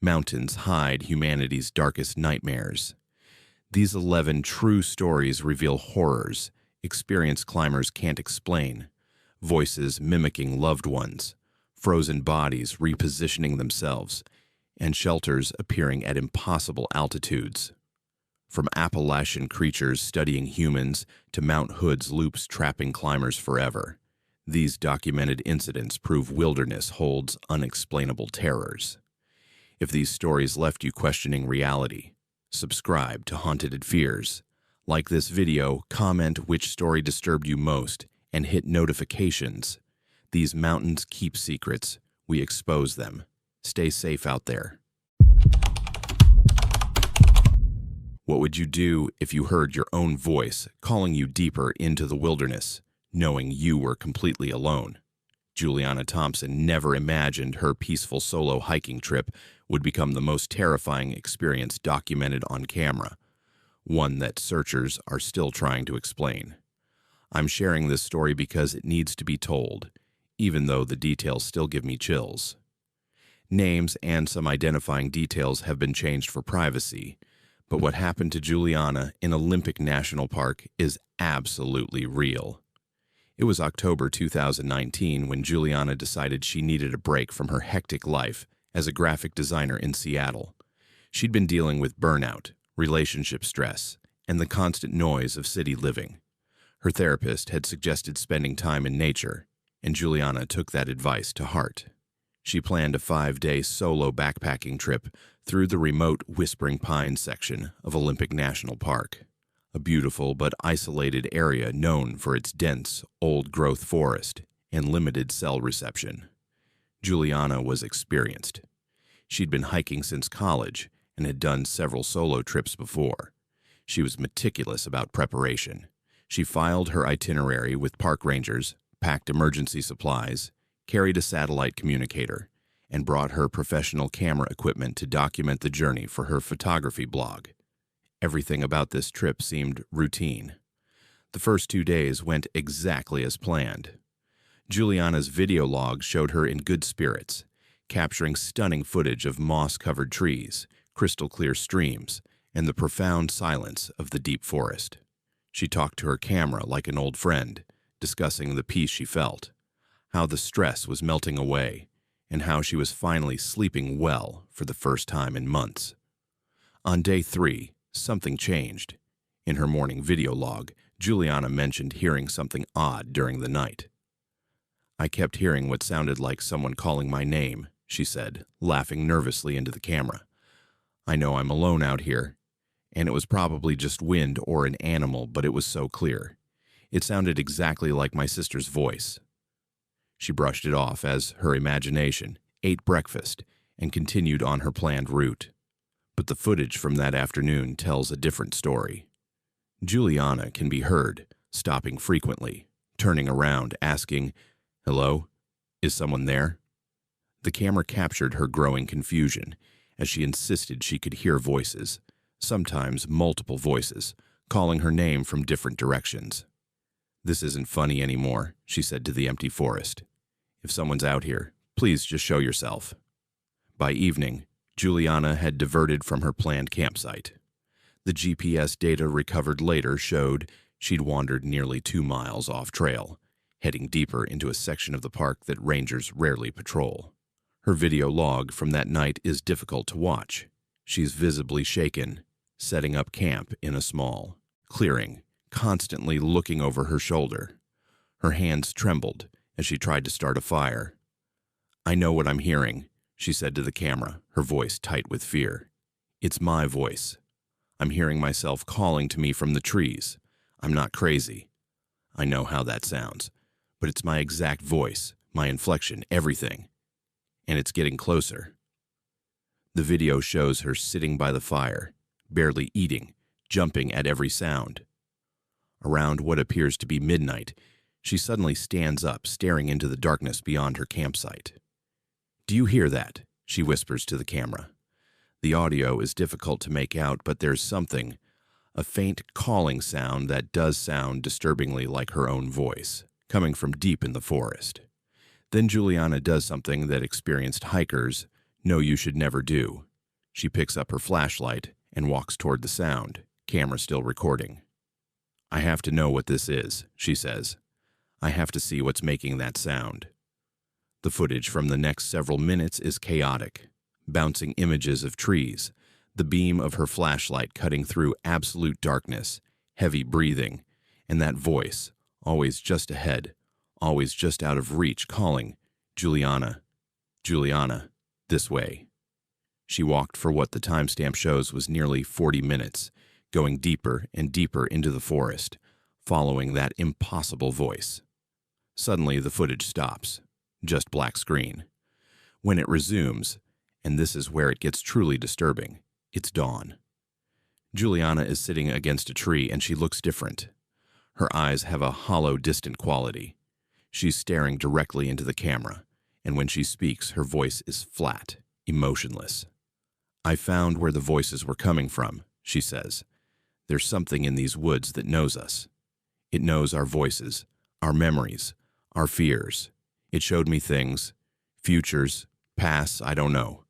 Mountains hide humanity's darkest nightmares. These 11 true stories reveal horrors experienced climbers can't explain, voices mimicking loved ones, frozen bodies repositioning themselves, and shelters appearing at impossible altitudes. From Appalachian creatures studying humans to Mount Hood's loops trapping climbers forever, these documented incidents prove wilderness holds unexplainable terrors. If these stories left you questioning reality, subscribe to Haunted Fears. Like this video, comment which story disturbed you most, and hit notifications. These mountains keep secrets. We expose them. Stay safe out there. What would you do if you heard your own voice calling you deeper into the wilderness, knowing you were completely alone? Juliana Thompson never imagined her peaceful solo hiking trip would become the most terrifying experience documented on camera, one that searchers are still trying to explain. I'm sharing this story because it needs to be told, even though the details still give me chills. Names and some identifying details have been changed for privacy, but what happened to Juliana in Olympic National Park is absolutely real. It was October 2019 when Juliana decided she needed a break from her hectic life as a graphic designer in Seattle. She'd been dealing with burnout, relationship stress, and the constant noise of city living. Her therapist had suggested spending time in nature, and Juliana took that advice to heart. She planned a 5-day solo backpacking trip through the remote Whispering Pines section of Olympic National Park, a beautiful but isolated area known for its dense, old-growth forest and limited cell reception. Juliana was experienced. She'd been hiking since college and had done several solo trips before. She was meticulous about preparation. She filed her itinerary with park rangers, packed emergency supplies, carried a satellite communicator, and brought her professional camera equipment to document the journey for her photography blog. Everything about this trip seemed routine. The first 2 days went exactly as planned. Juliana's video log showed her in good spirits, capturing stunning footage of moss-covered trees, crystal-clear streams, and the profound silence of the deep forest. She talked to her camera like an old friend, discussing the peace she felt, how the stress was melting away, and how she was finally sleeping well for the first time in months. On day 3, something changed. In her morning video log, Juliana mentioned hearing something odd during the night. "I kept hearing what sounded like someone calling my name," she said, laughing nervously into the camera. "I know I'm alone out here, and it was probably just wind or an animal, but it was so clear. It sounded exactly like my sister's voice." She brushed it off as her imagination, ate breakfast, and continued on her planned route. But the footage from that afternoon tells a different story. Juliana can be heard, stopping frequently, turning around, asking, "Hello? Is someone there?" The camera captured her growing confusion as she insisted she could hear voices, sometimes multiple voices, calling her name from different directions. "This isn't funny anymore," she said to the empty forest. "If someone's out here, please just show yourself." By evening, Juliana had diverted from her planned campsite. The GPS data recovered later showed she'd wandered nearly 2 miles off trail, heading deeper into a section of the park that rangers rarely patrol. Her video log from that night is difficult to watch. She's visibly shaken, setting up camp in a small clearing, constantly looking over her shoulder. Her hands trembled as she tried to start a fire. "I know what I'm hearing," she said to the camera, her voice tight with fear. "It's my voice. I'm hearing myself calling to me from the trees. I'm not crazy. I know how that sounds, but it's my exact voice, my inflection, everything. And it's getting closer." The video shows her sitting by the fire, barely eating, jumping at every sound. Around what appears to be midnight, she suddenly stands up, staring into the darkness beyond her campsite. "Do you hear that?" she whispers to the camera. The audio is difficult to make out, but there's something, a faint calling sound that does sound disturbingly like her own voice, coming from deep in the forest. Then Juliana does something that experienced hikers know you should never do. She picks up her flashlight and walks toward the sound, camera still recording. "I have to know what this is," she says. "I have to see what's making that sound." The footage from the next several minutes is chaotic, bouncing images of trees, the beam of her flashlight cutting through absolute darkness, heavy breathing, and that voice, always just ahead, always just out of reach, calling, "Juliana, Juliana, this way." She walked for what the timestamp shows was nearly 40 minutes, going deeper and deeper into the forest, following that impossible voice. Suddenly, the footage stops, just black screen. When it resumes, and this is where it gets truly disturbing, it's dawn. Juliana is sitting against a tree and she looks different. Her eyes have a hollow, distant quality. She's staring directly into the camera, and when she speaks, her voice is flat, emotionless. "I found where the voices were coming from," she says. "There's something in these woods that knows us. It knows our voices, our memories, our fears. It showed me things, futures, pasts, I don't know.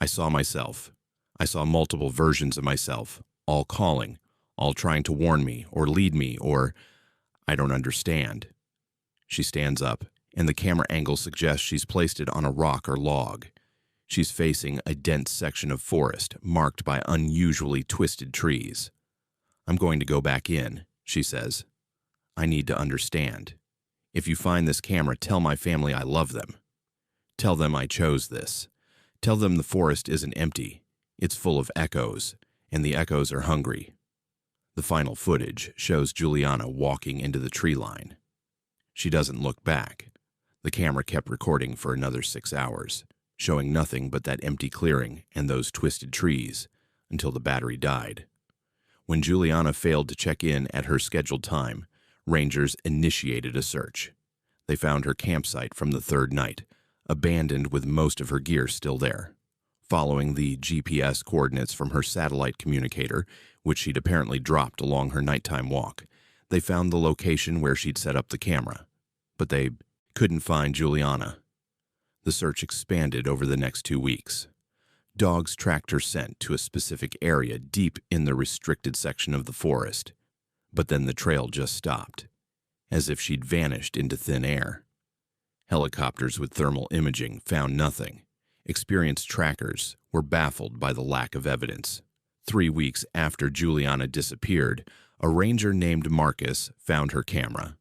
I saw myself. I saw multiple versions of myself, all calling, all trying to warn me or lead me or I don't understand." She stands up, and the camera angle suggests she's placed it on a rock or log. She's facing a dense section of forest marked by unusually twisted trees. "I'm going to go back in," she says. "I need to understand. If you find this camera, tell my family I love them. Tell them I chose this. Tell them the forest isn't empty. It's full of echoes, and the echoes are hungry." The final footage shows Juliana walking into the tree line. She doesn't look back. The camera kept recording for another 6 hours, showing nothing but that empty clearing and those twisted trees until the battery died. When Juliana failed to check in at her scheduled time, rangers initiated a search. They found her campsite from the third night, abandoned with most of her gear still there. Following the GPS coordinates from her satellite communicator, which she'd apparently dropped along her nighttime walk, they found the location where she'd set up the camera. But they couldn't find Juliana. The search expanded over the next 2 weeks. Dogs tracked her scent to a specific area deep in the restricted section of the forest. But then the trail just stopped, as if she'd vanished into thin air. Helicopters with thermal imaging found nothing. Experienced trackers were baffled by the lack of evidence. 3 weeks after Juliana disappeared, a ranger named Marcus found her camera.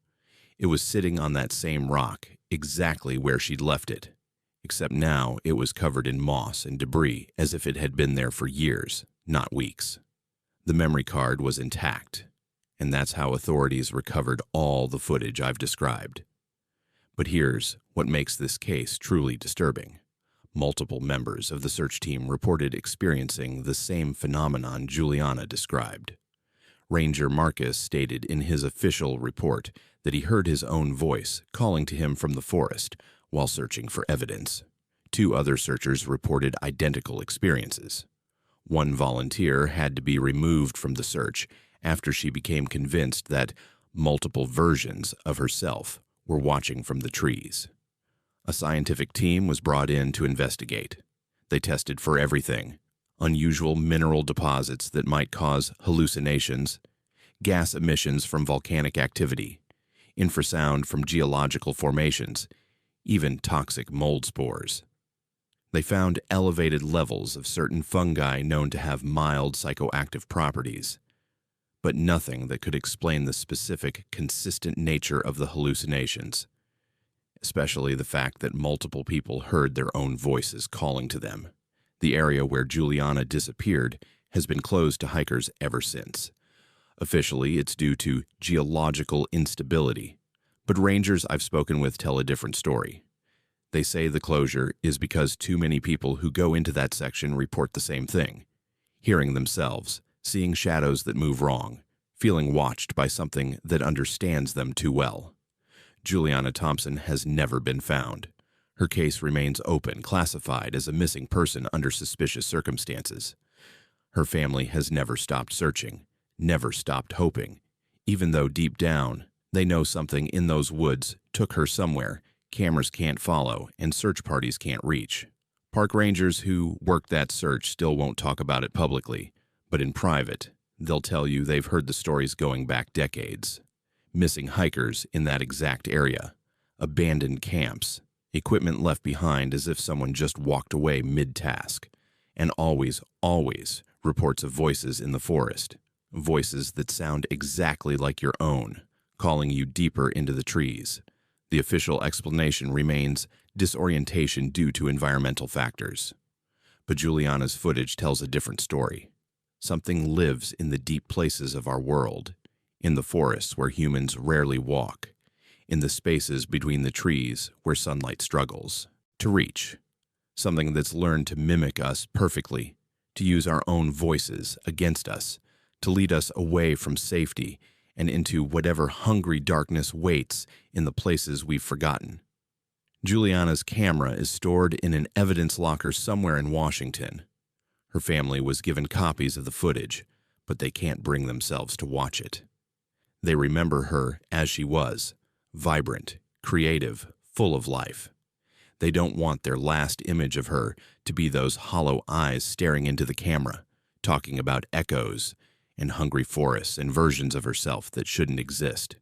It was sitting on that same rock, exactly where she'd left it, except now it was covered in moss and debris as if it had been there for years, not weeks. The memory card was intact, and that's how authorities recovered all the footage I've described. But here's what makes this case truly disturbing. Multiple members of the search team reported experiencing the same phenomenon Juliana described. Ranger Marcus stated in his official report that he heard his own voice calling to him from the forest while searching for evidence. 2 other searchers reported identical experiences. One volunteer had to be removed from the search after she became convinced that multiple versions of herself were watching from the trees. A scientific team was brought in to investigate. They tested for everything: unusual mineral deposits that might cause hallucinations, gas emissions from volcanic activity, infrasound from geological formations, even toxic mold spores. They found elevated levels of certain fungi known to have mild psychoactive properties, but nothing that could explain the specific, consistent nature of the hallucinations, especially the fact that multiple people heard their own voices calling to them. The area where Juliana disappeared has been closed to hikers ever since. Officially, it's due to geological instability, but rangers I've spoken with tell a different story. They say the closure is because too many people who go into that section report the same thing: hearing themselves, seeing shadows that move wrong, feeling watched by something that understands them too well. Juliana Thompson has never been found. Her case remains open, classified as a missing person under suspicious circumstances. Her family has never stopped searching, never stopped hoping, even though deep down they know something in those woods took her somewhere cameras can't follow and search parties can't reach. Park rangers who work that search still won't talk about it publicly, but in private, they'll tell you they've heard the stories going back decades. Missing hikers in that exact area, abandoned camps, equipment left behind as if someone just walked away mid-task, and always reports of voices in the forest, voices that sound exactly like your own, calling you deeper into the trees. The official explanation remains disorientation due to environmental factors. But Juliana's footage tells a different story. Something lives in the deep places of our world, in the forests where humans rarely walk, in the spaces between the trees where sunlight struggles to reach. Something that's learned to mimic us perfectly, to use our own voices against us, to lead us away from safety and into whatever hungry darkness waits in the places we've forgotten. Juliana's camera is stored in an evidence locker somewhere in Washington. Her family was given copies of the footage, but they can't bring themselves to watch it. They remember her as she was, vibrant, creative, full of life. They don't want their last image of her to be those hollow eyes staring into the camera, talking about echoes and hungry forests and versions of herself that shouldn't exist.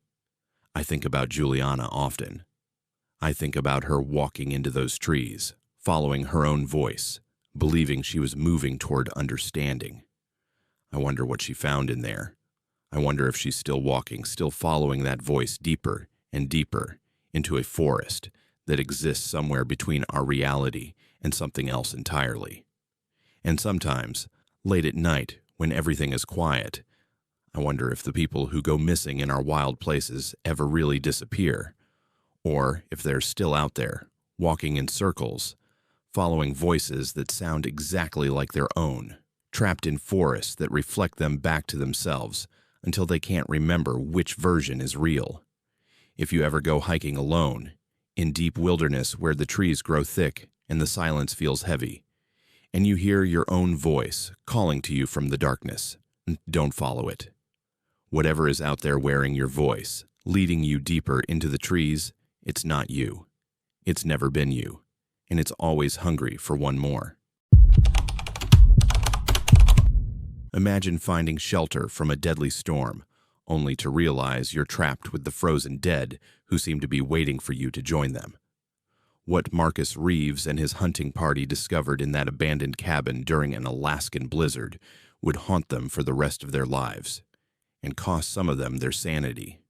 I think about Juliana often. I think about her walking into those trees, following her own voice, believing she was moving toward understanding. I wonder what she found in there. I wonder if she's still walking, still following that voice deeper and deeper into a forest that exists somewhere between our reality and something else entirely. And sometimes, late at night, when everything is quiet, I wonder if the people who go missing in our wild places ever really disappear, or if they're still out there, walking in circles, following voices that sound exactly like their own, trapped in forests that reflect them back to themselves until they can't remember which version is real. If you ever go hiking alone, in deep wilderness where the trees grow thick and the silence feels heavy, and you hear your own voice calling to you from the darkness, don't follow it. Whatever is out there wearing your voice, leading you deeper into the trees, it's not you. It's never been you, and it's always hungry for one more. Imagine finding shelter from a deadly storm, only to realize you're trapped with the frozen dead who seem to be waiting for you to join them. What Marcus Reeves and his hunting party discovered in that abandoned cabin during an Alaskan blizzard would haunt them for the rest of their lives, and cost some of them their sanity.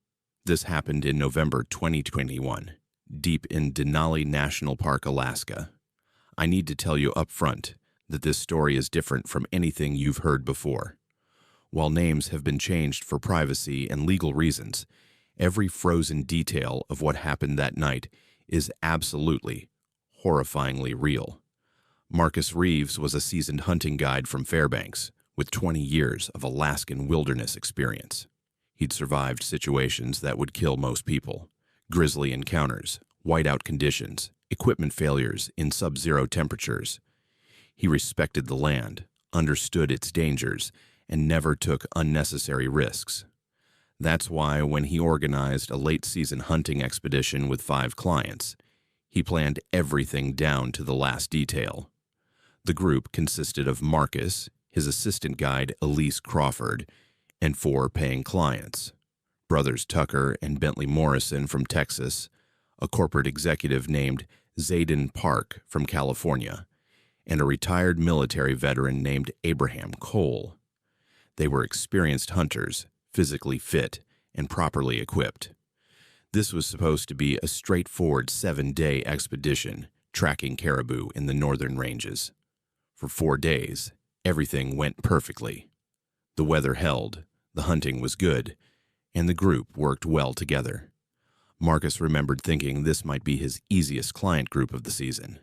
This happened in November 2021, deep in Denali National Park, Alaska. I need to tell you up front that this story is different from anything you've heard before. While names have been changed for privacy and legal reasons, every frozen detail of what happened that night is absolutely, horrifyingly real. Marcus Reeves was a seasoned hunting guide from Fairbanks, with 20 years of Alaskan wilderness experience. He'd survived situations that would kill most people: grizzly encounters, whiteout conditions, equipment failures in sub-zero temperatures. He respected the land, understood its dangers, and never took unnecessary risks. That's why when he organized a late-season hunting expedition with 5 clients, he planned everything down to the last detail. The group consisted of Marcus, his assistant guide Elise Crawford, and 4 paying clients: brothers Tucker and Bentley Morrison from Texas, a corporate executive named Zayden Park from California, and a retired military veteran named Abraham Cole. They were experienced hunters, physically fit, and properly equipped. This was supposed to be a straightforward 7-day expedition, tracking caribou in the northern ranges. For 4 days, everything went perfectly. The weather held, the hunting was good, and the group worked well together. Marcus remembered thinking this might be his easiest client group of the season.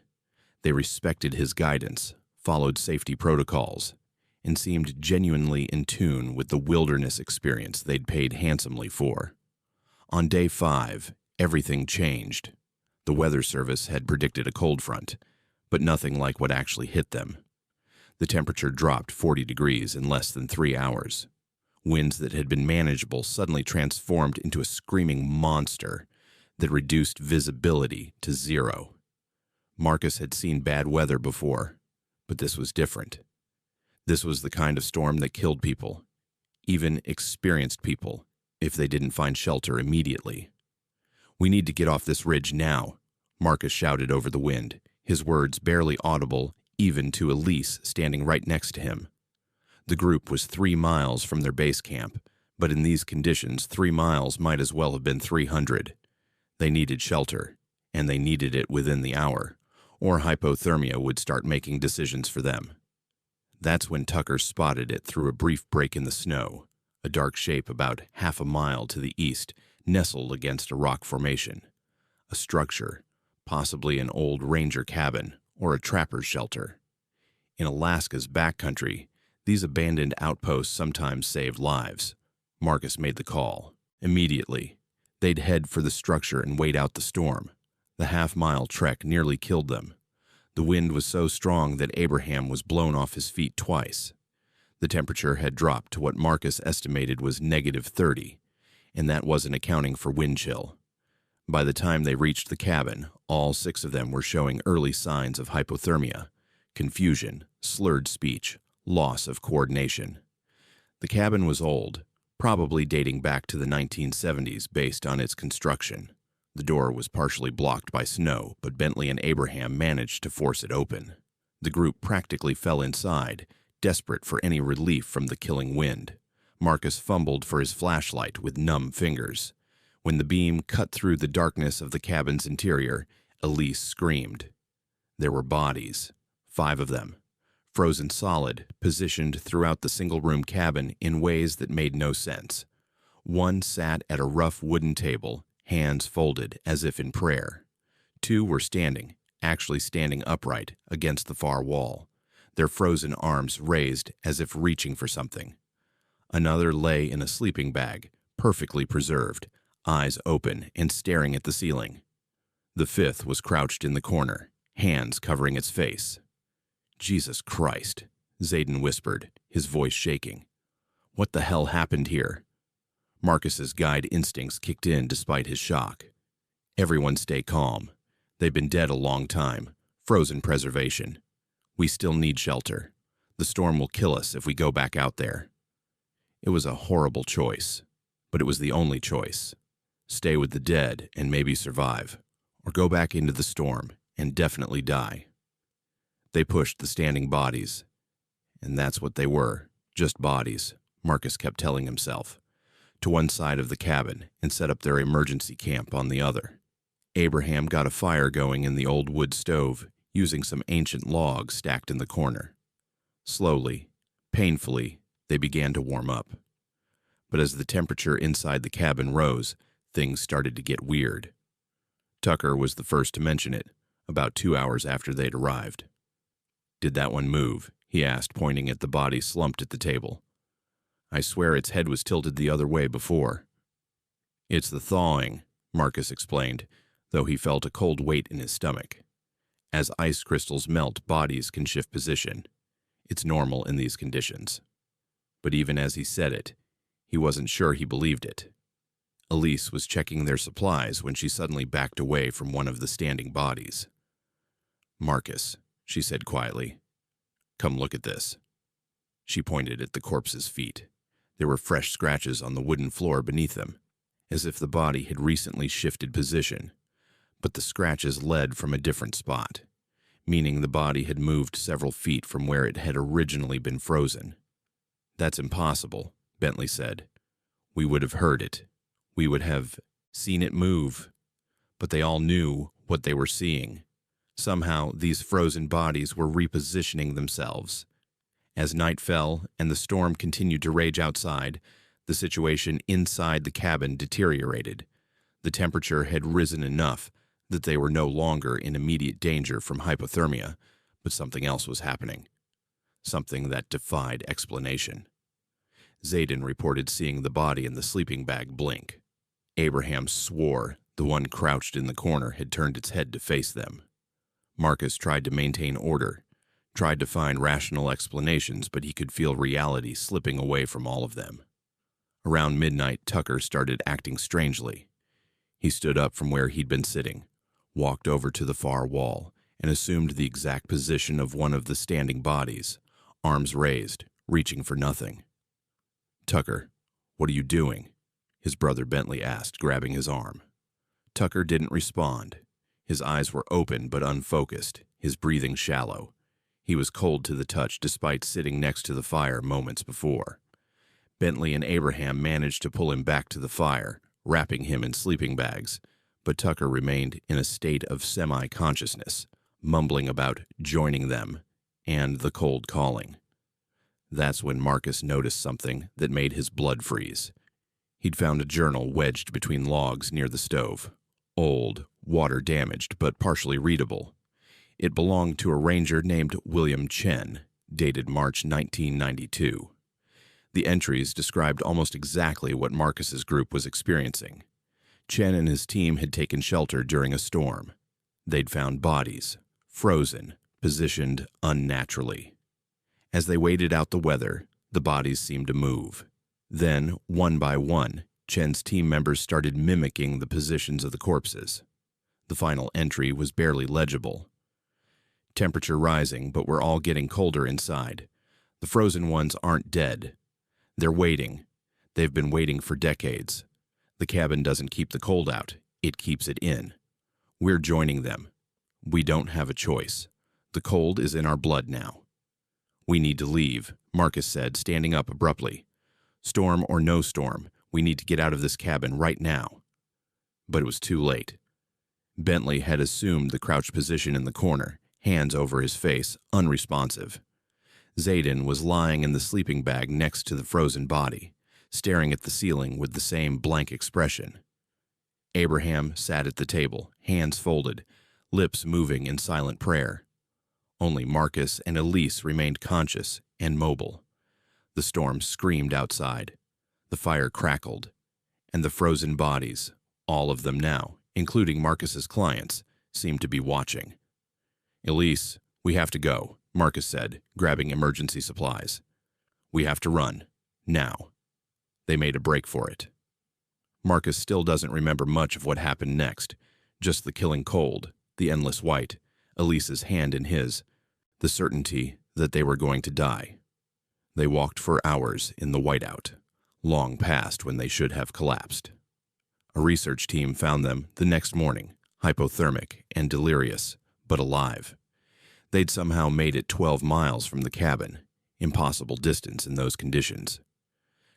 They respected his guidance, followed safety protocols, and seemed genuinely in tune with the wilderness experience they'd paid handsomely for. On day 5, everything changed. The weather service had predicted a cold front, but nothing like what actually hit them. The temperature dropped 40 degrees in less than 3 hours. Winds that had been manageable suddenly transformed into a screaming monster that reduced visibility to 0. Marcus had seen bad weather before, but this was different. This was the kind of storm that killed people, even experienced people, if they didn't find shelter immediately. "We need to get off this ridge now," Marcus shouted over the wind, his words barely audible even to Elise standing right next to him. The group was 3 miles from their base camp, but in these conditions 3 miles might as well have been 300. They needed shelter, and they needed it within the hour, or hypothermia would start making decisions for them. That's when Tucker spotted it through a brief break in the snow, a dark shape about half a mile to the east, nestled against a rock formation. A structure, possibly an old ranger cabin or a trapper's shelter. In Alaska's backcountry, these abandoned outposts sometimes saved lives. Marcus made the call. Immediately, they'd head for the structure and wait out the storm. The half-mile trek nearly killed them. The wind was so strong that Abraham was blown off his feet twice. The temperature had dropped to what Marcus estimated was -30, and that wasn't accounting for wind chill. By the time they reached the cabin, all 6 of them were showing early signs of hypothermia, confusion, slurred speech, loss of coordination. The cabin was old, probably dating back to the 1970s based on its construction. The door was partially blocked by snow, but Bentley and Abraham managed to force it open. The group practically fell inside, desperate for any relief from the killing wind. Marcus fumbled for his flashlight with numb fingers. When the beam cut through the darkness of the cabin's interior, Elise screamed. There were bodies, 5 of them, frozen solid, positioned throughout the single-room cabin in ways that made no sense. One sat at a rough wooden table, hands folded as if in prayer. 2 were standing, actually standing upright, against the far wall, their frozen arms raised as if reaching for something. Another lay in a sleeping bag, perfectly preserved, eyes open and staring at the ceiling. The 5th was crouched in the corner, hands covering its face. "Jesus Christ," Zayden whispered, his voice shaking. "What the hell happened here?" Marcus's guide instincts kicked in despite his shock. "Everyone stay calm. They've been dead a long time. Frozen preservation. We still need shelter. The storm will kill us if we go back out there." It was a horrible choice, but it was the only choice. Stay with the dead and maybe survive, or go back into the storm and definitely die. They pushed the standing bodies, and that's what they were, just bodies, Marcus kept telling himself, to one side of the cabin and set up their emergency camp on the other. Abraham got a fire going in the old wood stove, using some ancient logs stacked in the corner. Slowly, painfully, they began to warm up. But as the temperature inside the cabin rose, things started to get weird. Tucker was the first to mention it, about 2 hours after they'd arrived. "Did that one move?" he asked, pointing at the body slumped at the table. "I swear its head was tilted the other way before." "It's the thawing," Marcus explained, though he felt a cold weight in his stomach. As ice crystals melt, bodies can shift position. It's normal in these conditions. But even as he said it, he wasn't sure he believed it. Elise was checking their supplies when she suddenly backed away from one of the standing bodies. "Marcus," she said quietly, "come look at this." She pointed at the corpse's feet. There were fresh scratches on the wooden floor beneath them, as if the body had recently shifted position. But the scratches led from a different spot, meaning the body had moved several feet from where it had originally been frozen. "That's impossible," Bentley said. "We would have heard it. We would have seen it move." But they all knew what they were seeing. Somehow, these frozen bodies were repositioning themselves. As night fell and the storm continued to rage outside, the situation inside the cabin deteriorated. The temperature had risen enough that they were no longer in immediate danger from hypothermia, but something else was happening. Something that defied explanation. Zayden reported seeing the body in the sleeping bag blink. Abraham swore the one crouched in the corner had turned its head to face them. Marcus tried to maintain order, tried to find rational explanations, but he could feel reality slipping away from all of them. Around midnight, Tucker started acting strangely. He stood up from where he'd been sitting, walked over to the far wall, and assumed the exact position of one of the standing bodies, arms raised, reaching for nothing. "Tucker, what are you doing?" his brother Bentley asked, grabbing his arm. Tucker didn't respond. His eyes were open but unfocused, his breathing shallow. He was cold to the touch despite sitting next to the fire moments before. Bentley and Abraham managed to pull him back to the fire, wrapping him in sleeping bags, but Tucker remained in a state of semi-consciousness, mumbling about joining them and the cold calling. That's when Marcus noticed something that made his blood freeze. He'd found a journal wedged between logs near the stove. Old, water-damaged, but partially readable. It belonged to a ranger named William Chen, dated March 1992. The entries described almost exactly what Marcus's group was experiencing. Chen and his team had taken shelter during a storm. They'd found bodies, frozen, positioned unnaturally. As they waited out the weather, the bodies seemed to move. Then, one by one, Chen's team members started mimicking the positions of the corpses. The final entry was barely legible. Temperature rising, but we're all getting colder inside. The frozen ones aren't dead. They're waiting. They've been waiting for decades. The cabin doesn't keep the cold out. It keeps it in. We're joining them. We don't have a choice. The cold is in our blood now. "We need to leave," Marcus said, standing up abruptly. "Storm or no storm, we need to get out of this cabin right now." But it was too late. Bentley had assumed the crouched position in the corner, hands over his face, unresponsive. Zayden was lying in the sleeping bag next to the frozen body, staring at the ceiling with the same blank expression. Abraham sat at the table, hands folded, lips moving in silent prayer. Only Marcus and Elise remained conscious and mobile. The storm screamed outside. The fire crackled. And the frozen bodies, all of them now, including Marcus's clients, seemed to be watching. "Elise, we have to go," Marcus said, grabbing emergency supplies. "We have to run. Now." They made a break for it. Marcus still doesn't remember much of what happened next, just the killing cold, the endless white, Elise's hand in his, the certainty that they were going to die. They walked for hours in the whiteout, long past when they should have collapsed. A research team found them the next morning, hypothermic and delirious, but alive. They'd somehow made it 12 miles from the cabin, impossible distance in those conditions.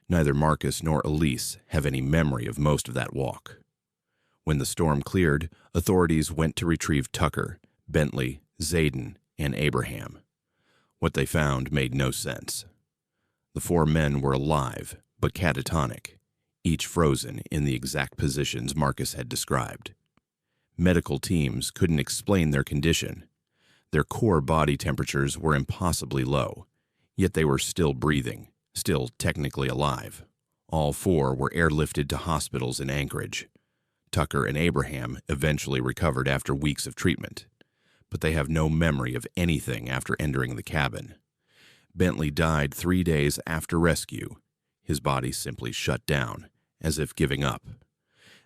Neither Marcus nor Elise have any memory of most of that walk. When the storm cleared, authorities went to retrieve Tucker, Bentley, Zayden, and Abraham. What they found made no sense. The 4 men were alive, but catatonic, each frozen in the exact positions Marcus had described. Medical teams couldn't explain their condition. Their core body temperatures were impossibly low, yet they were still breathing, still technically alive. All 4 were airlifted to hospitals in Anchorage. Tucker and Abraham eventually recovered after weeks of treatment, but they have no memory of anything after entering the cabin. Bentley died 3 days after rescue. His body simply shut down, as if giving up.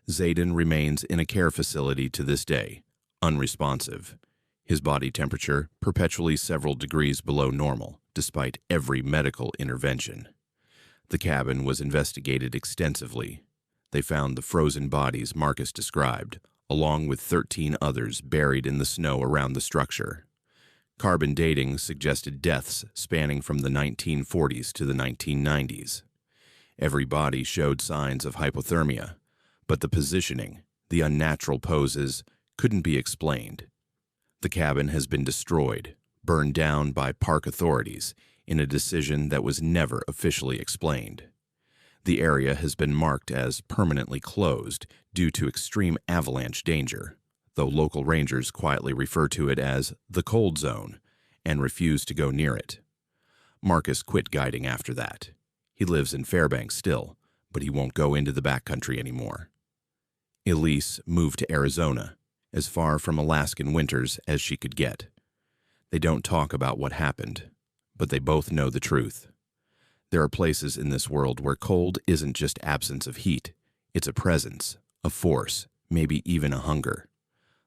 Zayden remains in a care facility to this day, unresponsive. His body temperature perpetually several degrees below normal, despite every medical intervention. The cabin was investigated extensively. They found the frozen bodies Marcus described, along with 13 others buried in the snow around the structure. Carbon dating suggested deaths spanning from the 1940s to the 1990s. Every body showed signs of hypothermia, but the positioning, the unnatural poses, couldn't be explained. The cabin has been destroyed, burned down by park authorities in a decision that was never officially explained. The area has been marked as permanently closed due to extreme avalanche danger, though local rangers quietly refer to it as the cold zone and refuse to go near it. Marcus quit guiding after that. He lives in Fairbanks still, but he won't go into the backcountry anymore. Elise moved to Arizona, as far from Alaskan winters as she could get. They don't talk about what happened, but they both know the truth. There are places in this world where cold isn't just absence of heat, it's a presence, a force, maybe even a hunger.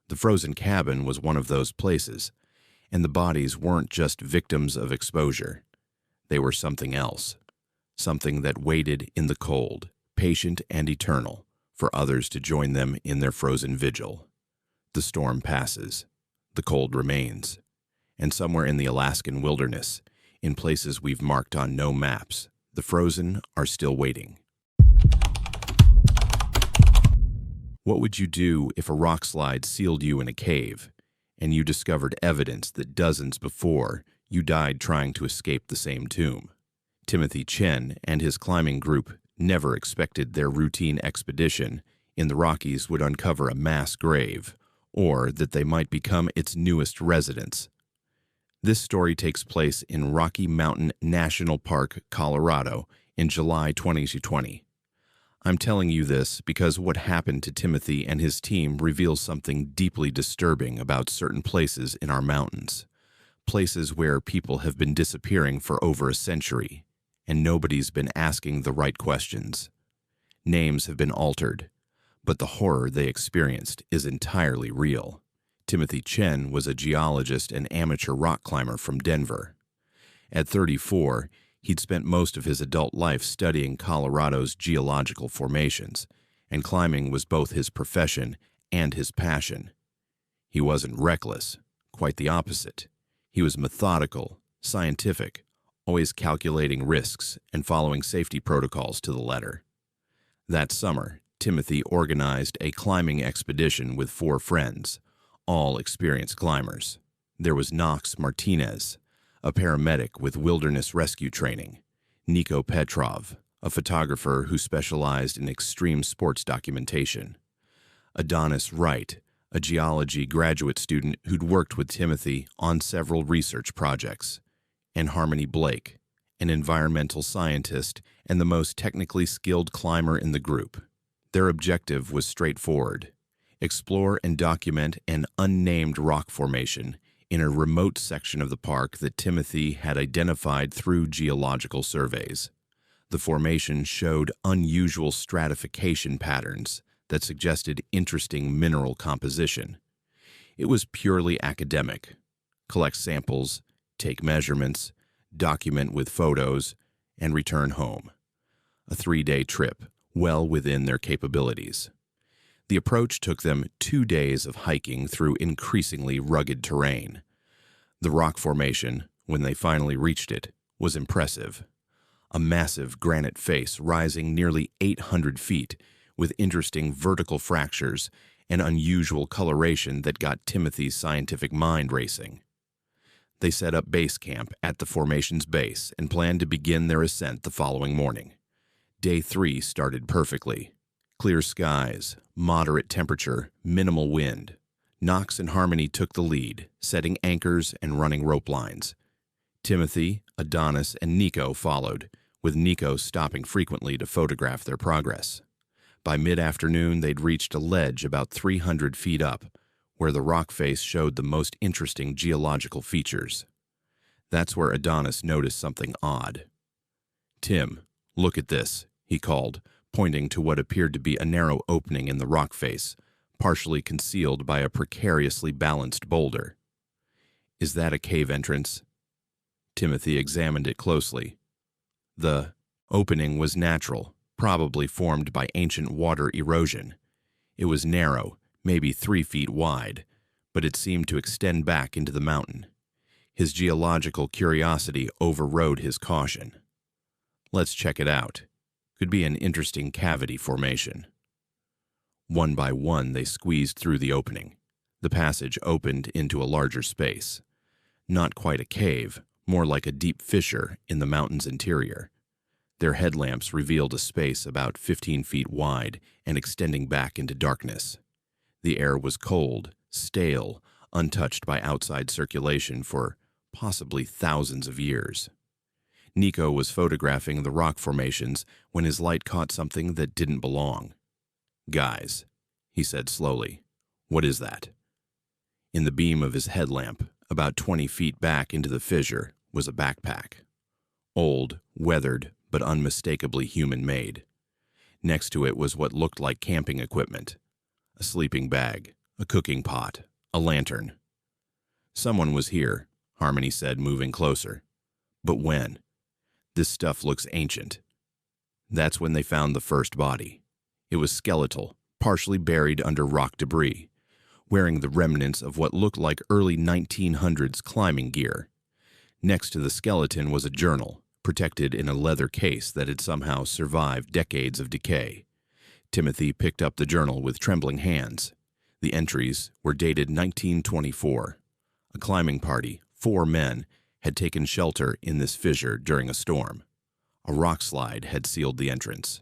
The frozen cabin was one of those places, and the bodies weren't just victims of exposure. They were something else, something that waited in the cold, patient and eternal, for others to join them in their frozen vigil. The storm passes, the cold remains, and somewhere in the Alaskan wilderness, in places we've marked on no maps, the frozen are still waiting. What would you do if a rockslide sealed you in a cave, and you discovered evidence that dozens before you died trying to escape the same tomb? Timothy Chen and his climbing group never expected their routine expedition in the Rockies would uncover a mass grave, or that they might become its newest residents. This story takes place in Rocky Mountain National Park, Colorado, in July 2020. I'm telling you this because what happened to Timothy and his team reveals something deeply disturbing about certain places in our mountains. Places where people have been disappearing for over a century, and nobody's been asking the right questions. Names have been altered, but the horror they experienced is entirely real. Timothy Chen was a geologist and amateur rock climber from Denver. At 34, he'd spent most of his adult life studying Colorado's geological formations, and climbing was both his profession and his passion. He wasn't reckless, quite the opposite. He was methodical, scientific, always calculating risks and following safety protocols to the letter. That summer, Timothy organized a climbing expedition with 4 friends, all experienced climbers. There was Knox Martinez, a paramedic with wilderness rescue training, Nico Petrov, a photographer who specialized in extreme sports documentation, Adonis Wright, a geology graduate student who'd worked with Timothy on several research projects, and Harmony Blake, an environmental scientist and the most technically skilled climber in the group. Their objective was straightforward: explore and document an unnamed rock formation in a remote section of the park that Timothy had identified through geological surveys. The formation showed unusual stratification patterns that suggested interesting mineral composition. It was purely academic: collect samples, take measurements, document with photos, and return home. A 3-day trip, well within their capabilities. The approach took them 2 days of hiking through increasingly rugged terrain. The rock formation, when they finally reached it, was impressive. A massive granite face rising nearly 800 feet with interesting vertical fractures and unusual coloration that got Timothy's scientific mind racing. They set up base camp at the formation's base and planned to begin their ascent the following morning. Day 3 started perfectly. Clear skies, moderate temperature, minimal wind. Knox and Harmony took the lead, setting anchors and running rope lines. Timothy, Adonis, and Nico followed, with Nico stopping frequently to photograph their progress. By mid-afternoon, they'd reached a ledge about 300 feet up, where the rock face showed the most interesting geological features. That's where Adonis noticed something odd. "Tim, look at this," he called, pointing to what appeared to be a narrow opening in the rock face, partially concealed by a precariously balanced boulder. "Is that a cave entrance?" Timothy examined it closely. The opening was natural, probably formed by ancient water erosion. It was narrow, maybe 3 feet wide, but it seemed to extend back into the mountain. His geological curiosity overrode his caution. "Let's check it out. Could be an interesting cavity formation." One by one, they squeezed through the opening. The passage opened into a larger space. Not quite a cave, more like a deep fissure in the mountain's interior. Their headlamps revealed a space about 15 feet wide and extending back into darkness. The air was cold, stale, untouched by outside circulation for possibly thousands of years. Nico was photographing the rock formations when his light caught something that didn't belong. "Guys," he said slowly, "what is that?" In the beam of his headlamp, about 20 feet back into the fissure, was a backpack. Old, weathered, but unmistakably human-made. Next to it was what looked like camping equipment: a sleeping bag, A cooking pot, a lantern. Someone was here, Harmony said, moving closer. But when? This stuff looks ancient. That's when they found the first body. It was skeletal, partially buried under rock debris, wearing the remnants of what looked like early 1900s climbing gear. Next to the skeleton was a journal, protected in a leather case that had somehow survived decades of decay. Timothy picked up the journal with trembling hands. The entries were dated 1924. A climbing party, 4 men, had taken shelter in this fissure during a storm. A rockslide had sealed the entrance.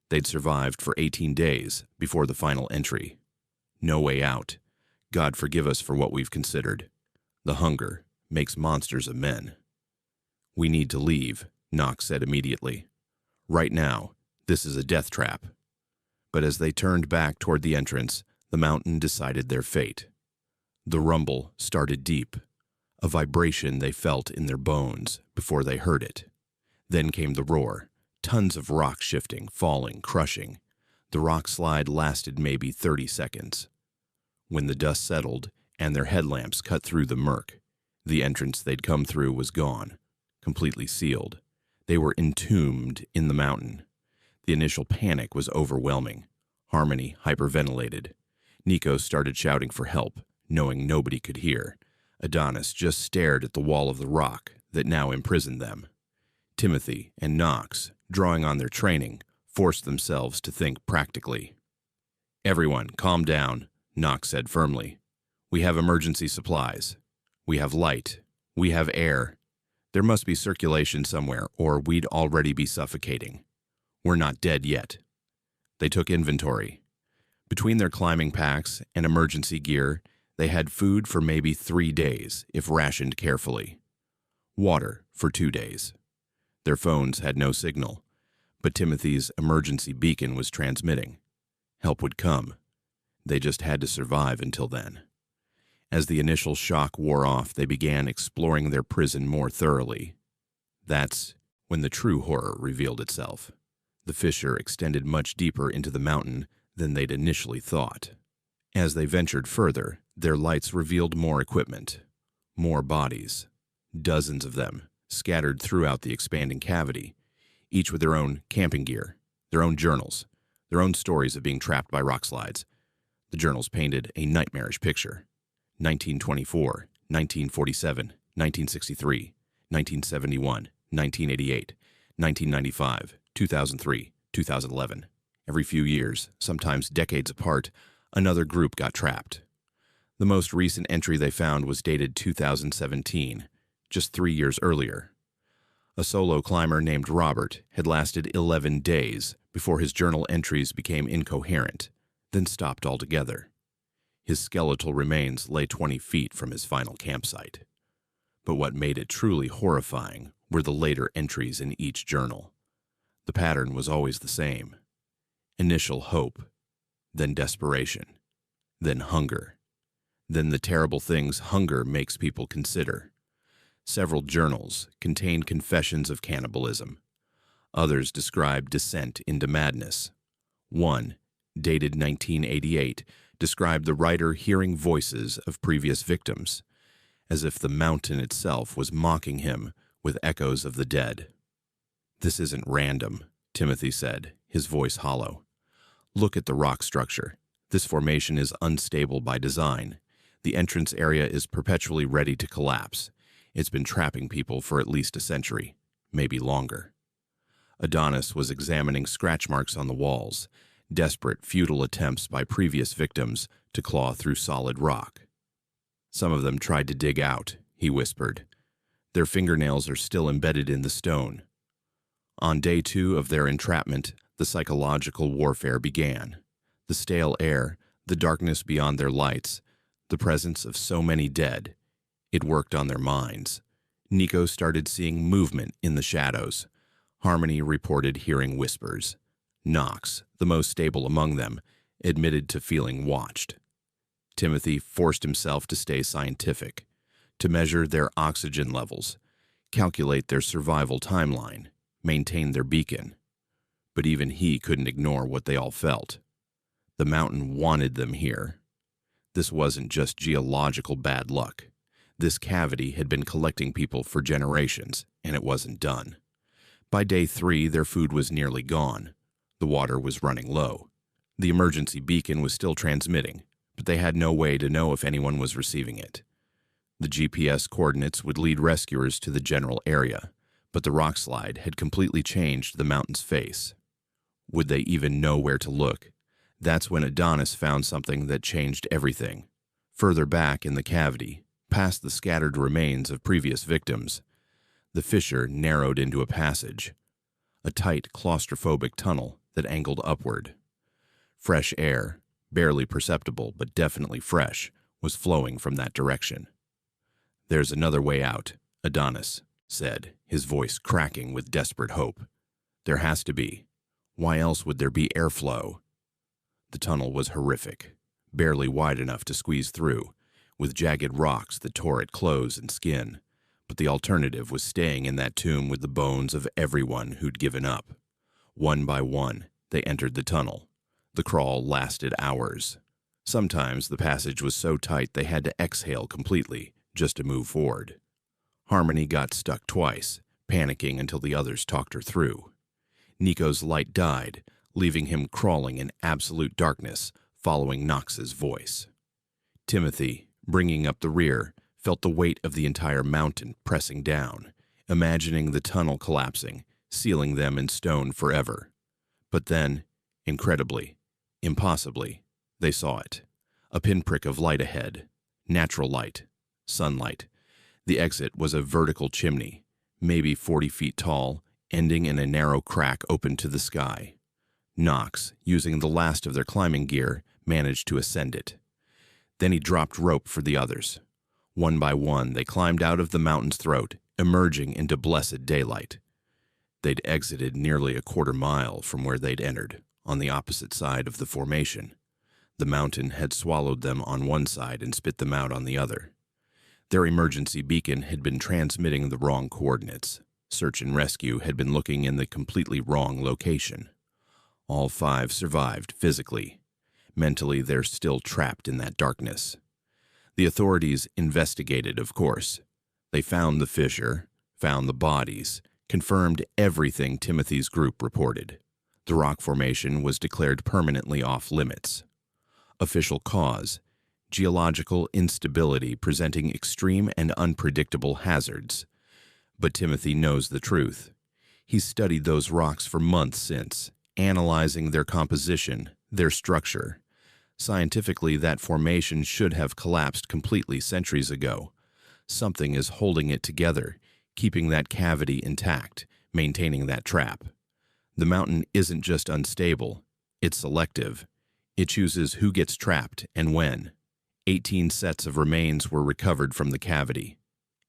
They'd survived for 18 days before the final entry. No way out. God forgive us for what we've considered. The hunger makes monsters of men. We need to leave, Knox said immediately. Right now, this is a death trap. But as they turned back toward the entrance, the mountain decided their fate. The rumble started deep, a vibration they felt in their bones before they heard it. Then came the roar, tons of rock shifting, falling, crushing. The rock slide lasted maybe 30 seconds. When the dust settled and their headlamps cut through the murk, the entrance they'd come through was gone, completely sealed. They were entombed in the mountain. The initial panic was overwhelming. Harmony hyperventilated. Nico started shouting for help, knowing nobody could hear. Adonis just stared at the wall of the rock that now imprisoned them. Timothy and Knox, drawing on their training, forced themselves to think practically. "Everyone, calm down," Knox said firmly. "We have emergency supplies. We have light. We have air. There must be circulation somewhere, or we'd already be suffocating. We're not dead yet." They took inventory. Between their climbing packs and emergency gear, they had food for maybe 3 days, if rationed carefully. Water for 2 days. Their phones had no signal, but Timothy's emergency beacon was transmitting. Help would come. They just had to survive until then. As the initial shock wore off, they began exploring their prison more thoroughly. That's when the true horror revealed itself. The fissure extended much deeper into the mountain than they'd initially thought. As they ventured further, their lights revealed more equipment, more bodies, dozens of them, scattered throughout the expanding cavity, each with their own camping gear, their own journals, their own stories of being trapped by rockslides. The journals painted a nightmarish picture. 1924, 1947, 1963, 1971, 1988, 1995, 2003, 2011. Every few years, sometimes decades apart, another group got trapped. The most recent entry they found was dated 2017, just 3 years earlier. A solo climber named Robert had lasted 11 days before his journal entries became incoherent, then stopped altogether. His skeletal remains lay 20 feet from his final campsite. But what made it truly horrifying were the later entries in each journal. The pattern was always the same. Initial hope, then desperation, then hunger, then the terrible things hunger makes people consider. Several journals contained confessions of cannibalism. Others described descent into madness. One, dated 1988, described the writer hearing voices of previous victims, as if the mountain itself was mocking him with echoes of the dead. "This isn't random," Timothy said, his voice hollow. "Look at the rock structure. This formation is unstable by design. The entrance area is perpetually ready to collapse. It's been trapping people for at least a century, maybe longer." Adonis was examining scratch marks on the walls, desperate, futile attempts by previous victims to claw through solid rock. "Some of them tried to dig out," he whispered. "Their fingernails are still embedded in the stone." On day 2 of their entrapment, the psychological warfare began. The stale air, the darkness beyond their lights, the presence of so many dead. It worked on their minds. Nico started seeing movement in the shadows. Harmony reported hearing whispers. Knox, the most stable among them, admitted to feeling watched. Timothy forced himself to stay scientific, to measure their oxygen levels, calculate their survival timeline, maintain their beacon. But even he couldn't ignore what they all felt. The mountain wanted them here. This wasn't just geological bad luck. This cavity had been collecting people for generations, and it wasn't done. By day 3, their food was nearly gone. The water was running low. The emergency beacon was still transmitting, but they had no way to know if anyone was receiving it. The GPS coordinates would lead rescuers to the general area, but the Rockslide had completely changed the mountain's face. Would they even know where to look? That's when Adonis found something that changed everything. Further back in the cavity, past the scattered remains of previous victims, the fissure narrowed into a passage, a tight, claustrophobic tunnel that angled upward. Fresh air, barely perceptible but definitely fresh, was flowing from that direction. "There's another way out," Adonis said, his voice cracking with desperate hope. "There has to be. Why else would there be airflow?" The tunnel was horrific, barely wide enough to squeeze through, with jagged rocks that tore at clothes and skin, but the alternative was staying in that tomb with the bones of everyone who'd given up. One by one, they entered the tunnel. The crawl lasted hours. Sometimes the passage was so tight they had to exhale completely just to move forward. Harmony got stuck twice, panicking until the others talked her through. Nico's light died, leaving him crawling in absolute darkness, following Knox's voice. Timothy, bringing up the rear, felt the weight of the entire mountain pressing down, imagining the tunnel collapsing, sealing them in stone forever. But then, incredibly, impossibly, they saw it. A pinprick of light ahead. Natural light. Sunlight. The exit was a vertical chimney, maybe 40 feet tall, ending in a narrow crack open to the sky. Knox, using the last of their climbing gear, managed to ascend it. Then he dropped rope for the others. One by one, they climbed out of the mountain's throat, emerging into blessed daylight. They'd exited nearly a quarter mile from where they'd entered, on the opposite side of the formation. The mountain had swallowed them on one side and spit them out on the other. Their emergency beacon had been transmitting the wrong coordinates. Search and rescue had been looking in the completely wrong location. All 5 survived physically. Mentally, they're still trapped in that darkness. The authorities investigated, of course. They found the fissure, found the bodies, confirmed everything Timothy's group reported. The rock formation was declared permanently off limits. Official cause: geological instability presenting extreme and unpredictable hazards. But Timothy knows the truth. He's studied those rocks for months since, analyzing their composition, their structure. Scientifically, that formation should have collapsed completely centuries ago. Something is holding it together, keeping that cavity intact, maintaining that trap. The mountain isn't just unstable, it's selective. It chooses who gets trapped and when. 18 sets of remains were recovered from the cavity.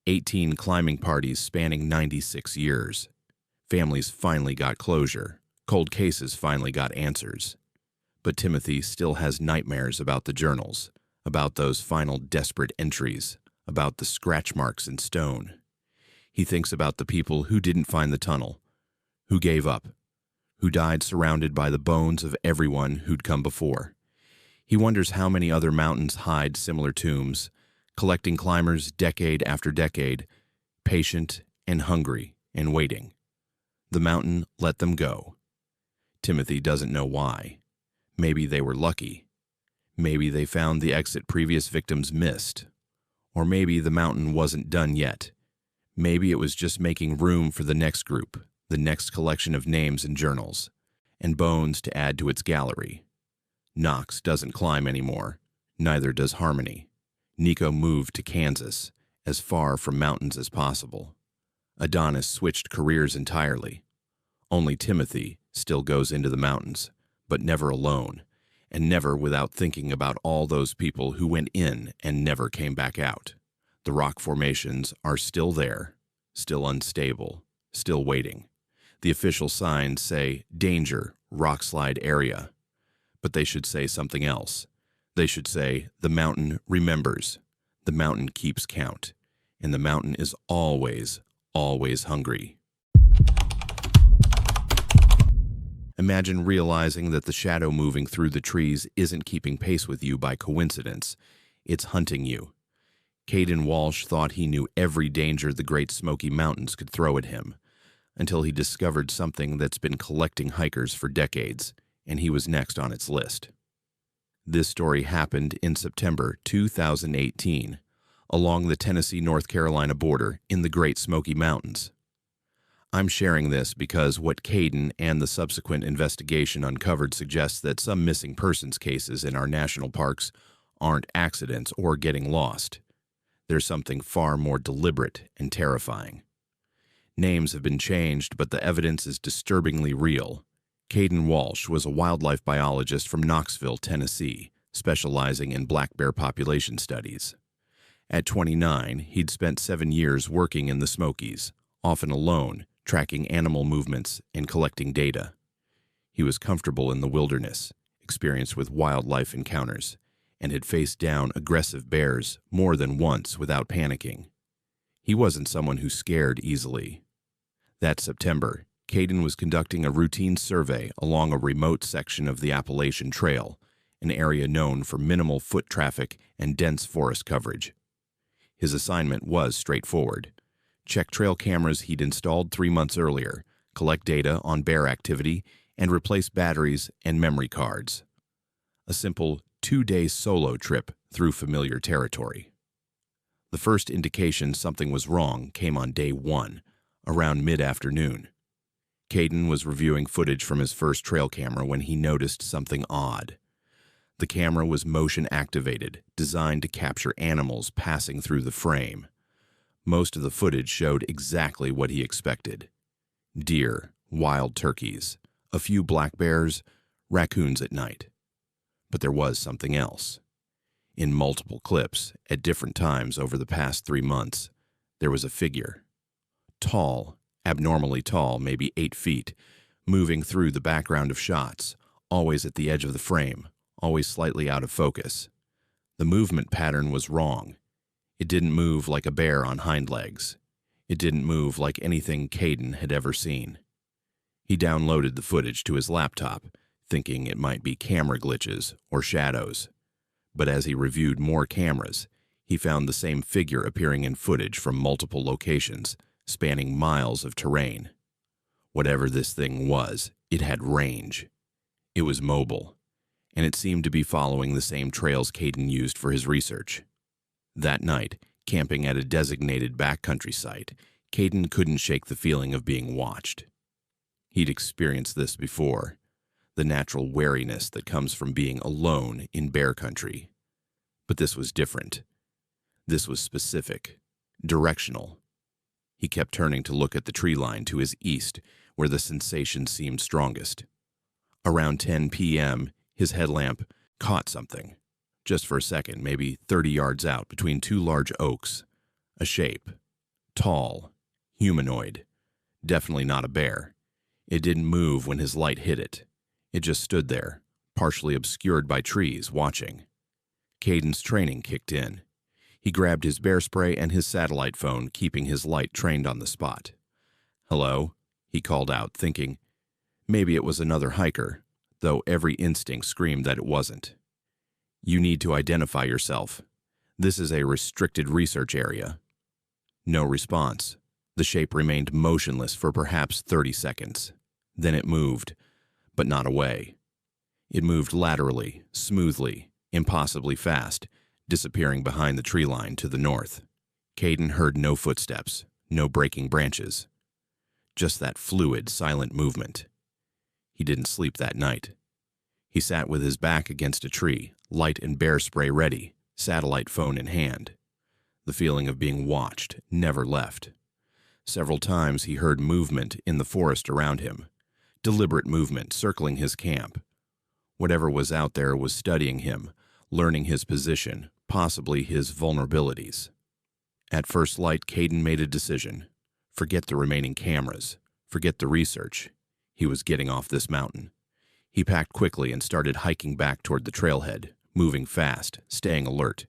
18 climbing parties spanning 96 years. Families finally got closure. Cold cases finally got answers. But Timothy still has nightmares about the journals, about those final desperate entries, about the scratch marks in stone. He thinks about the people who didn't find the tunnel, who gave up, who died surrounded by the bones of everyone who'd come before. He wonders how many other mountains hide similar tombs, collecting climbers decade after decade, patient and hungry and waiting. The mountain let them go. Timothy doesn't know why. Maybe they were lucky. Maybe they found the exit previous victims missed. Or maybe the mountain wasn't done yet. Maybe it was just making room for the next group, the next collection of names and journals, and bones to add to its gallery. Knox doesn't climb anymore. Neither does Harmony. Nico moved to Kansas, as far from mountains as possible. Adonis switched careers entirely. Only Timothy still goes into the mountains, but never alone, and never without thinking about all those people who went in and never came back out. The rock formations are still there, still unstable, still waiting. The official signs say, "Danger, Rockslide area." But they should say something else. They should say, "The mountain remembers. The mountain keeps count. And the mountain is always, always hungry." Imagine realizing that the shadow moving through the trees isn't keeping pace with you by coincidence. It's hunting you. Caden Walsh thought he knew every danger the Great Smoky Mountains could throw at him, until he discovered something that's been collecting hikers for decades, and he was next on its list. This story happened in September 2018, along the Tennessee-North Carolina border in the Great Smoky Mountains. I'm sharing this because what Caden and the subsequent investigation uncovered suggests that some missing persons cases in our national parks aren't accidents or getting lost. There's something far more deliberate and terrifying. Names have been changed, but the evidence is disturbingly real. Caden Walsh was a wildlife biologist from Knoxville, Tennessee, specializing in black bear population studies. At 29, he'd spent 7 years working in the Smokies, often alone, tracking animal movements and collecting data. He was comfortable in the wilderness, experienced with wildlife encounters, and had faced down aggressive bears more than once without panicking. He wasn't someone who scared easily. That September, Caden was conducting a routine survey along a remote section of the Appalachian Trail, an area known for minimal foot traffic and dense forest coverage. His assignment was straightforward. Check trail cameras he'd installed 3 months earlier, collect data on bear activity, and replace batteries and memory cards. A simple 2-day solo trip through familiar territory. The first indication something was wrong came on day 1, around mid-afternoon. Caden was reviewing footage from his first trail camera when he noticed something odd. The camera was motion-activated, designed to capture animals passing through the frame. Most of the footage showed exactly what he expected. Deer, wild turkeys, a few black bears, raccoons at night. But there was something else. In multiple clips, at different times over the past 3 months, there was a figure. Tall, abnormally tall, maybe 8 feet, moving through the background of shots, always at the edge of the frame, always slightly out of focus. The movement pattern was wrong. It didn't move like a bear on hind legs. It didn't move like anything Caden had ever seen. He downloaded the footage to his laptop, thinking it might be camera glitches or shadows. But as he reviewed more cameras, he found the same figure appearing in footage from multiple locations, spanning miles of terrain. Whatever this thing was, it had range. It was mobile, and it seemed to be following the same trails Caden used for his research. That night, camping at a designated backcountry site, Caden couldn't shake the feeling of being watched. He'd experienced this before, the natural wariness that comes from being alone in bear country. But this was different. This was specific, directional. He kept turning to look at the tree line to his east, where the sensation seemed strongest. Around 10 p.m., his headlamp caught something. Just for a second, maybe 30 yards out between 2 large oaks. A shape. Tall. Humanoid. Definitely not a bear. It didn't move when his light hit it. It just stood there, partially obscured by trees, watching. Caden's training kicked in. He grabbed his bear spray and his satellite phone, keeping his light trained on the spot. "Hello?" he called out, thinking maybe it was another hiker, though every instinct screamed that it wasn't. "You need to identify yourself. This is a restricted research area." No response. The shape remained motionless for perhaps 30 seconds. Then it moved, but not away. It moved laterally, smoothly, impossibly fast, disappearing behind the tree line to the north. Caden heard no footsteps, no breaking branches. Just that fluid, silent movement. He didn't sleep that night. He sat with his back against a tree, light and bear spray ready, satellite phone in hand. The feeling of being watched never left. Several times he heard movement in the forest around him, deliberate movement circling his camp. Whatever was out there was studying him, learning his position, possibly his vulnerabilities. At first light, Caden made a decision. Forget the remaining cameras. Forget the research. He was getting off this mountain. He packed quickly and started hiking back toward the trailhead, moving fast, staying alert.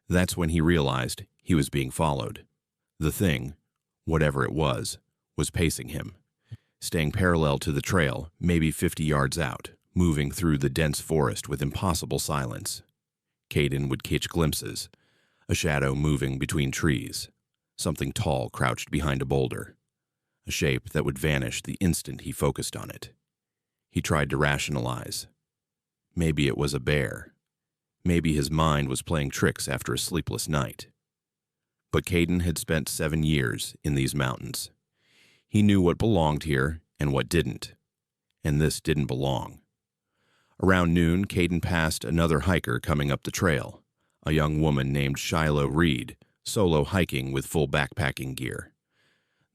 That's when he realized he was being followed. The thing, whatever it was pacing him, staying parallel to the trail, maybe 50 yards out, moving through the dense forest with impossible silence. Caden would catch glimpses, a shadow moving between trees, something tall crouched behind a boulder, a shape that would vanish the instant he focused on it. He tried to rationalize. Maybe it was a bear. Maybe his mind was playing tricks after a sleepless night. But Caden had spent 7 years in these mountains. He knew what belonged here and what didn't. And this didn't belong. Around noon, Caden passed another hiker coming up the trail, a young woman named Shiloh Reed, solo hiking with full backpacking gear.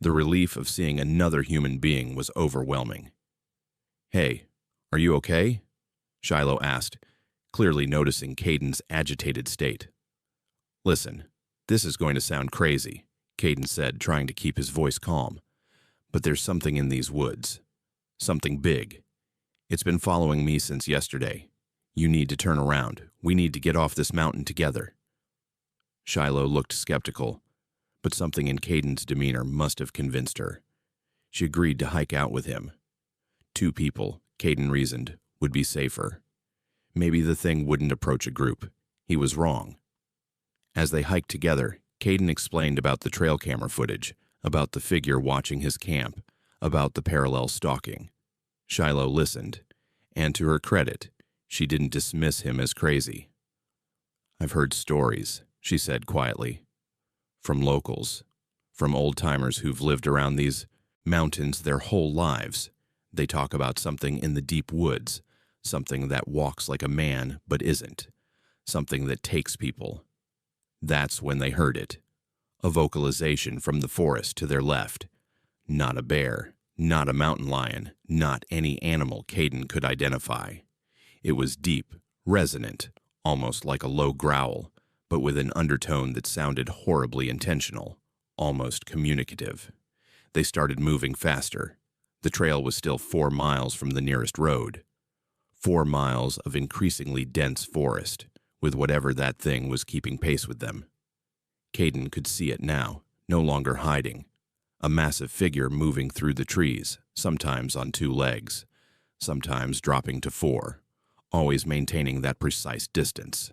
The relief of seeing another human being was overwhelming. "Hey, are you okay?" Shiloh asked, clearly noticing Caden's agitated state. "Listen, this is going to sound crazy," Caden said, trying to keep his voice calm. "But there's something in these woods. Something big. It's been following me since yesterday. You need to turn around. We need to get off this mountain together." Shiloh looked skeptical, but something in Caden's demeanor must have convinced her. She agreed to hike out with him. 2 people, Caden reasoned, would be safer. Maybe the thing wouldn't approach a group. He was wrong. As they hiked together, Caden explained about the trail camera footage, about the figure watching his camp, about the parallel stalking. Shiloh listened, and to her credit, she didn't dismiss him as crazy. "I've heard stories," she said quietly, "from locals, from old-timers who've lived around these mountains their whole lives. They talk about something in the deep woods, something that walks like a man but isn't, something that takes people." That's when they heard it. A vocalization from the forest to their left. Not a bear, not a mountain lion, not any animal Caden could identify. It was deep, resonant, almost like a low growl, but with an undertone that sounded horribly intentional, almost communicative. They started moving faster. The trail was still 4 miles from the nearest road. 4 miles of increasingly dense forest, with whatever that thing was keeping pace with them. Caden could see it now, no longer hiding. A massive figure moving through the trees, sometimes on 2 legs, sometimes dropping to 4, always maintaining that precise distance.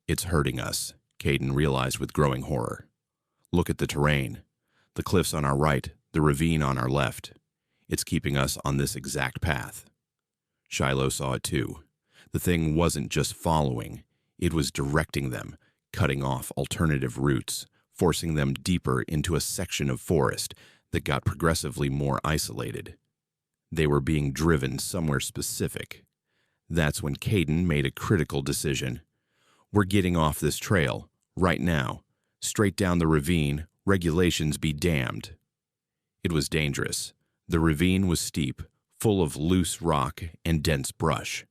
"It's hurting us," Caden realized with growing horror. "Look at the terrain. The cliffs on our right, the ravine on our left. It's keeping us on this exact path." Shiloh saw it too. The thing wasn't just following, it was directing them, cutting off alternative routes, forcing them deeper into a section of forest that got progressively more isolated. They were being driven somewhere specific. That's when Caden made a critical decision. "We're getting off this trail, right now. Straight down the ravine, regulations be damned." It was dangerous. The ravine was steep, full of loose rock and dense brush.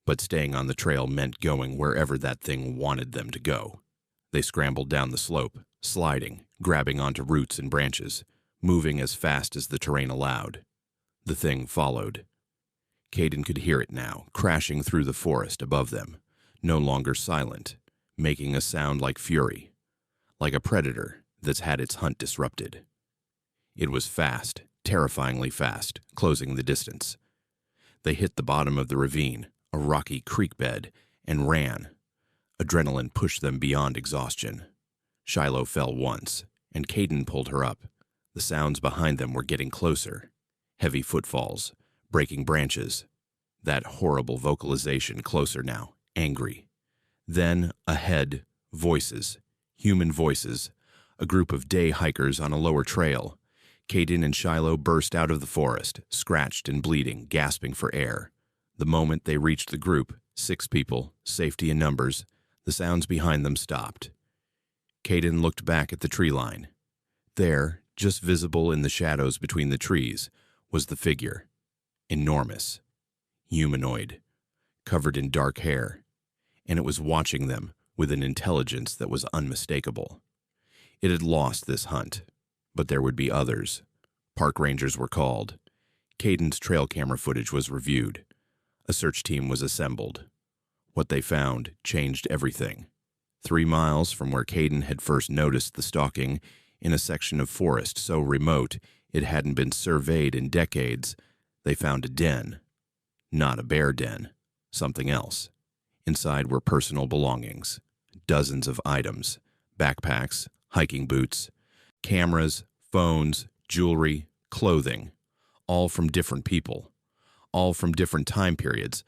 But staying on the trail meant going wherever that thing wanted them to go. They scrambled down the slope, sliding, grabbing onto roots and branches, moving as fast as the terrain allowed. The thing followed. Caden could hear it now, crashing through the forest above them, no longer silent, making a sound like fury, like a predator that's had its hunt disrupted. It was fast, terrifyingly fast, closing the distance. They hit the bottom of the ravine, a rocky creek bed, and ran. Adrenaline pushed them beyond exhaustion. Shiloh fell once, and Caden pulled her up. The sounds behind them were getting closer. Heavy footfalls, breaking branches. That horrible vocalization closer now, angry. Then, ahead, voices, human voices, a group of day hikers on a lower trail. Caden and Shiloh burst out of the forest, scratched and bleeding, gasping for air. The moment they reached the group, 6 people, safety in numbers, the sounds behind them stopped. Caden looked back at the tree line. There, just visible in the shadows between the trees, was the figure. Enormous. Humanoid. Covered in dark hair. And it was watching them with an intelligence that was unmistakable. It had lost this hunt, but there would be others. Park rangers were called. Caden's trail camera footage was reviewed. A search team was assembled. What they found changed everything. 3 miles from where Caden had first noticed the stalking, in a section of forest so remote it hadn't been surveyed in decades, they found a den. Not a bear den, something else. Inside were personal belongings, dozens of items, backpacks, hiking boots, cameras, phones, jewelry, clothing, all from different people, all from different time periods,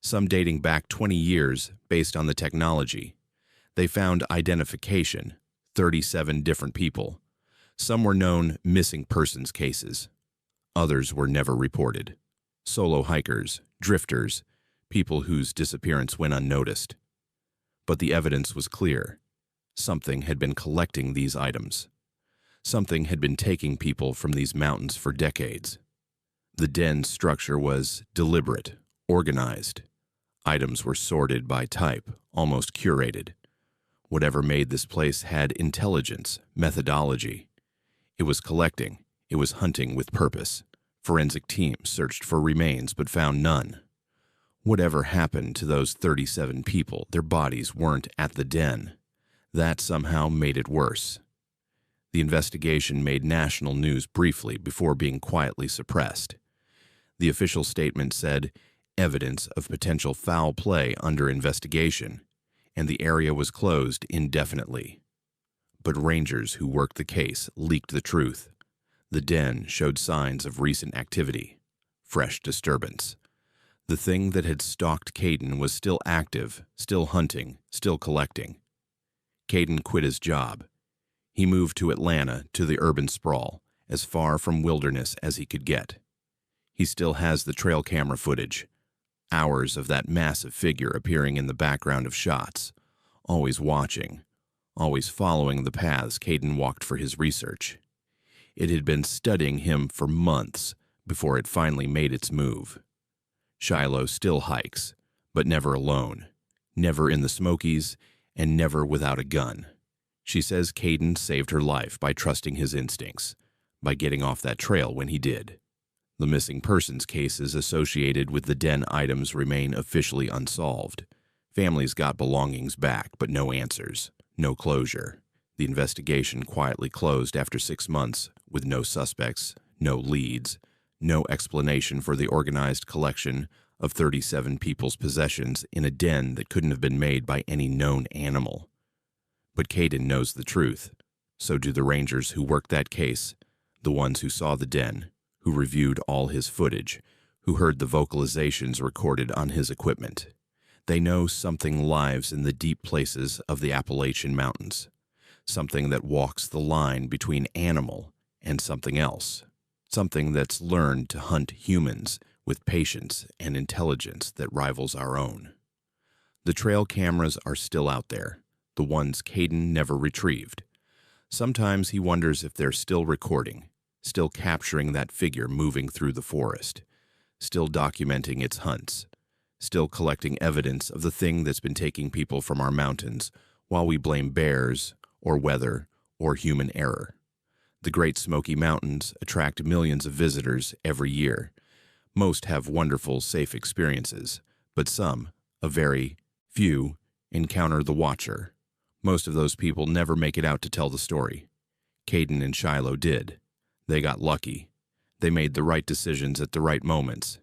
some dating back 20 years based on the technology. They found identification, 37 different people. Some were known missing persons cases. Others were never reported. Solo hikers, drifters, people whose disappearance went unnoticed. But the evidence was clear. Something had been collecting these items. Something had been taking people from these mountains for decades. The den's structure was deliberate, organized. Items were sorted by type, almost curated. Whatever made this place had intelligence, methodology. It was collecting. It was hunting with purpose. Forensic teams searched for remains but found none. Whatever happened to those 37 people, their bodies weren't at the den. That somehow made it worse. The investigation made national news briefly before being quietly suppressed. The official statement said, "Evidence of potential foul play under investigation," and the area was closed indefinitely. But rangers who worked the case leaked the truth. The den showed signs of recent activity, fresh disturbance. The thing that had stalked Caden was still active, still hunting, still collecting. Caden quit his job. He moved to Atlanta, to the urban sprawl, as far from wilderness as he could get. He still has the trail camera footage, hours of that massive figure appearing in the background of shots, always watching, always following the paths Caden walked for his research. It had been studying him for months before it finally made its move. Shiloh still hikes, but never alone, never in the Smokies, and never without a gun. She says Caden saved her life by trusting his instincts, by getting off that trail when he did. The missing persons cases associated with the den items remain officially unsolved. Families got belongings back, but no answers, no closure. The investigation quietly closed after 6 months, with no suspects, no leads, no explanation for the organized collection of 37 people's possessions in a den that couldn't have been made by any known animal. But Caden knows the truth. So do the rangers who worked that case, the ones who saw the den, who reviewed all his footage, who heard the vocalizations recorded on his equipment. They know something lives in the deep places of the Appalachian Mountains, something that walks the line between animal and something else, something that's learned to hunt humans with patience and intelligence that rivals our own. The trail cameras are still out there, the ones Caden never retrieved. Sometimes he wonders if they're still recording, still capturing that figure moving through the forest, still documenting its hunts, still collecting evidence of the thing that's been taking people from our mountains while we blame bears or weather or human error. The Great Smoky Mountains attract millions of visitors every year. Most have wonderful, safe experiences, but some, a very few, encounter the Watcher. Most of those people never make it out to tell the story. Caden and Shiloh did. They got lucky. They made the right decisions at the right moments.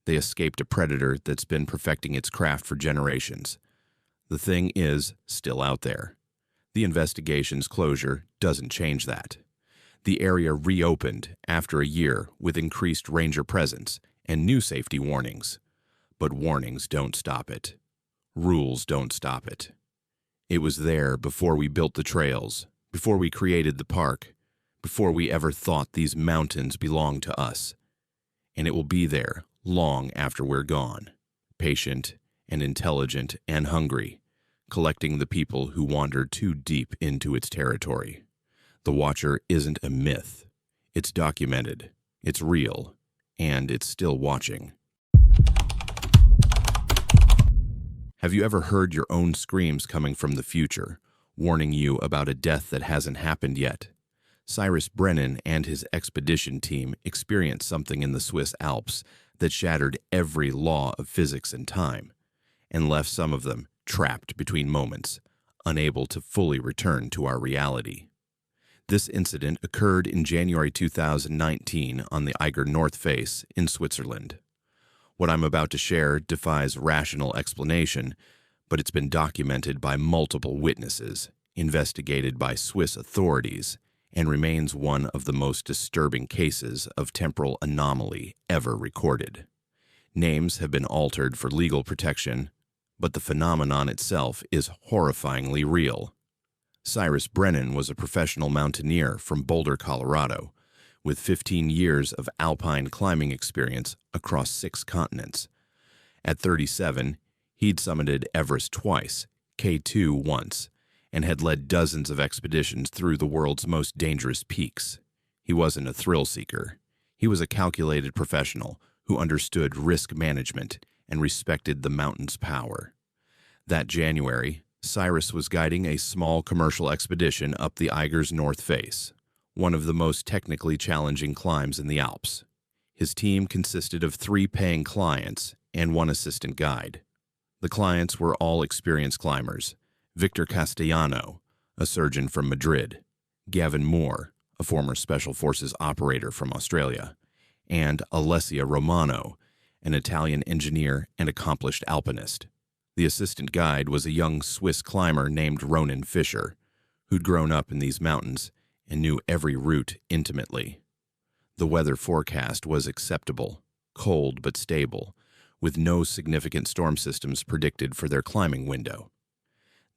They escaped a predator that's been perfecting its craft for generations. The thing is still out there. The investigation's closure doesn't change that. The area reopened after a year with increased ranger presence and new safety warnings. But warnings don't stop it. Rules don't stop it. It was there before we built the trails, before we created the park, before we ever thought these mountains belonged to us. And it will be there long after we're gone, patient and intelligent and hungry, collecting the people who wandered too deep into its territory. The Watcher isn't a myth. It's documented, it's real, and it's still watching. Have you ever heard your own screams coming from the future, warning you about a death that hasn't happened yet? Cyrus Brennan and his expedition team experienced something in the Swiss Alps that shattered every law of physics and time, and left some of them trapped between moments, unable to fully return to our reality. This incident occurred in January 2019 on the Eiger North Face in Switzerland. What I'm about to share defies rational explanation, but it's been documented by multiple witnesses, investigated by Swiss authorities, and remains one of the most disturbing cases of temporal anomaly ever recorded. Names have been altered for legal protection, but the phenomenon itself is horrifyingly real. Cyrus Brennan was a professional mountaineer from Boulder, Colorado, with 15 years of alpine climbing experience across 6 continents. At 37, he'd summited Everest twice, K2 once, and had led dozens of expeditions through the world's most dangerous peaks. He wasn't a thrill seeker. He was a calculated professional who understood risk management and respected the mountain's power. That January, Cyrus was guiding a small commercial expedition up the Eiger's North Face, one of the most technically challenging climbs in the Alps. His team consisted of 3 paying clients and 1 assistant guide. The clients were all experienced climbers: Victor Castellano, a surgeon from Madrid; Gavin Moore, a former Special Forces operator from Australia; and Alessia Romano, an Italian engineer and accomplished alpinist. The assistant guide was a young Swiss climber named Ronan Fischer, who'd grown up in these mountains and knew every route intimately. The weather forecast was acceptable, cold but stable, with no significant storm systems predicted for their climbing window.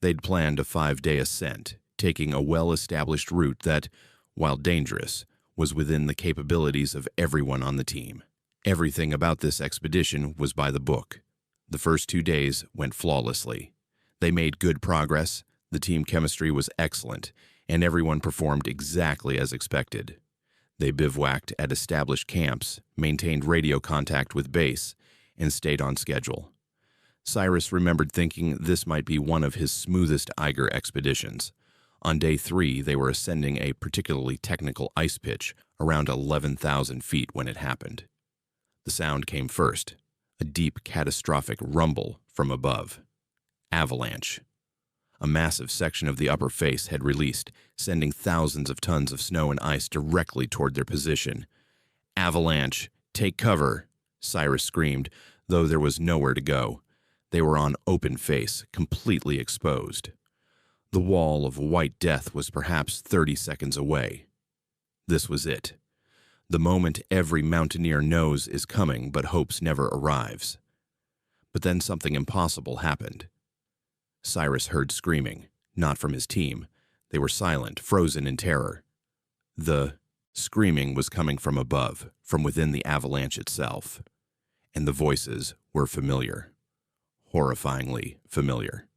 They'd planned a 5-day ascent, taking a well-established route that, while dangerous, was within the capabilities of everyone on the team. Everything about this expedition was by the book. The first 2 days went flawlessly. They made good progress, the team chemistry was excellent, and everyone performed exactly as expected. They bivouacked at established camps, maintained radio contact with base, and stayed on schedule. Cyrus remembered thinking this might be one of his smoothest Eiger expeditions. On day 3, they were ascending a particularly technical ice pitch around 11,000 feet when it happened. The sound came first, a deep, catastrophic rumble from above. Avalanche. A massive section of the upper face had released, sending thousands of tons of snow and ice directly toward their position. "Avalanche! Take cover!" Cyrus screamed, though there was nowhere to go. They were on open face, completely exposed. The wall of white death was perhaps 30 seconds away. This was it. The moment every mountaineer knows is coming but hopes never arrives. But then something impossible happened. Cyrus heard screaming, not from his team. They were silent, frozen in terror. The screaming was coming from above, from within the avalanche itself. And the voices were familiar. Horrifyingly familiar.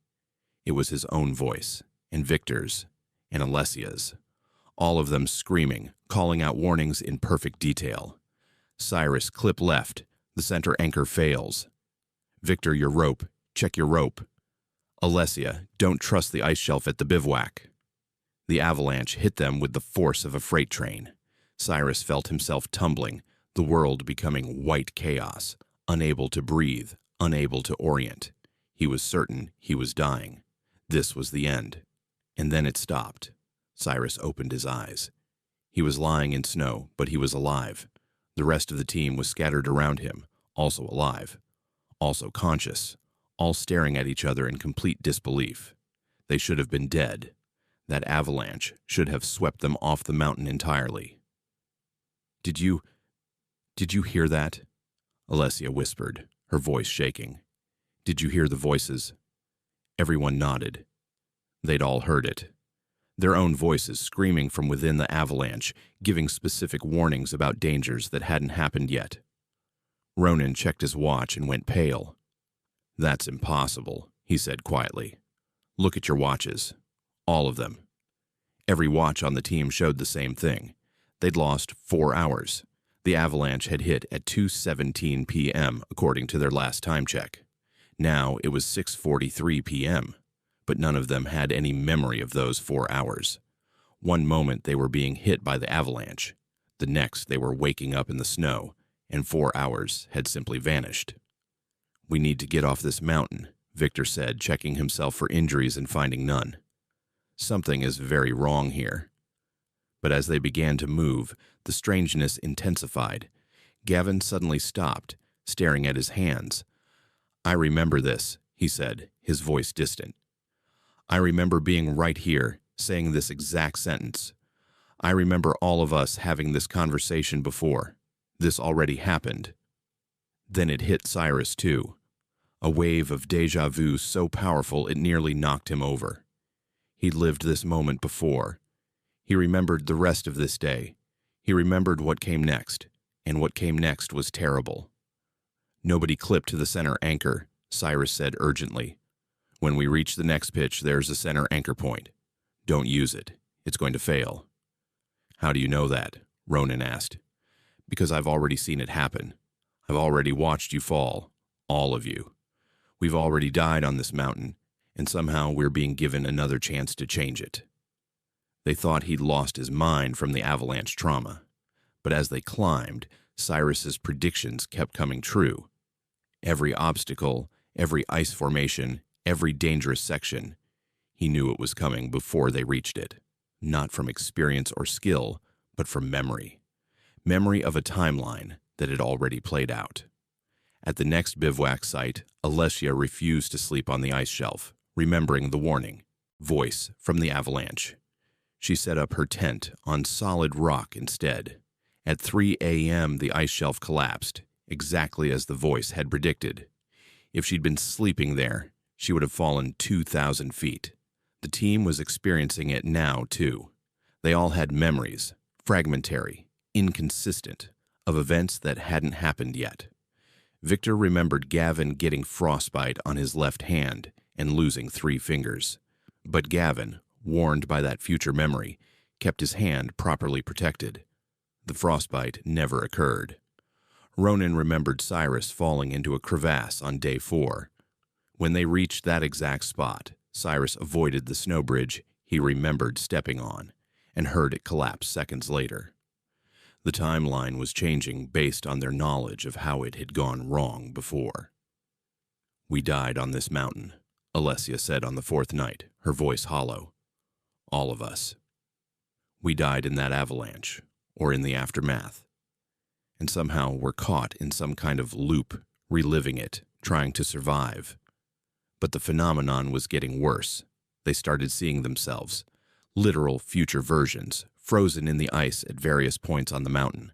It was his own voice, and Victor's, and Alessia's. All of them screaming, calling out warnings in perfect detail. Cyrus, clip left. The center anchor fails. Victor, your rope. Check your rope. Alessia, don't trust the ice shelf at the bivouac. The avalanche hit them with the force of a freight train. Cyrus felt himself tumbling, the world becoming white chaos, unable to breathe, unable to orient. He was certain he was dying. This was the end. And then it stopped. Cyrus opened his eyes. He was lying in snow, but he was alive. The rest of the team was scattered around him, also alive, also conscious, all staring at each other in complete disbelief. They should have been dead. That avalanche should have swept them off the mountain entirely. Did you hear that?" Alessia whispered, her voice shaking. "Did you hear the voices?" Everyone nodded. They'd all heard it. Their own voices screaming from within the avalanche, giving specific warnings about dangers that hadn't happened yet. Ronan checked his watch and went pale. "That's impossible," he said quietly. "Look at your watches. All of them." Every watch on the team showed the same thing. They'd lost 4 hours. The avalanche had hit at 2:17 p.m., according to their last time check. Now it was 6:43 p.m., but none of them had any memory of those 4 hours. One moment they were being hit by the avalanche. The next they were waking up in the snow, and 4 hours had simply vanished. "We need to get off this mountain," Victor said, checking himself for injuries and finding none. Something is very wrong here. But as they began to move, the strangeness intensified. Gavin suddenly stopped, staring at his hands. "I remember this," he said, his voice distant. I remember being right here, saying this exact sentence. I remember all of us having this conversation before. This already happened. Then it hit Cyrus too. A wave of déjà vu so powerful it nearly knocked him over. He'd lived this moment before. He remembered the rest of this day. He remembered what came next, and what came next was terrible. Nobody clip to the center anchor, Cyrus said urgently. When we reach the next pitch, there's a center anchor point. Don't use it. It's going to fail. How do you know that? Ronan asked. Because I've already seen it happen. I've already watched you fall, all of you. We've already died on this mountain, and somehow we're being given another chance to change it. They thought he'd lost his mind from the avalanche trauma, but as they climbed, Cyrus's predictions kept coming true. Every obstacle, every ice formation, every dangerous section, he knew it was coming before they reached it, not from experience or skill, but from memory. Memory of a timeline that had already played out. At the next bivouac site, Alessia refused to sleep on the ice shelf, remembering the warning, voice from the avalanche. She set up her tent on solid rock instead. At 3 a.m., the ice shelf collapsed, exactly as the voice had predicted. If she'd been sleeping there, she would have fallen 2,000 feet. The team was experiencing it now, too. They all had memories, fragmentary, inconsistent, of events that hadn't happened yet. Victor remembered Gavin getting frostbite on his left hand and losing 3 fingers. But Gavin, warned by that future memory, kept his hand properly protected. The frostbite never occurred. Ronan remembered Cyrus falling into a crevasse on day 4. When they reached that exact spot, Cyrus avoided the snow bridge he remembered stepping on and heard it collapse seconds later. The timeline was changing based on their knowledge of how it had gone wrong before. We died on this mountain, Alessia said on the 4th night, her voice hollow. All of us. We died in that avalanche, or in the aftermath. And somehow we're caught in some kind of loop, reliving it, trying to survive. But the phenomenon was getting worse. They started seeing themselves, literal future versions, frozen in the ice at various points on the mountain.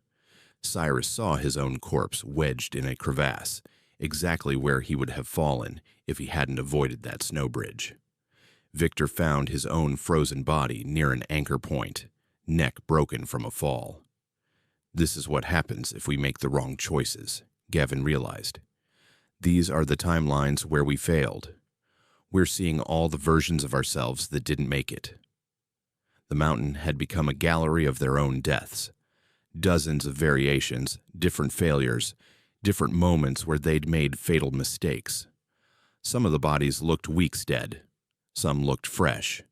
Cyrus saw his own corpse wedged in a crevasse, exactly where he would have fallen if he hadn't avoided that snow bridge. Victor found his own frozen body near an anchor point, neck broken from a fall. This is what happens if we make the wrong choices, Gavin realized. These are the timelines where we failed. We're seeing all the versions of ourselves that didn't make it. The mountain had become a gallery of their own deaths. Dozens of variations, different failures, different moments where they'd made fatal mistakes. Some of the bodies looked weeks dead. Some looked fresh.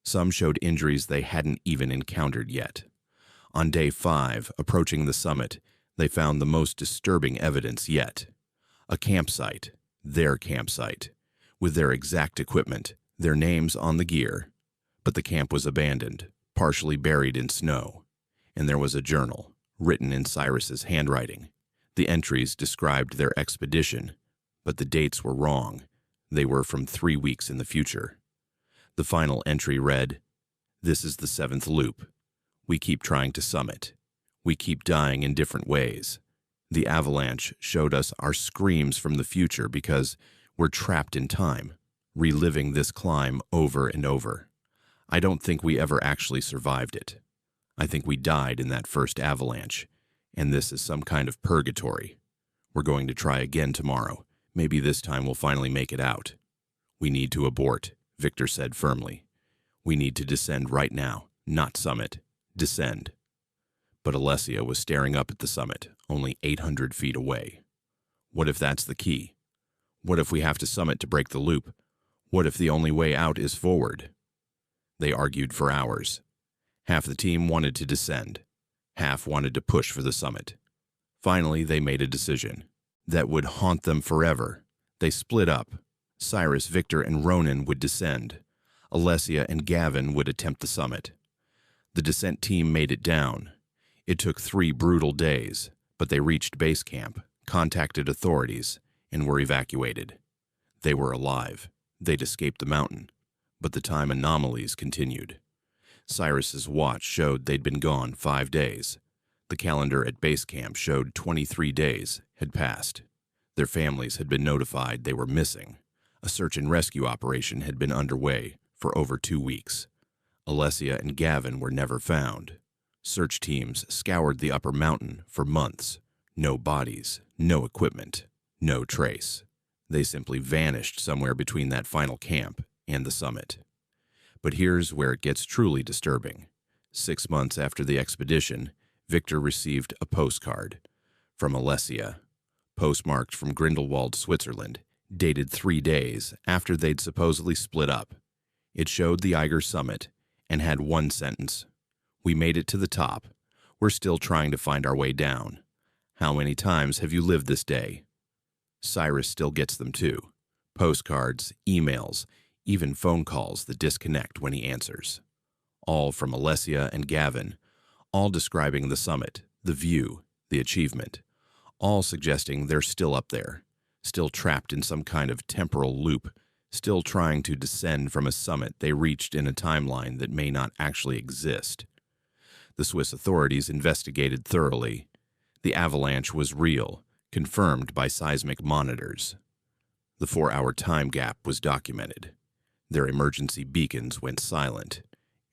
Some showed injuries they hadn't even encountered yet. On day 5, approaching the summit, they found the most disturbing evidence yet. A campsite, their campsite, with their exact equipment, their names on the gear. But the camp was abandoned, partially buried in snow, and there was a journal, written in Cyrus's handwriting. The entries described their expedition, but the dates were wrong. They were from 3 weeks in the future. The final entry read, "This is the 7th loop. We keep trying to summit. We keep dying in different ways. The avalanche showed us our screams from the future because we're trapped in time, reliving this climb over and over. I don't think we ever actually survived it. I think we died in that first avalanche, and this is some kind of purgatory. We're going to try again tomorrow. Maybe this time we'll finally make it out. We need to abort," Victor said firmly. "We need to descend right now, not summit. Descend." But Alessia was staring up at the summit, only 800 feet away. What if that's the key? What if we have to summit to break the loop? What if the only way out is forward? They argued for hours. Half the team wanted to descend. Half wanted to push for the summit. Finally, they made a decision that would haunt them forever. They split up. Cyrus, Victor, and Ronan would descend. Alessia and Gavin would attempt the summit. The descent team made it down. It took 3 brutal days, but they reached base camp, contacted authorities, and were evacuated. They were alive. They'd escaped the mountain. But the time anomalies continued. Cyrus's watch showed they'd been gone 5 days. The calendar at base camp showed 23 days had passed. Their families had been notified they were missing. A search and rescue operation had been underway for over 2 weeks. Alessia and Gavin were never found. Search teams scoured the upper mountain for months. No bodies, no equipment, no trace. They simply vanished somewhere between that final camp and the summit. But here's where it gets truly disturbing. 6 months after the expedition, Victor received a postcard from Alessia, postmarked from Grindelwald, Switzerland, dated 3 days after they'd supposedly split up. It showed the Eiger summit and had one sentence: "We made it to the top. We're still trying to find our way down. How many times have you lived this day?" Cyrus still gets them too. Postcards, emails, even phone calls that disconnect when he answers. All from Alessia and Gavin, all describing the summit, the view, the achievement, all suggesting they're still up there, still trapped in some kind of temporal loop, still trying to descend from a summit they reached in a timeline that may not actually exist. The Swiss authorities investigated thoroughly. The avalanche was real, confirmed by seismic monitors. The 4-hour time gap was documented. Their emergency beacons went silent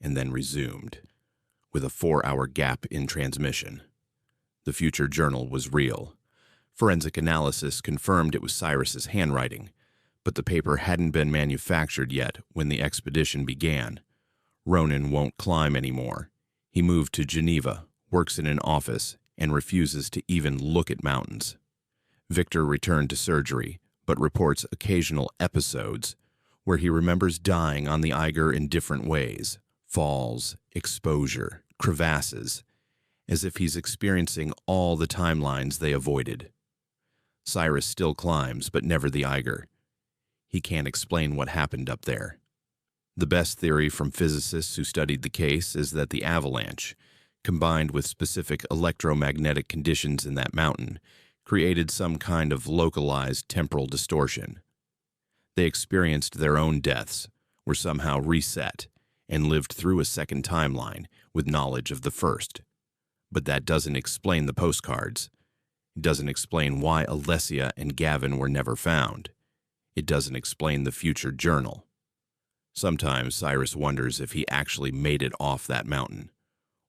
and then resumed, with a 4-hour gap in transmission. The future journal was real. Forensic analysis confirmed it was Cyrus's handwriting, but the paper hadn't been manufactured yet when the expedition began. Ronan won't climb anymore. He moved to Geneva, works in an office, and refuses to even look at mountains. Victor returned to surgery, but reports occasional episodes where he remembers dying on the Eiger in different ways: falls, exposure, crevasses, as if he's experiencing all the timelines they avoided. Cyrus still climbs, but never the Eiger. He can't explain what happened up there. The best theory from physicists who studied the case is that the avalanche, combined with specific electromagnetic conditions in that mountain, created some kind of localized temporal distortion. They experienced their own deaths, were somehow reset, and lived through a second timeline with knowledge of the first. But that doesn't explain the postcards. It doesn't explain why Alessia and Gavin were never found. It doesn't explain the future journal. Sometimes Cyrus wonders if he actually made it off that mountain,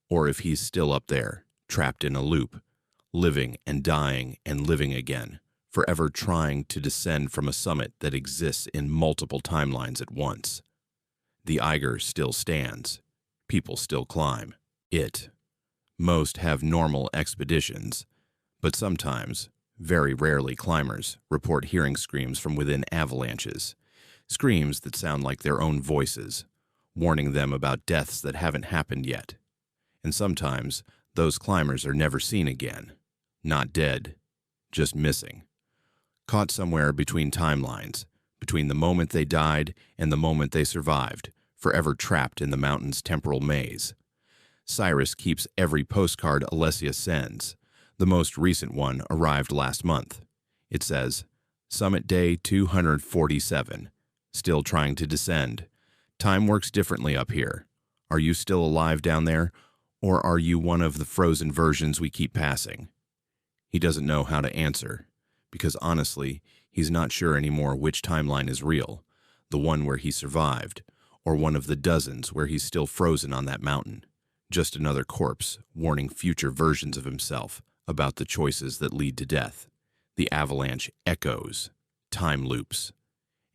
or if he's still up there, trapped in a loop, living and dying and living again, forever trying to descend from a summit that exists in multiple timelines at once. The Eiger still stands. People still climb it. Most have normal expeditions, but sometimes, very rarely, climbers report hearing screams from within avalanches, screams that sound like their own voices, warning them about deaths that haven't happened yet. And sometimes, those climbers are never seen again. Not dead, just missing. Caught somewhere between timelines, between the moment they died and the moment they survived, forever trapped in the mountain's temporal maze. Cyrus keeps every postcard Alessia sends. The most recent one arrived last month. It says, "Summit Day 247. Still trying to descend. Time works differently up here. Are you still alive down there, or are you one of the frozen versions we keep passing?" He doesn't know how to answer, because honestly, he's not sure anymore which timeline is real, the one where he survived, or one of the dozens where he's still frozen on that mountain. Just another corpse, warning future versions of himself about the choices that lead to death. The avalanche echoes, time loops.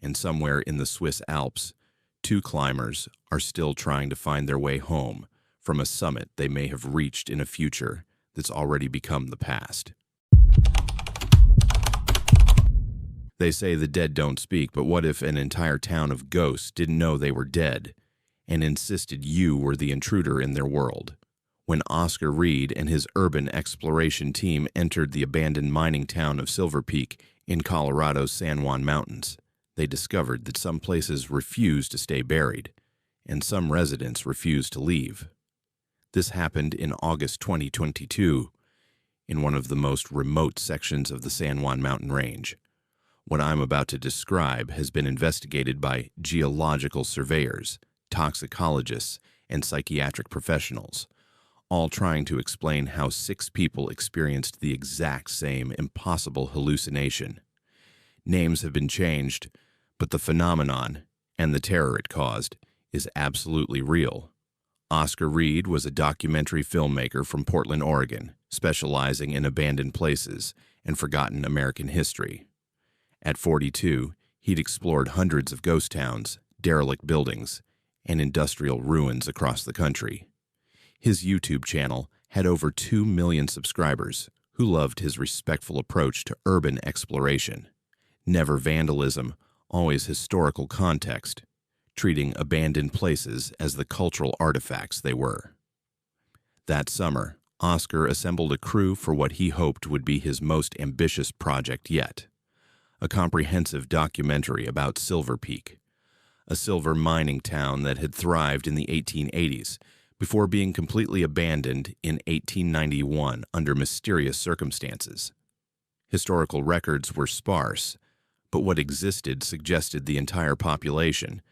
And somewhere in the Swiss Alps, 2 climbers are still trying to find their way home from a summit they may have reached in a future that's already become the past. They say the dead don't speak, but what if an entire town of ghosts didn't know they were dead and insisted you were the intruder in their world? When Oscar Reed and his urban exploration team entered the abandoned mining town of Silver Peak in Colorado's San Juan Mountains, they discovered that some places refused to stay buried, and some residents refused to leave. This happened in August 2022 in one of the most remote sections of the San Juan mountain range. What I'm about to describe has been investigated by geological surveyors, toxicologists, and psychiatric professionals, all trying to explain how 6 people experienced the exact same impossible hallucination. Names have been changed, but the phenomenon, and the terror it caused, is absolutely real. Oscar Reed was a documentary filmmaker from Portland, Oregon, specializing in abandoned places and forgotten American history. At 42, he'd explored hundreds of ghost towns, derelict buildings, and industrial ruins across the country. His YouTube channel had over 2 million subscribers who loved his respectful approach to urban exploration. Never vandalism, always historical context, treating abandoned places as the cultural artifacts they were. That summer, Oscar assembled a crew for what he hoped would be his most ambitious project yet, a comprehensive documentary about Silver Peak, a silver mining town that had thrived in the 1880s before being completely abandoned in 1891 under mysterious circumstances. Historical records were sparse, but what existed suggested the entire population,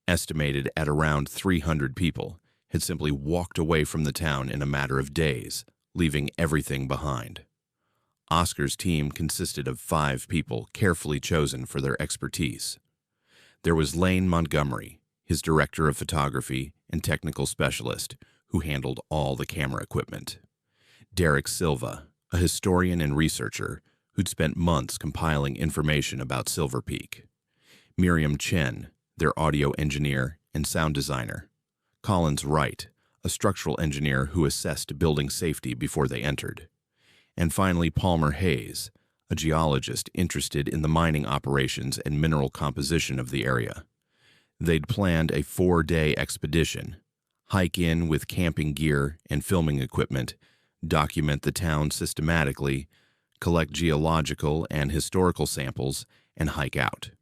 estimated at around 300 people, had simply walked away from the town in a matter of days, leaving everything behind. Oscar's team consisted of 5 people carefully chosen for their expertise. There was Lane Montgomery, his director of photography and technical specialist, who handled all the camera equipment. Derek Silva, a historian and researcher who'd spent months compiling information about Silver Peak. Miriam Chen, their audio engineer and sound designer. Collins Wright, a structural engineer who assessed building safety before they entered. And finally, Palmer Hayes, a geologist interested in the mining operations and mineral composition of the area. They'd planned a 4-day expedition, hike in with camping gear and filming equipment, document the town systematically, collect geological and historical samples, and hike out.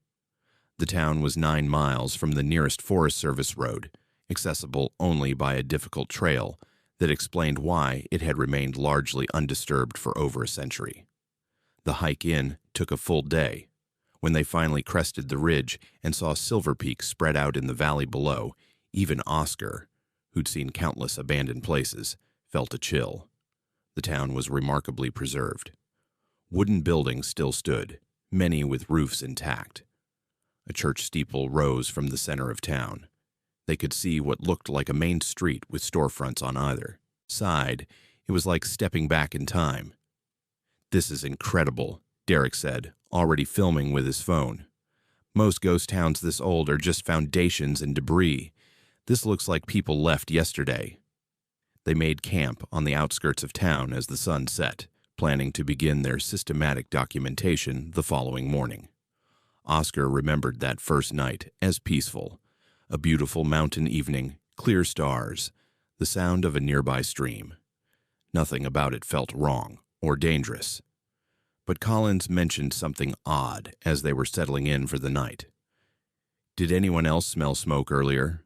The town was 9 miles from the nearest Forest Service road, accessible only by a difficult trail that explained why it had remained largely undisturbed for over a century. The hike in took a full day. When they finally crested the ridge and saw Silver Peak spread out in the valley below, even Oscar, who'd seen countless abandoned places, felt a chill. The town was remarkably preserved. Wooden buildings still stood, many with roofs intact. A church steeple rose from the center of town. They could see what looked like a main street with storefronts on either side. It was like stepping back in time. "This is incredible," Derek said, already filming with his phone. "Most ghost towns this old are just foundations and debris. This looks like people left yesterday." They made camp on the outskirts of town as the sun set, planning to begin their systematic documentation the following morning. Oscar remembered that first night as peaceful. A beautiful mountain evening, clear stars, the sound of a nearby stream. Nothing about it felt wrong or dangerous. But Collins mentioned something odd as they were settling in for the night. "Did anyone else smell smoke earlier?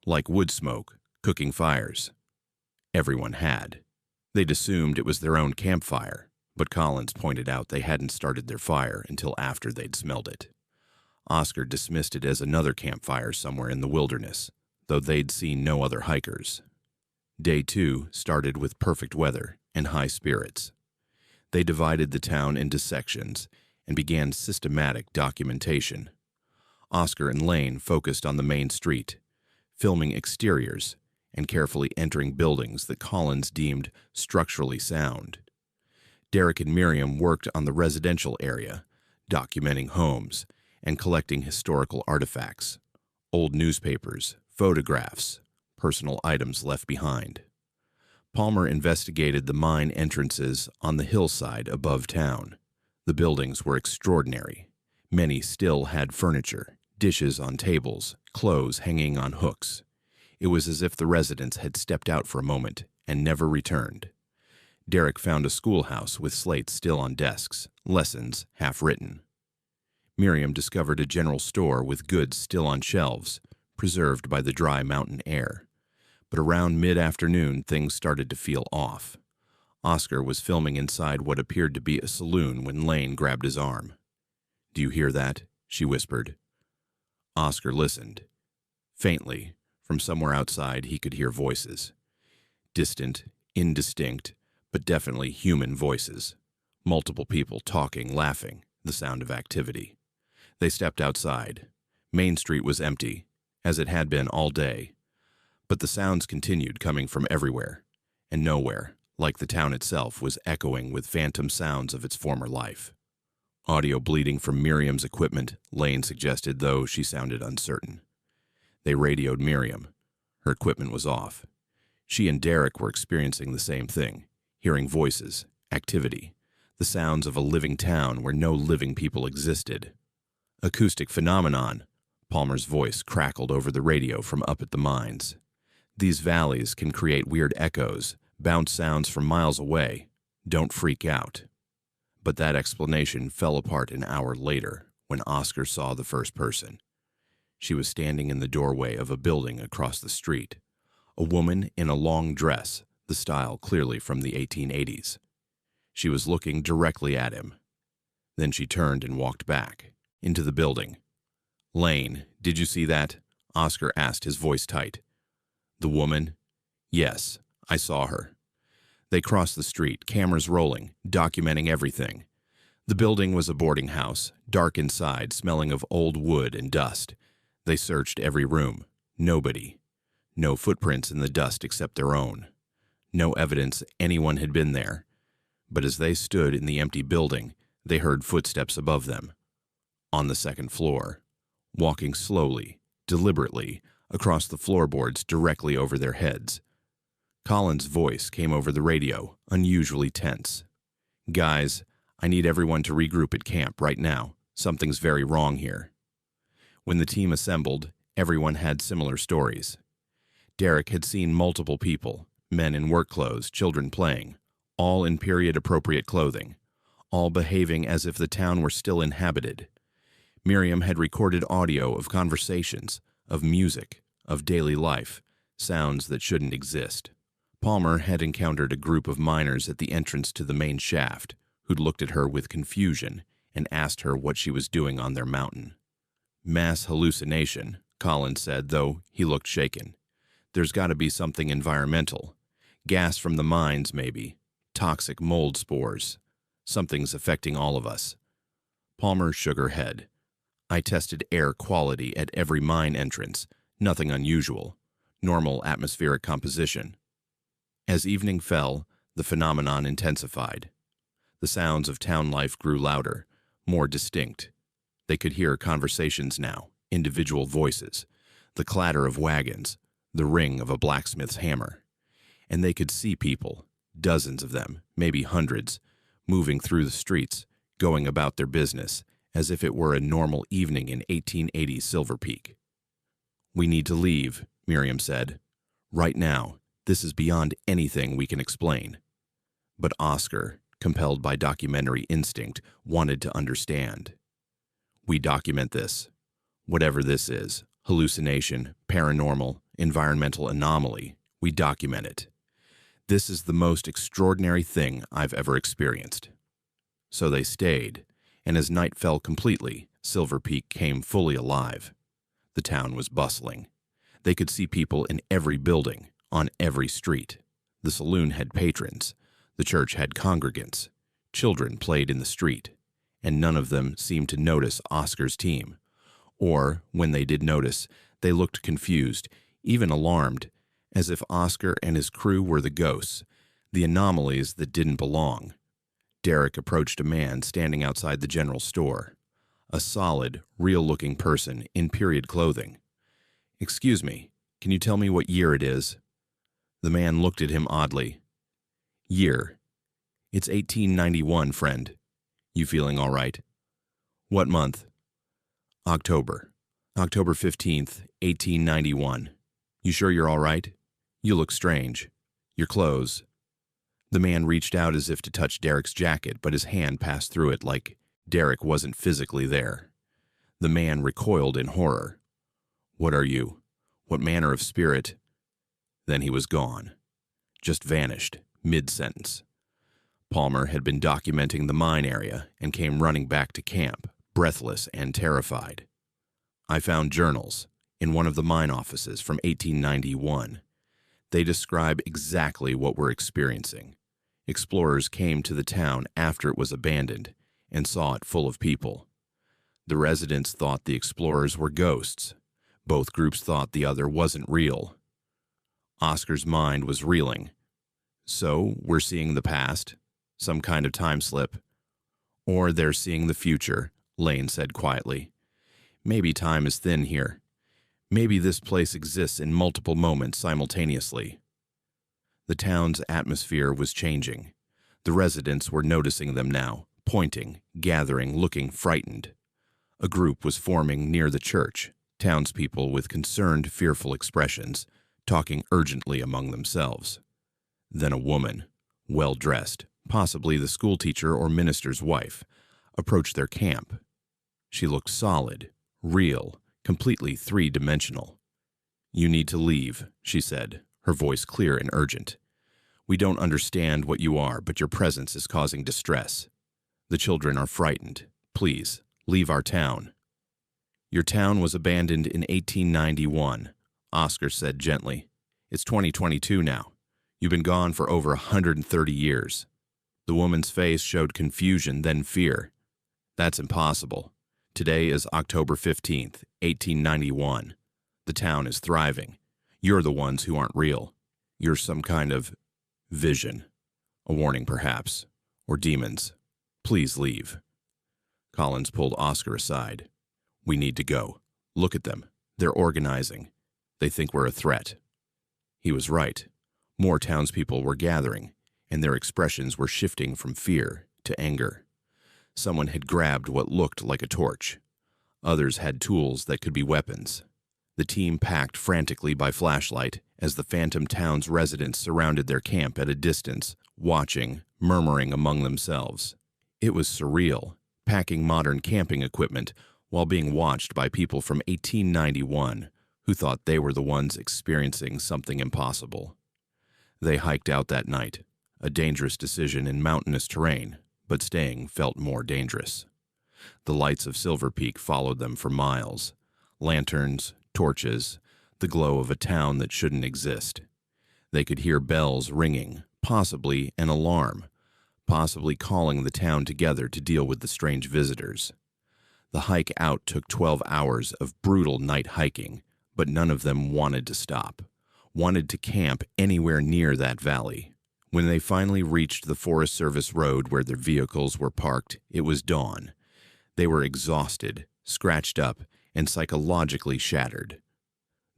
Like wood smoke, cooking fires?" Everyone had. They'd assumed it was their own campfire, but Collins pointed out they hadn't started their fire until after they'd smelled it. Oscar dismissed it as another campfire somewhere in the wilderness, though they'd seen no other hikers. Day 2 started with perfect weather and high spirits. They divided the town into sections and began systematic documentation. Oscar and Lane focused on the main street, filming exteriors and carefully entering buildings that Collins deemed structurally sound. Derek and Miriam worked on the residential area, documenting homes and collecting historical artifacts, old newspapers, photographs, personal items left behind. Palmer investigated the mine entrances on the hillside above town. The buildings were extraordinary. Many still had furniture, dishes on tables, clothes hanging on hooks. It was as if the residents had stepped out for a moment and never returned. Derek found a schoolhouse with slates still on desks, lessons half written. Miriam discovered a general store with goods still on shelves, preserved by the dry mountain air. But around mid-afternoon, things started to feel off. Oscar was filming inside what appeared to be a saloon when Lane grabbed his arm. "Do you hear that?" she whispered. Oscar listened. Faintly, from somewhere outside, he could hear voices. Distant, indistinct, but definitely human voices. Multiple people talking, laughing, the sound of activity. They stepped outside. Main Street was empty, as it had been all day. But the sounds continued coming from everywhere, and nowhere, like the town itself, was echoing with phantom sounds of its former life. Audio bleeding from Miriam's equipment, Lane suggested, though she sounded uncertain. They radioed Miriam. Her equipment was off. She and Derek were experiencing the same thing, hearing voices, activity, the sounds of a living town where no living people existed. Acoustic phenomenon, Palmer's voice crackled over the radio from up at the mines. These valleys can create weird echoes, bounce sounds from miles away. Don't freak out. But that explanation fell apart an hour later when Oscar saw the first person. She was standing in the doorway of a building across the street, a woman in a long dress, the style clearly from the 1880s. She was looking directly at him. Then she turned and walked back, into the building. "Lane, did you see that?" Oscar asked, his voice tight. "The woman?" "Yes, I saw her." They crossed the street, cameras rolling, documenting everything. The building was a boarding house, dark inside, smelling of old wood and dust. They searched every room. Nobody. No footprints in the dust except their own. No evidence anyone had been there. But as they stood in the empty building, they heard footsteps above them. On the second floor. Walking slowly, deliberately, across the floorboards directly over their heads. Colin's voice came over the radio, unusually tense. "Guys, I need everyone to regroup at camp right now. Something's very wrong here." When the team assembled, everyone had similar stories. Derek had seen multiple people, men in work clothes, children playing, all in period-appropriate clothing, all behaving as if the town were still inhabited. Miriam had recorded audio of conversations, of music, of daily life, sounds that shouldn't exist. Palmer had encountered a group of miners at the entrance to the main shaft who'd looked at her with confusion and asked her what she was doing on their mountain. "Mass hallucination," Colin said, though he looked shaken. "There's got to be something environmental. Gas from the mines, maybe. Toxic mold spores. Something's affecting all of us." Palmer shook her head. "I tested air quality at every mine entrance. Nothing unusual. Normal atmospheric composition." As evening fell, the phenomenon intensified. The sounds of town life grew louder, more distinct. They could hear conversations now, individual voices, the clatter of wagons, the ring of a blacksmith's hammer. And they could see people, dozens of them, maybe hundreds, moving through the streets, going about their business, as if it were a normal evening in 1880 Silver Peak. "We need to leave," Miriam said. "Right now. This is beyond anything we can explain." But Oscar, compelled by documentary instinct, wanted to understand. "We document this. Whatever this is, hallucination, paranormal, environmental anomaly, we document it. This is the most extraordinary thing I've ever experienced." So they stayed, and as night fell completely, Silver Peak came fully alive. The town was bustling. They could see people in every building, on every street. The saloon had patrons. The church had congregants. Children played in the street, and none of them seemed to notice Oscar's team. Or, when they did notice, they looked confused, even alarmed, as if Oscar and his crew were the ghosts, the anomalies that didn't belong. Derek approached a man standing outside the general store, a solid, real-looking person in period clothing. "Excuse me, can you tell me what year it is?" The man looked at him oddly. "Year. It's 1891, friend. You feeling all right?" "What month?" "October. October 15th, 1891. You sure you're all right? You look strange. Your clothes." The man reached out as if to touch Derek's jacket, but his hand passed through it like Derek wasn't physically there. The man recoiled in horror. "What are you? What manner of spirit?" Then he was gone. Just vanished, mid-sentence. Palmer had been documenting the mine area and came running back to camp, breathless and terrified. I found journals in one of the mine offices from 1891. They describe exactly what we're experiencing. Explorers came to the town after it was abandoned and saw it full of people. The residents thought the explorers were ghosts. Both groups thought the other wasn't real. Oscar's mind was reeling. So, we're seeing the past, some kind of time slip. Or they're seeing the future, Lane said quietly. Maybe time is thin here. Maybe this place exists in multiple moments simultaneously. The town's atmosphere was changing. The residents were noticing them now, pointing, gathering, looking frightened. A group was forming near the church, townspeople with concerned, fearful expressions, talking urgently among themselves. Then a woman, well-dressed, possibly the schoolteacher or minister's wife, approached their camp. She looked solid, real, completely three-dimensional. "You need to leave," she said, her voice clear and urgent. "We don't understand what you are, but your presence is causing distress. The children are frightened. Please, leave our town." "Your town was abandoned in 1891, Oscar said gently. "It's 2022 now. You've been gone for over 130 years. The woman's face showed confusion, then fear. "That's impossible. Today is October 15th, 1891. The town is thriving. You're the ones who aren't real. You're some kind of vision. A warning, perhaps. Or demons. Please leave." Collins pulled Oscar aside. "We need to go. Look at them. They're organizing. They think we're a threat." He was right. More townspeople were gathering, and their expressions were shifting from fear to anger. Someone had grabbed what looked like a torch. Others had tools that could be weapons. The team packed frantically by flashlight as the phantom town's residents surrounded their camp at a distance, watching, murmuring among themselves. It was surreal, packing modern camping equipment while being watched by people from 1891 who thought they were the ones experiencing something impossible. They hiked out that night, a dangerous decision in mountainous terrain, but staying felt more dangerous. The lights of Silver Peak followed them for miles. Lanterns, torches, the glow of a town that shouldn't exist. They could hear bells ringing, possibly an alarm, possibly calling the town together to deal with the strange visitors. The hike out took 12 hours of brutal night hiking, but none of them wanted to stop, wanted to camp anywhere near that valley. When they finally reached the Forest Service road where their vehicles were parked, it was dawn. They were exhausted, scratched up, and psychologically shattered.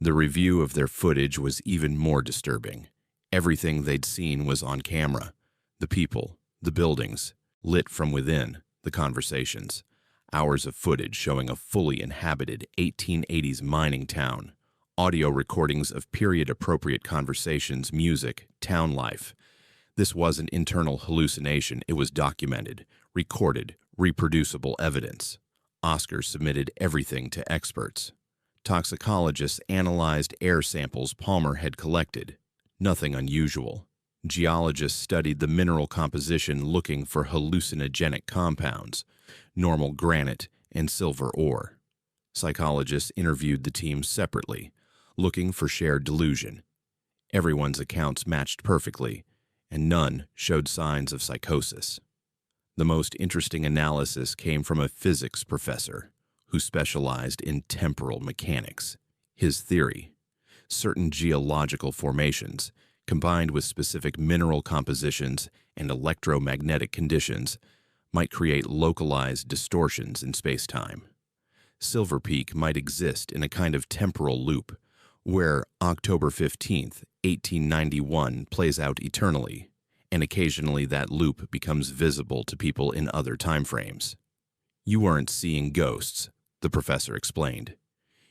The review of their footage was even more disturbing. Everything they'd seen was on camera. The people, the buildings, lit from within, the conversations. Hours of footage showing a fully inhabited 1880s mining town. Audio recordings of period-appropriate conversations, music, town life. This wasn't internal hallucination, it was documented, recorded, reproducible evidence. Oscar submitted everything to experts. Toxicologists analyzed air samples Palmer had collected. Nothing unusual. Geologists studied the mineral composition looking for hallucinogenic compounds, normal granite and silver ore. Psychologists interviewed the team separately, looking for shared delusion. Everyone's accounts matched perfectly, and none showed signs of psychosis. The most interesting analysis came from a physics professor who specialized in temporal mechanics. His theory: certain geological formations, combined with specific mineral compositions and electromagnetic conditions, might create localized distortions in space-time. Silver Peak might exist in a kind of temporal loop, where October 15th, 1891 plays out eternally, and occasionally that loop becomes visible to people in other timeframes. "You weren't seeing ghosts," the professor explained.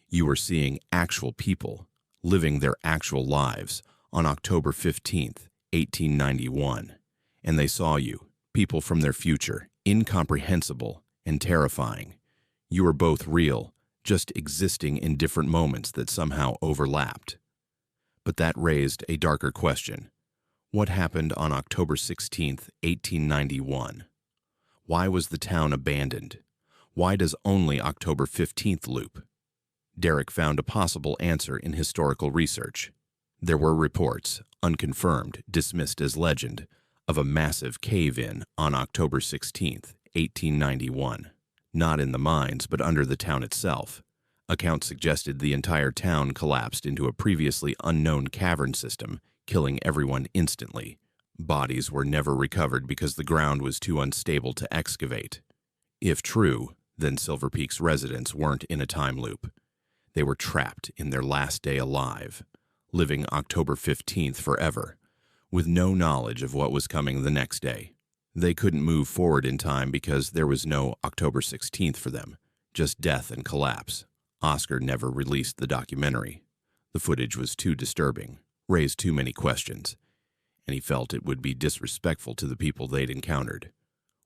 "You were seeing actual people, living their actual lives on October 15th, 1891. And they saw you, people from their future, incomprehensible and terrifying. You were both real, just existing in different moments that somehow overlapped." But that raised a darker question. What happened on October 16th, 1891? Why was the town abandoned? Why does only October 15th loop? Derek found a possible answer in historical research. There were reports, unconfirmed, dismissed as legend, of a massive cave-in on October 16th, 1891. Not in the mines, but under the town itself. Accounts suggested the entire town collapsed into a previously unknown cavern system, killing everyone instantly. Bodies were never recovered because the ground was too unstable to excavate. If true, then Silver Peak's residents weren't in a time loop. They were trapped in their last day alive, living October 15th forever, with no knowledge of what was coming the next day. They couldn't move forward in time because there was no October 16th for them, just death and collapse. Oscar never released the documentary. The footage was too disturbing, raised too many questions, and he felt it would be disrespectful to the people they'd encountered,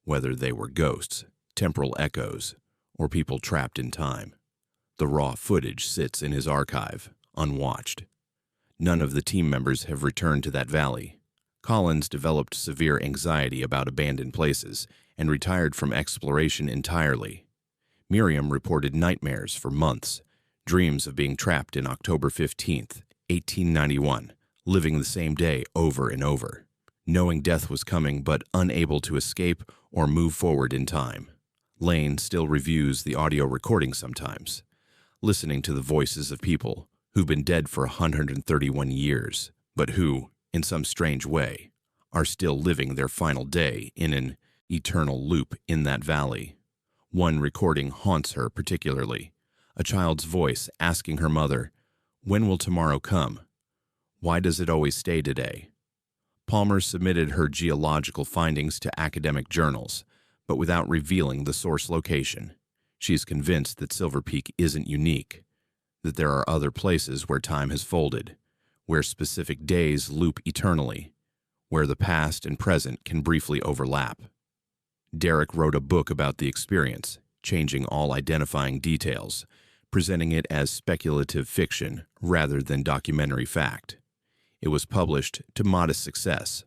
whether they were ghosts, temporal echoes, or people trapped in time. The raw footage sits in his archive, unwatched. None of the team members have returned to that valley. Collins developed severe anxiety about abandoned places and retired from exploration entirely. Miriam reported nightmares for months, dreams of being trapped in October 15th, 1891, living the same day over and over, knowing death was coming but unable to escape or move forward in time. Lane still reviews the audio recording sometimes, listening to the voices of people who've been dead for 131 years, but who, in some strange way, are still living their final day in an eternal loop in that valley. One recording haunts her particularly, a child's voice asking her mother, "When will tomorrow come? Why does it always stay today?" Palmer submitted her geological findings to academic journals, but without revealing the source location. She's convinced that Silver Peak isn't unique, that there are other places where time has folded, where specific days loop eternally, where the past and present can briefly overlap. Derek wrote a book about the experience, changing all identifying details, presenting it as speculative fiction rather than documentary fact. It was published to modest success,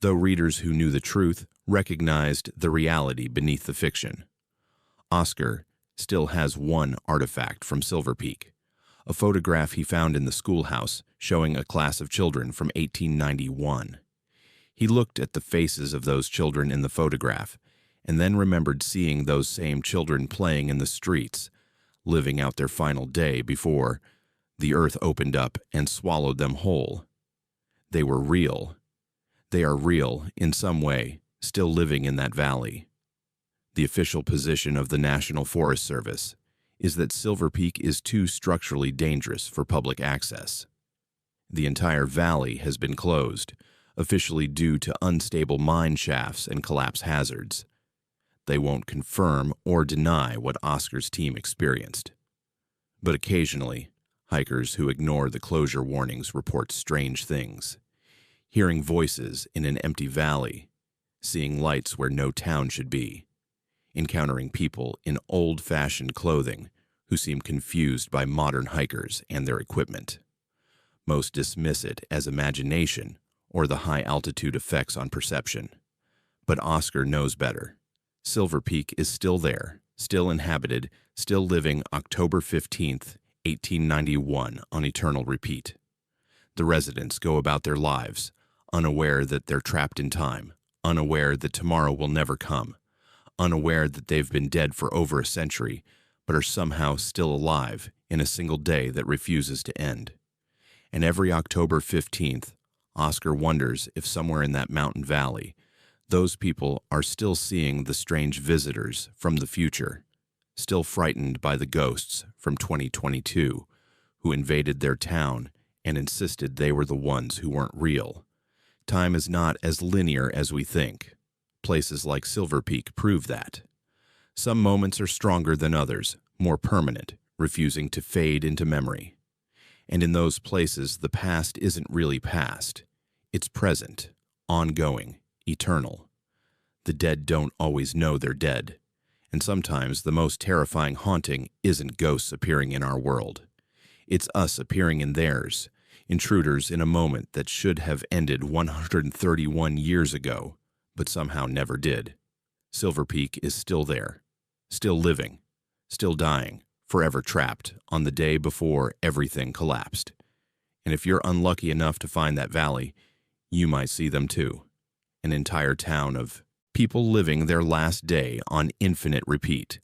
though readers who knew the truth recognized the reality beneath the fiction. Oscar still has one artifact from Silver Peak, a photograph he found in the schoolhouse showing a class of children from 1891. He looked at the faces of those children in the photograph and then remembered seeing those same children playing in the streets, living out their final day before the earth opened up and swallowed them whole. They were real. They are real, in some way, still living in that valley. The official position of the National Forest Service is that Silver Peak is too structurally dangerous for public access. The entire valley has been closed, officially due to unstable mine shafts and collapse hazards. They won't confirm or deny what Oscar's team experienced. But occasionally, hikers who ignore the closure warnings report strange things. Hearing voices in an empty valley, seeing lights where no town should be, encountering people in old-fashioned clothing who seem confused by modern hikers and their equipment. Most dismiss it as imagination or the high-altitude effects on perception. But Oscar knows better. Silver Peak is still there, still inhabited, still living October 15th, 1891 on eternal repeat. The residents go about their lives, unaware that they're trapped in time, unaware that tomorrow will never come, unaware that they've been dead for over a century, but are somehow still alive in a single day that refuses to end. And every October 15th, Oscar wonders if somewhere in that mountain valley, those people are still seeing the strange visitors from the future, still frightened by the ghosts from 2022 who invaded their town and insisted they were the ones who weren't real. Time is not as linear as we think. Places like Silver Peak prove that. Some moments are stronger than others, more permanent, refusing to fade into memory. And in those places, the past isn't really past. It's present, ongoing, eternal. The dead don't always know they're dead. And sometimes the most terrifying haunting isn't ghosts appearing in our world. It's us appearing in theirs, intruders in a moment that should have ended 131 years ago, but somehow never did. Silver Peak is still there, Still living, still dying, forever trapped on the day before everything collapsed. And if you're unlucky enough to find that valley, you might see them too. An entire town of people living their last day on infinite repeat,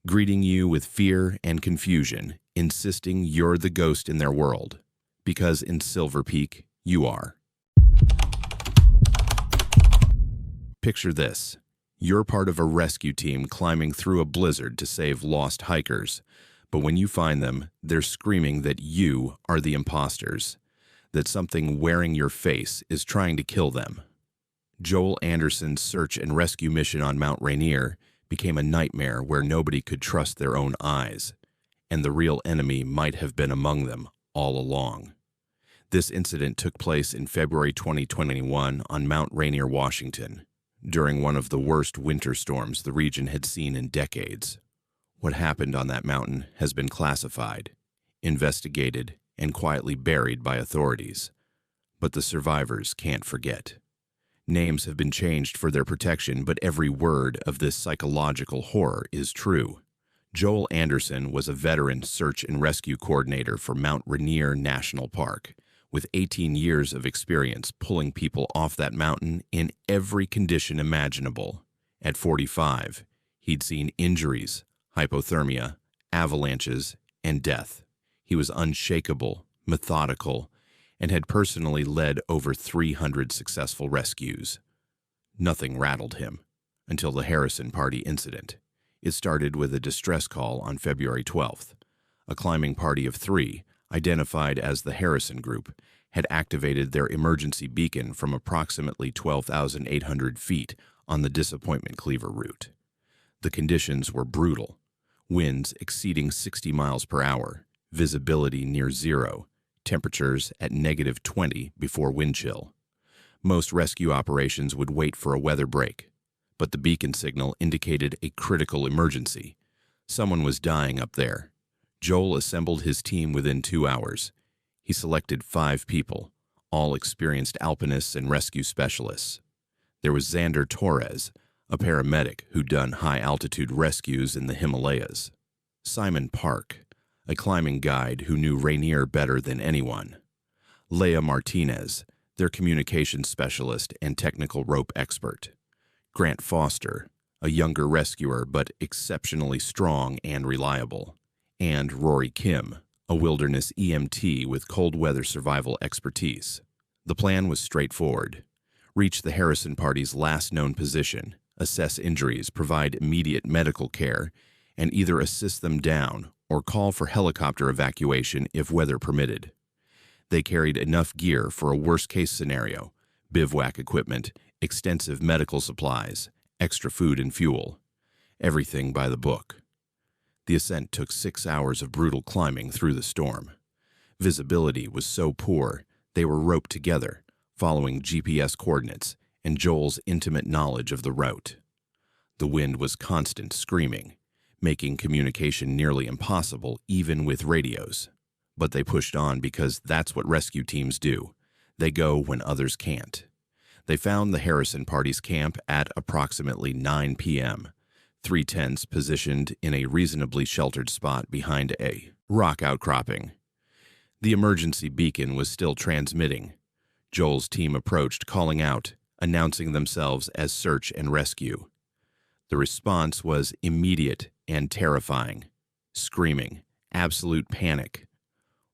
greeting you with fear and confusion, insisting you're the ghost in their world. Because in Silver Peak, you are. Picture this. You're part of a rescue team climbing through a blizzard to save lost hikers. But when you find them, they're screaming that you are the imposters, that something wearing your face is trying to kill them. Joel Anderson's search and rescue mission on Mount Rainier became a nightmare where nobody could trust their own eyes, and the real enemy might have been among them all along. This incident took place in February 2021 on Mount Rainier, Washington, during one of the worst winter storms the region had seen in decades. What happened on that mountain has been classified, investigated, and quietly buried by authorities. But the survivors can't forget. Names have been changed for their protection, but every word of this psychological horror is true. Joel Anderson was a veteran search and rescue coordinator for Mount Rainier National Park, with 18 years of experience pulling people off that mountain in every condition imaginable. At 45, he'd seen injuries, hypothermia, avalanches, and death. He was unshakable, methodical, and had personally led over 300 successful rescues. Nothing rattled him until the Harrison Party incident. It started with a distress call on February 12th. A climbing party of 3, identified as the Harrison Group, had activated their emergency beacon from approximately 12,800 feet on the Disappointment Cleaver route. The conditions were brutal. Winds exceeding 60 miles per hour, visibility near zero, temperatures at -20 before wind chill. Most rescue operations would wait for a weather break, but the beacon signal indicated a critical emergency. Someone was dying up there. Joel assembled his team within 2 hours. He selected 5 people, all experienced alpinists and rescue specialists. There was Xander Torres, a paramedic who'd done high-altitude rescues in the Himalayas. Simon Park, a climbing guide who knew Rainier better than anyone. Leah Martinez, their communications specialist and technical rope expert. Grant Foster, a younger rescuer but exceptionally strong and reliable. And Rory Kim, a wilderness EMT with cold weather survival expertise. The plan was straightforward. Reach the Harrison Party's last known position, assess injuries, provide immediate medical care, and either assist them down or call for helicopter evacuation if weather permitted. They carried enough gear for a worst-case scenario: bivouac equipment, extensive medical supplies, extra food and fuel. Everything by the book. The ascent took 6 hours of brutal climbing through the storm. Visibility was so poor, they were roped together, following GPS coordinates and Joel's intimate knowledge of the route. The wind was constant screaming, making communication nearly impossible even with radios. But they pushed on because that's what rescue teams do. They go when others can't. They found the Harrison Party's camp at approximately 9 p.m., 3 tents positioned in a reasonably sheltered spot behind a rock outcropping. The emergency beacon was still transmitting. Joel's team approached, calling out, announcing themselves as search and rescue. The response was immediate and terrifying. Screaming, absolute panic.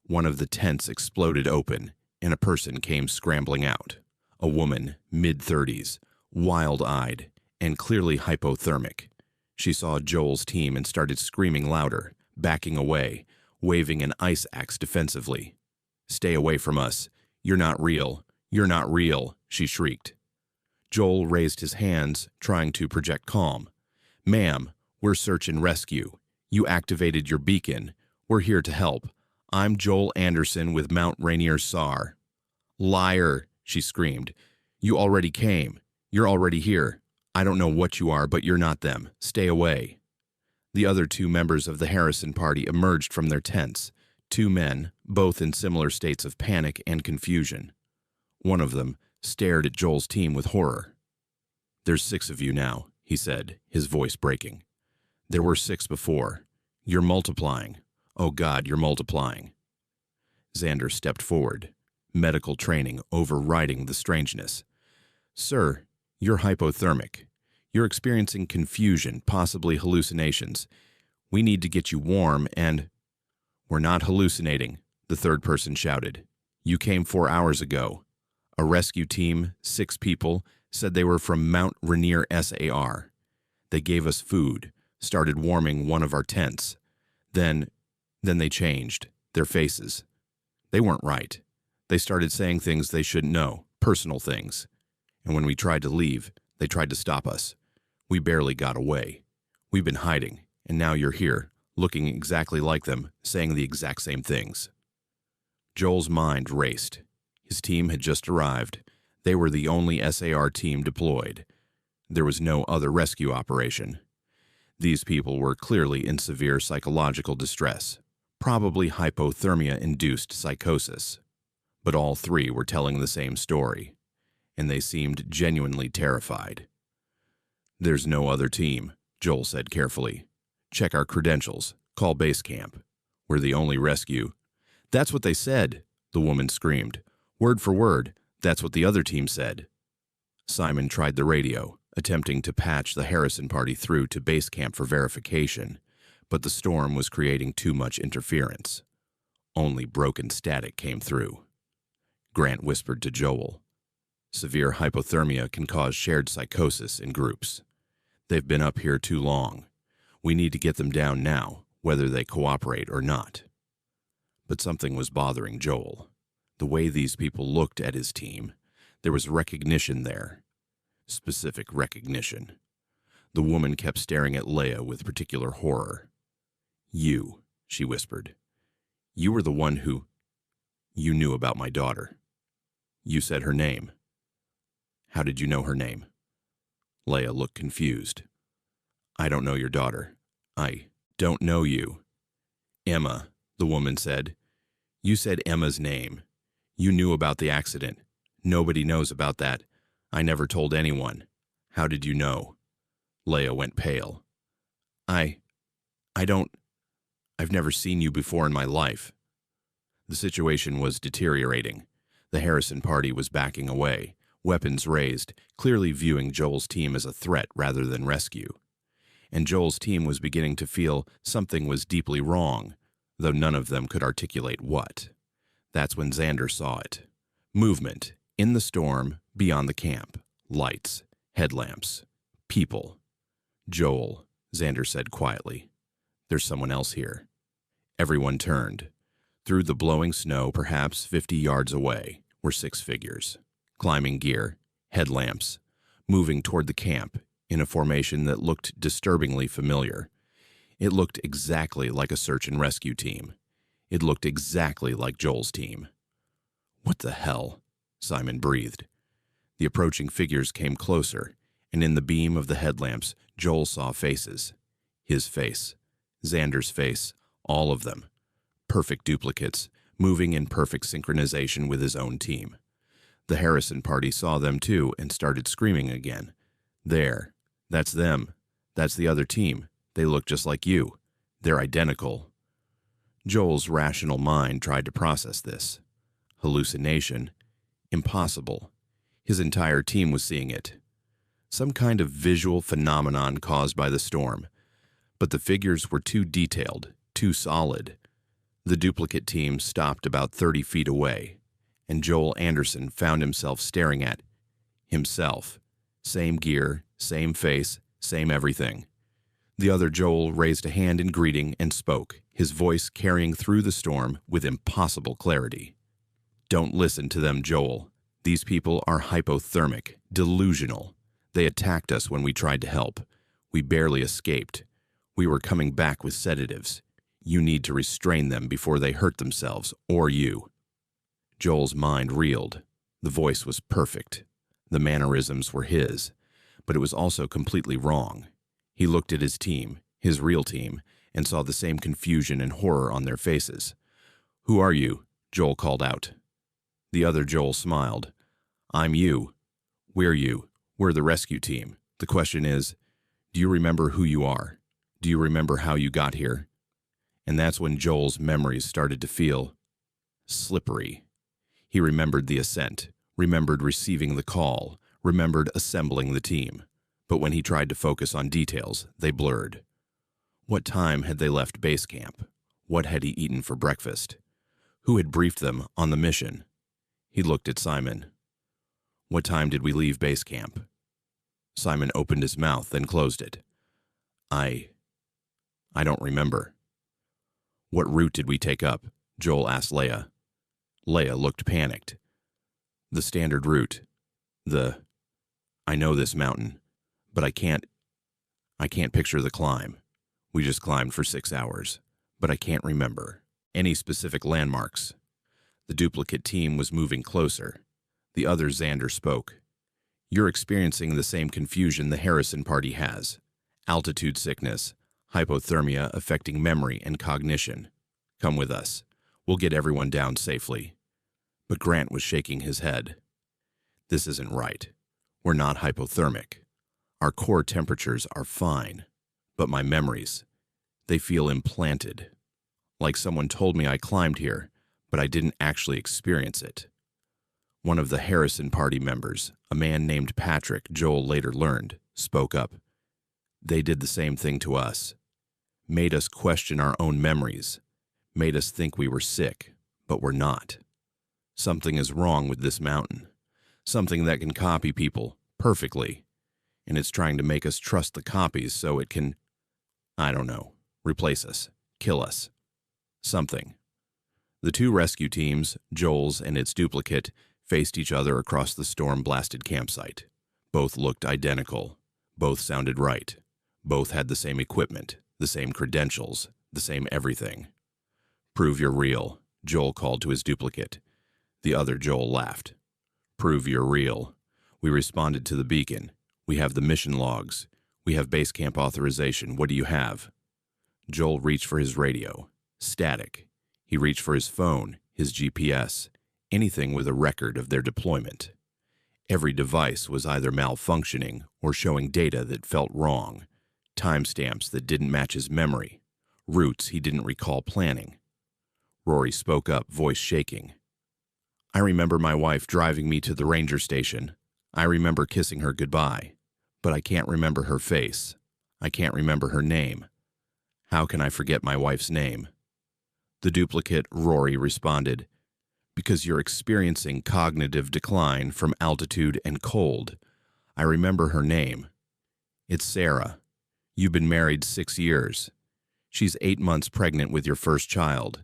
One of the tents exploded open, and a person came scrambling out. A woman, mid-30s, wild-eyed, and clearly hypothermic. She saw Joel's team and started screaming louder, backing away, waving an ice axe defensively. "Stay away from us. You're not real. You're not real," she shrieked. Joel raised his hands, trying to project calm. "Ma'am, we're search and rescue. You activated your beacon. We're here to help. I'm Joel Anderson with Mount Rainier SAR." "Liar," she screamed. "You already came. You're already here. I don't know what you are, but you're not them. Stay away." The other 2 members of the Harrison Party emerged from their tents, 2 men, both in similar states of panic and confusion. One of them stared at Joel's team with horror. "There's 6 of you now," he said, his voice breaking. There were 6 before. You're multiplying. Oh God, you're multiplying. Xander stepped forward, medical training overriding the strangeness. Sir, you're hypothermic. You're experiencing confusion, possibly hallucinations. We need to get you warm and— We're not hallucinating, the third person shouted. You came 4 hours ago. A rescue team, 6 people, said they were from Mount Rainier SAR. They gave us food, started warming one of our tents. Then they changed, their faces. They weren't right. They started saying things they shouldn't know, personal things. And when we tried to leave, they tried to stop us. We barely got away. We've been hiding, and now you're here, looking exactly like them, saying the exact same things. Joel's mind raced. His team had just arrived. They were the only SAR team deployed. There was no other rescue operation. These people were clearly in severe psychological distress, probably hypothermia-induced psychosis. But all 3 were telling the same story, and they seemed genuinely terrified. There's no other team, Joel said carefully. Check our credentials. Call base camp. We're the only rescue. That's what they said, the woman screamed. Word for word, that's what the other team said. Simon tried the radio, attempting to patch the Harrison party through to base camp for verification, but the storm was creating too much interference. Only broken static came through. Grant whispered to Joel. Severe hypothermia can cause shared psychosis in groups. They've been up here too long. We need to get them down now, whether they cooperate or not. But something was bothering Joel. The way these people looked at his team, there was recognition there. Specific recognition. The woman kept staring at Leia with particular horror. You, she whispered. You were the one who— You knew about my daughter. You said her name. How did you know her name? Leia looked confused. I don't know your daughter. I don't know you. Emma, the woman said. You said Emma's name. You knew about the accident. Nobody knows about that. I never told anyone. How did you know? Leia went pale. I've never seen you before in my life. The situation was deteriorating. The Harrison party was backing away, weapons raised, clearly viewing Joel's team as a threat rather than rescue. And Joel's team was beginning to feel something was deeply wrong, though none of them could articulate what. That's when Xander saw it. Movement, in the storm, beyond the camp. Lights, headlamps, people. Joel, Xander said quietly. There's someone else here. Everyone turned. Through the blowing snow, perhaps 50 yards away, were 6 figures. Climbing gear, headlamps, moving toward the camp in a formation that looked disturbingly familiar. It looked exactly like a search and rescue team. It looked exactly like Joel's team. What the hell? Simon breathed. The approaching figures came closer, and in the beam of the headlamps, Joel saw faces. His face, Xander's face, all of them. Perfect duplicates, moving in perfect synchronization with his own team. The Harrison party saw them too and started screaming again. There. That's them. That's the other team. They look just like you. They're identical. Joel's rational mind tried to process this. Hallucination. Impossible. His entire team was seeing it. Some kind of visual phenomenon caused by the storm. But the figures were too detailed, too solid. The duplicate team stopped about 30 feet away, and Joel Anderson found himself staring at himself. Same gear, same face, same everything. The other Joel raised a hand in greeting and spoke, his voice carrying through the storm with impossible clarity. Don't listen to them, Joel. These people are hypothermic, delusional. They attacked us when we tried to help. We barely escaped. We were coming back with sedatives. You need to restrain them before they hurt themselves, or you. Joel's mind reeled. The voice was perfect. The mannerisms were his, but it was also completely wrong. He looked at his team, his real team, and saw the same confusion and horror on their faces. Who are you? Joel called out. The other Joel smiled. I'm you. We're you. We're the rescue team. The question is, do you remember who you are? Do you remember how you got here? And that's when Joel's memories started to feel slippery. He remembered the ascent, remembered receiving the call, remembered assembling the team. But when he tried to focus on details, they blurred. What time had they left base camp? What had he eaten for breakfast? Who had briefed them on the mission? He looked at Simon. What time did we leave base camp? Simon opened his mouth, then closed it. I don't remember. What route did we take up? Joel asked Leia. Leia looked panicked. The standard route. I know this mountain, but I can't picture the climb. We just climbed for 6 hours, but I can't remember any specific landmarks. The duplicate team was moving closer. The other Xander spoke. You're experiencing the same confusion the Harrison party has. Altitude sickness, hypothermia affecting memory and cognition. Come with us. We'll get everyone down safely. But Grant was shaking his head. This isn't right. We're not hypothermic. Our core temperatures are fine. But my memories, they feel implanted. Like someone told me I climbed here, but I didn't actually experience it. One of the Harrison party members, a man named Patrick, Joel later learned, spoke up. They did the same thing to us. Made us question our own memories. Made us think we were sick, but we're not. Something is wrong with this mountain. Something that can copy people perfectly. And it's trying to make us trust the copies so it can, I don't know, replace us, kill us. Something. The two rescue teams, Joel's and its duplicate, faced each other across the storm-blasted campsite. Both looked identical. Both sounded right. Both had the same equipment, the same credentials, the same everything. Prove you're real, Joel called to his duplicate. The other Joel laughed. Prove you're real. We responded to the beacon. We have the mission logs. We have base camp authorization. What do you have? Joel reached for his radio. Static. He reached for his phone, his GPS, anything with a record of their deployment. Every device was either malfunctioning or showing data that felt wrong, timestamps that didn't match his memory, routes he didn't recall planning. Rory spoke up, voice shaking. I remember my wife driving me to the ranger station. I remember kissing her goodbye, but I can't remember her face. I can't remember her name. How can I forget my wife's name? The duplicate, Rory, responded, because you're experiencing cognitive decline from altitude and cold. I remember her name. It's Sarah. You've been married 6 years. She's 8 months pregnant with your first child.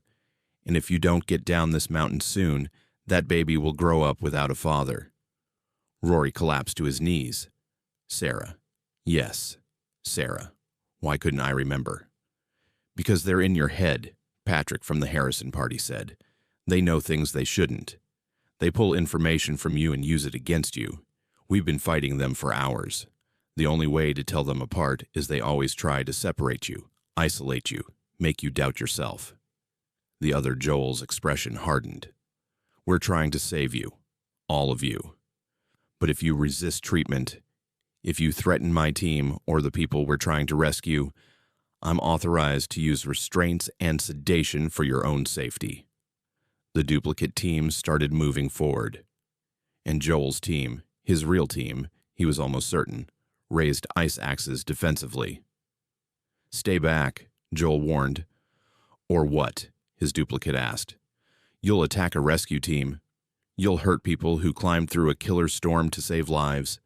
And if you don't get down this mountain soon, that baby will grow up without a father. Rory collapsed to his knees. Sarah. Yes, Sarah. Why couldn't I remember? Because they're in your head, Patrick from the Harrison party said. They know things they shouldn't. They pull information from you and use it against you. We've been fighting them for hours. The only way to tell them apart is they always try to separate you, isolate you, make you doubt yourself. The other Joel's expression hardened. We're trying to save you, all of you. But if you resist treatment, if you threaten my team or the people we're trying to rescue, I'm authorized to use restraints and sedation for your own safety. The duplicate team started moving forward. And Joel's team, his real team, he was almost certain, raised ice axes defensively. Stay back, Joel warned. Or what? His duplicate asked. You'll attack a rescue team. You'll hurt people who climbed through a killer storm to save lives.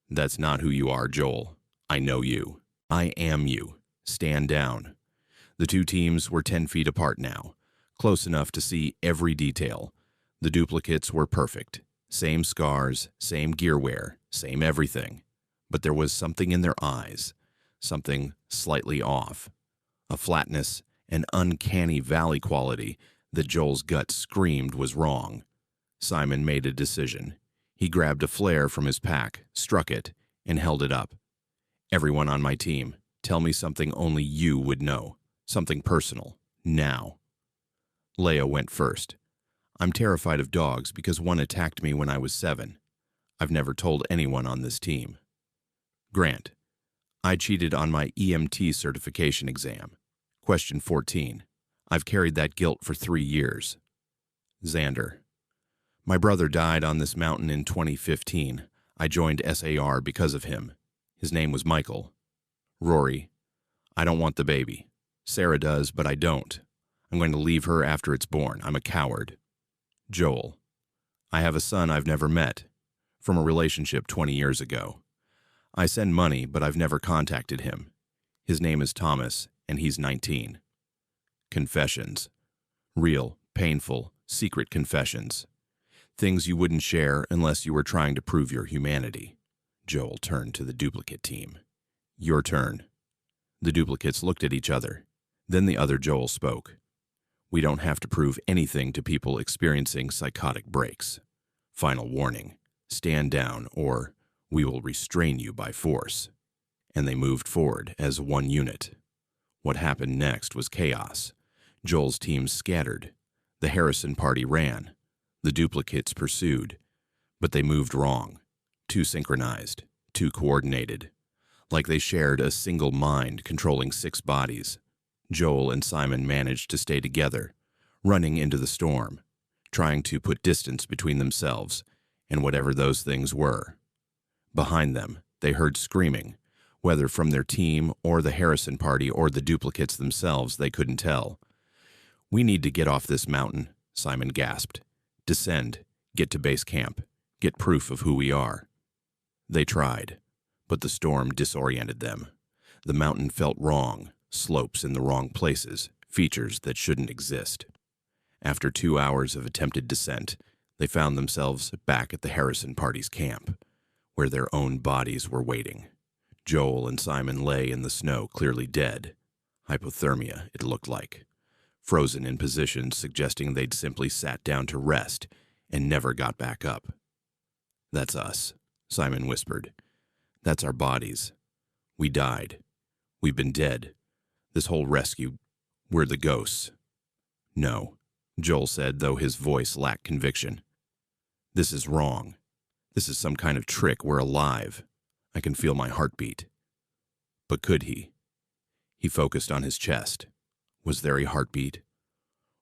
That's not who you are, Joel. I know you. I am you. Stand down. The two teams were 10 feet apart now, close enough to see every detail. The duplicates were perfect. Same scars, same gear wear, same everything. But there was something in their eyes, something slightly off. A flatness, an uncanny valley quality that Joel's gut screamed was wrong. Simon made a decision. He grabbed a flare from his pack, struck it, and held it up. Everyone on my team, tell me something only you would know. Something personal. Now. Leia went first. I'm terrified of dogs because one attacked me when I was 7. I've never told anyone on this team. Grant. I cheated on my EMT certification exam. Question 14. I've carried that guilt for 3 years. Xander. My brother died on this mountain in 2015. I joined SAR because of him. His name was Michael. Rory. I don't want the baby. Sarah does, but I don't. I'm going to leave her after it's born. I'm a coward. Joel. I have a son I've never met, from a relationship 20 years ago. I send money, but I've never contacted him. His name is Thomas, and he's 19. Confessions. Real, painful, secret confessions. Things you wouldn't share unless you were trying to prove your humanity. Joel turned to the duplicate team. Your turn. The duplicates looked at each other. Then the other Joel spoke. We don't have to prove anything to people experiencing psychotic breaks. Final warning. Stand down or we will restrain you by force. And they moved forward as one unit. What happened next was chaos. Joel's team scattered. The Harrison party ran. The duplicates pursued. But they moved wrong. Too synchronized. Too coordinated. Like they shared a single mind controlling 6 bodies. Joel and Simon managed to stay together, running into the storm, trying to put distance between themselves and whatever those things were. Behind them, they heard screaming, whether from their team or the Harrison party or the duplicates themselves, they couldn't tell. We need to get off this mountain, Simon gasped. Descend, get to base camp, get proof of who we are. They tried, but the storm disoriented them. The mountain felt wrong, slopes in the wrong places, features that shouldn't exist. After 2 hours of attempted descent, they found themselves back at the Harrison party's camp, where their own bodies were waiting. Joel and Simon lay in the snow, clearly dead. Hypothermia, it looked like. Frozen in positions suggesting they'd simply sat down to rest and never got back up. That's us, Simon whispered. That's our bodies. We died. We've been dead. This whole rescue, we're the ghosts. No, Joel said, though his voice lacked conviction. This is wrong. This is some kind of trick. We're alive. I can feel my heartbeat. But could he? He focused on his chest. Was there a heartbeat?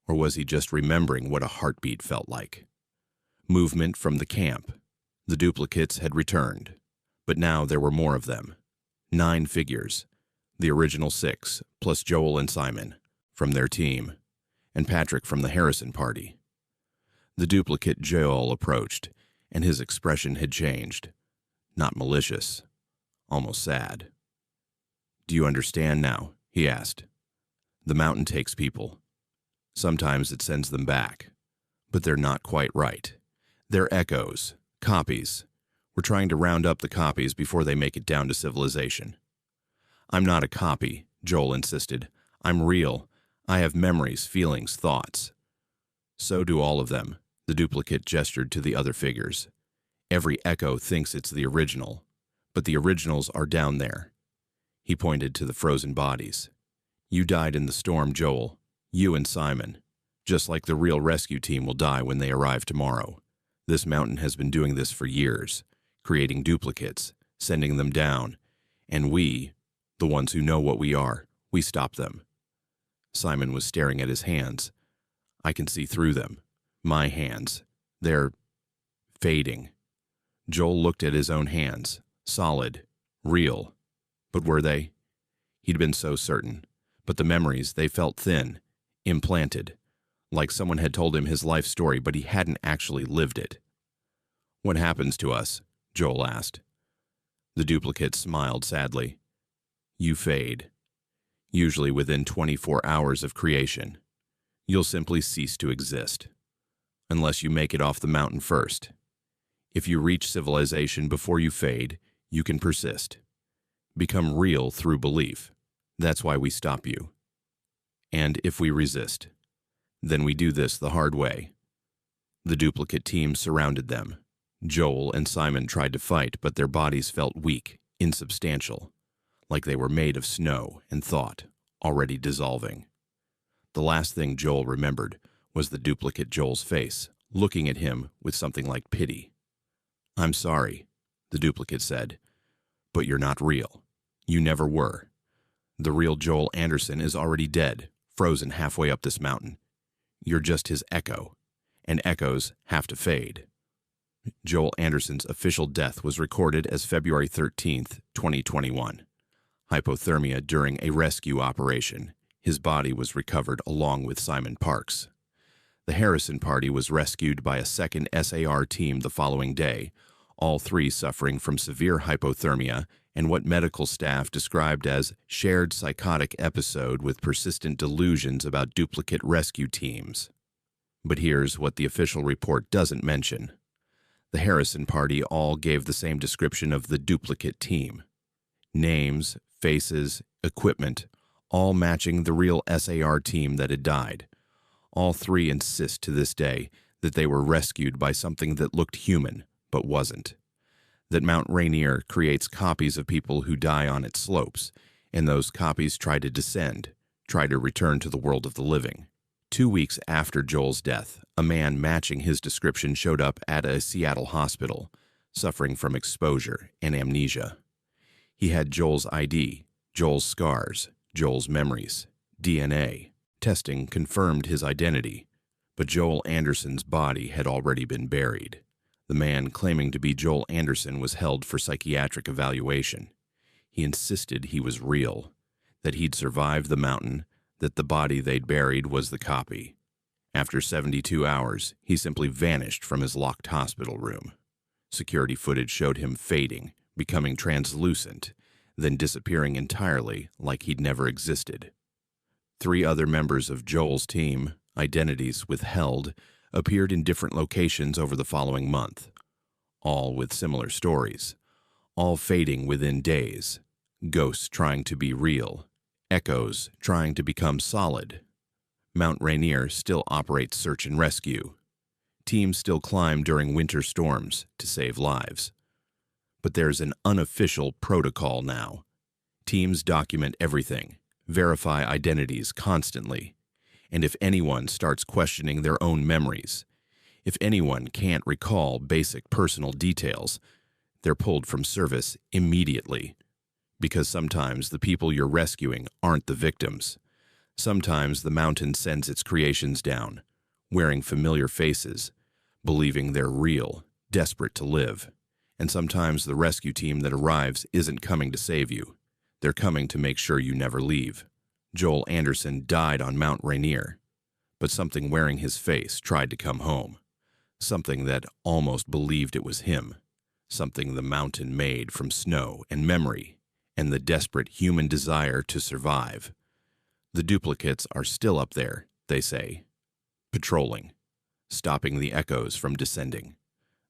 Or was he just remembering what a heartbeat felt like? Movement from the camp. The duplicates had returned, but now there were more of them. 9 figures. The original 6, plus Joel and Simon, from their team, and Patrick from the Harrison party. The duplicate Joel approached, and his expression had changed. Not malicious, almost sad. Do you understand now? He asked. The mountain takes people. Sometimes it sends them back, but they're not quite right. They're echoes, copies. We're trying to round up the copies before they make it down to civilization. I'm not a copy, Joel insisted. I'm real. I have memories, feelings, thoughts. So do all of them, the duplicate gestured to the other figures. Every echo thinks it's the original, but the originals are down there. He pointed to the frozen bodies. You died in the storm, Joel. You and Simon. Just like the real rescue team will die when they arrive tomorrow. This mountain has been doing this for years, creating duplicates, sending them down, and we, the ones who know what we are, we stop them. Simon was staring at his hands. I can see through them. My hands. They're fading. Joel looked at his own hands. Solid. Real. But were they? He'd been so certain. But the memories, they felt thin. Implanted. Like someone had told him his life story, but he hadn't actually lived it. What happens to us? Joel asked. The duplicate smiled sadly. You fade. Usually within 24 hours of creation. You'll simply cease to exist. Unless you make it off the mountain first. If you reach civilization before you fade, you can persist. Become real through belief. That's why we stop you. And if we resist, then we do this the hard way. The duplicate team surrounded them. Joel and Simon tried to fight, but their bodies felt weak, insubstantial, like they were made of snow and thought, already dissolving. The last thing Joel remembered was the duplicate Joel's face, looking at him with something like pity. I'm sorry, the duplicate said, but you're not real. You never were. The real Joel Anderson is already dead, frozen halfway up this mountain. You're just his echo, and echoes have to fade. Joel Anderson's official death was recorded as February 13th, 2021. Hypothermia during a rescue operation. His body was recovered along with Simon Parks. The Harrison party was rescued by a second SAR team the following day, all three suffering from severe hypothermia and what medical staff described as shared psychotic episode with persistent delusions about duplicate rescue teams. But here's what the official report doesn't mention. The Harrison party all gave the same description of the duplicate team. Names, faces, equipment, all matching the real SAR team that had died. All three insist to this day that they were rescued by something that looked human, but wasn't. That Mount Rainier creates copies of people who die on its slopes, and those copies try to descend, try to return to the world of the living. 2 weeks after Joel's death, a man matching his description showed up at a Seattle hospital, suffering from exposure and amnesia. He had Joel's ID, Joel's scars, Joel's memories, DNA. Testing confirmed his identity, but Joel Anderson's body had already been buried. The man claiming to be Joel Anderson was held for psychiatric evaluation. He insisted he was real, that he'd survived the mountain, that the body they'd buried was the copy. After 72 hours, he simply vanished from his locked hospital room. Security footage showed him fading, becoming translucent, then disappearing entirely like he'd never existed. 3 other members of Joel's team, identities withheld, appeared in different locations over the following month, all with similar stories, all fading within days, ghosts trying to be real, echoes trying to become solid. Mount Rainier still operates search and rescue. Teams still climb during winter storms to save lives. But there's an unofficial protocol now. Teams document everything, verify identities constantly, and if anyone starts questioning their own memories, if anyone can't recall basic personal details, they're pulled from service immediately. Because sometimes the people you're rescuing aren't the victims. Sometimes the mountain sends its creations down, wearing familiar faces, believing they're real, desperate to live. And sometimes the rescue team that arrives isn't coming to save you. They're coming to make sure you never leave. Joel Anderson died on Mount Rainier, but something wearing his face tried to come home. Something that almost believed it was him. Something the mountain made from snow and memory, and the desperate human desire to survive. The duplicates are still up there, they say, patrolling, stopping the echoes from descending.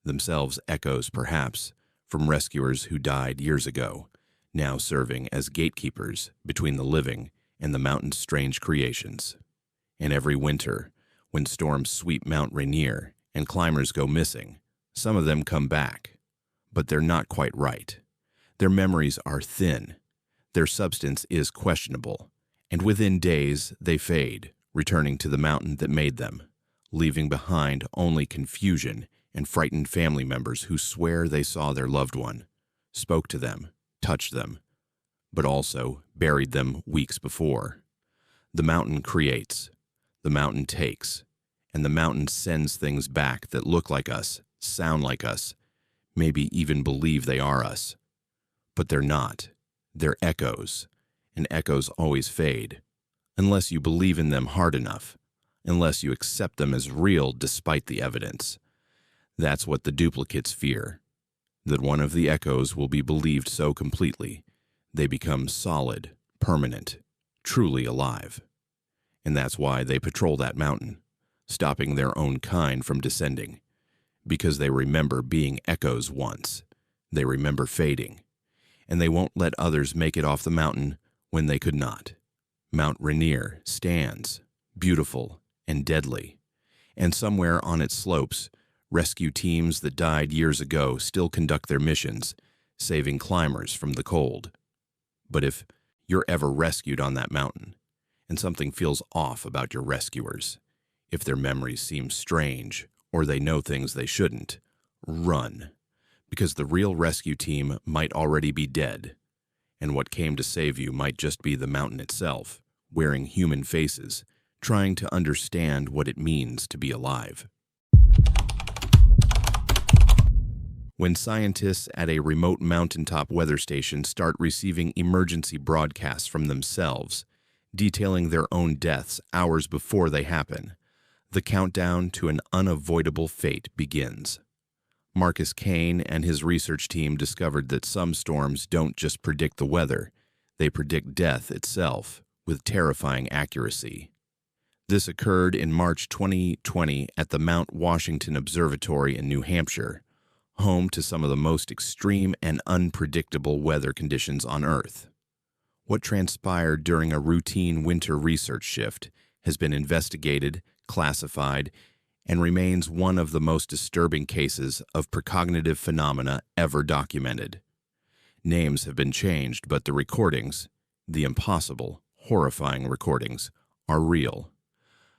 Themselves echoes, perhaps, from rescuers who died years ago, now serving as gatekeepers between the living and the mountain's strange creations. And every winter, when storms sweep Mount Rainier and climbers go missing, some of them come back, but they're not quite right. Their memories are thin, their substance is questionable, and within days they fade, returning to the mountain that made them, leaving behind only confusion and frightened family members who swear they saw their loved one, spoke to them, touched them, but also buried them weeks before. The mountain creates, the mountain takes, and the mountain sends things back that look like us, sound like us, maybe even believe they are us. But they're not. They're echoes, and echoes always fade, unless you believe in them hard enough, unless you accept them as real despite the evidence. That's what the duplicates fear, that one of the echoes will be believed so completely, they become solid, permanent, truly alive. And that's why they patrol that mountain, stopping their own kind from descending, because they remember being echoes once, they remember fading, and they won't let others make it off the mountain when they could not. Mount Rainier stands, beautiful and deadly, and somewhere on its slopes, rescue teams that died years ago still conduct their missions, saving climbers from the cold. But if you're ever rescued on that mountain, and something feels off about your rescuers, if their memories seem strange or they know things they shouldn't, run, because the real rescue team might already be dead, and what came to save you might just be the mountain itself, wearing human faces, trying to understand what it means to be alive. When scientists at a remote mountaintop weather station start receiving emergency broadcasts from themselves, detailing their own deaths hours before they happen, the countdown to an unavoidable fate begins. Marcus Kane and his research team discovered that some storms don't just predict the weather, they predict death itself with terrifying accuracy. This occurred in March 2020 at the Mount Washington Observatory in New Hampshire, home to some of the most extreme and unpredictable weather conditions on Earth. What transpired during a routine winter research shift has been investigated, classified, and remains one of the most disturbing cases of precognitive phenomena ever documented. Names have been changed, but the recordings, the impossible, horrifying recordings, are real.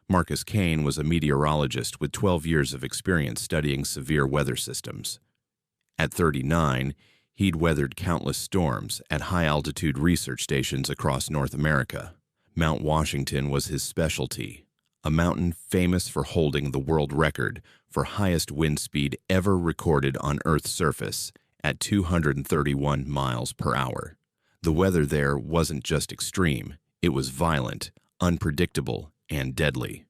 Marcus Kane was a meteorologist with 12 years of experience studying severe weather systems. At 39, he'd weathered countless storms at high-altitude research stations across North America. Mount Washington was his specialty, a mountain famous for holding the world record for highest wind speed ever recorded on Earth's surface at 231 miles per hour. The weather there wasn't just extreme, it was violent, unpredictable, and deadly.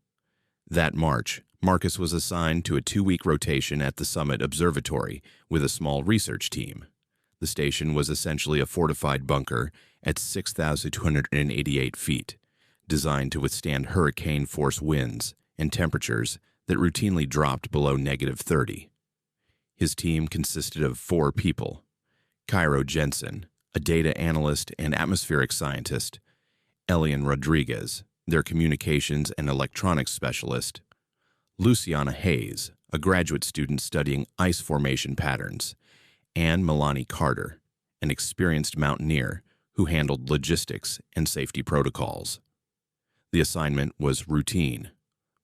That March, Marcus was assigned to a 2-week rotation at the Summit Observatory with a small research team. The station was essentially a fortified bunker at 6,288 feet, designed to withstand hurricane-force winds and temperatures that routinely dropped below -30. His team consisted of 4 people: Cairo Jensen, a data analyst and atmospheric scientist; Elian Rodriguez, their communications and electronics specialist; Luciana Hayes, a graduate student studying ice formation patterns; and Melanie Carter, an experienced mountaineer who handled logistics and safety protocols. The assignment was routine: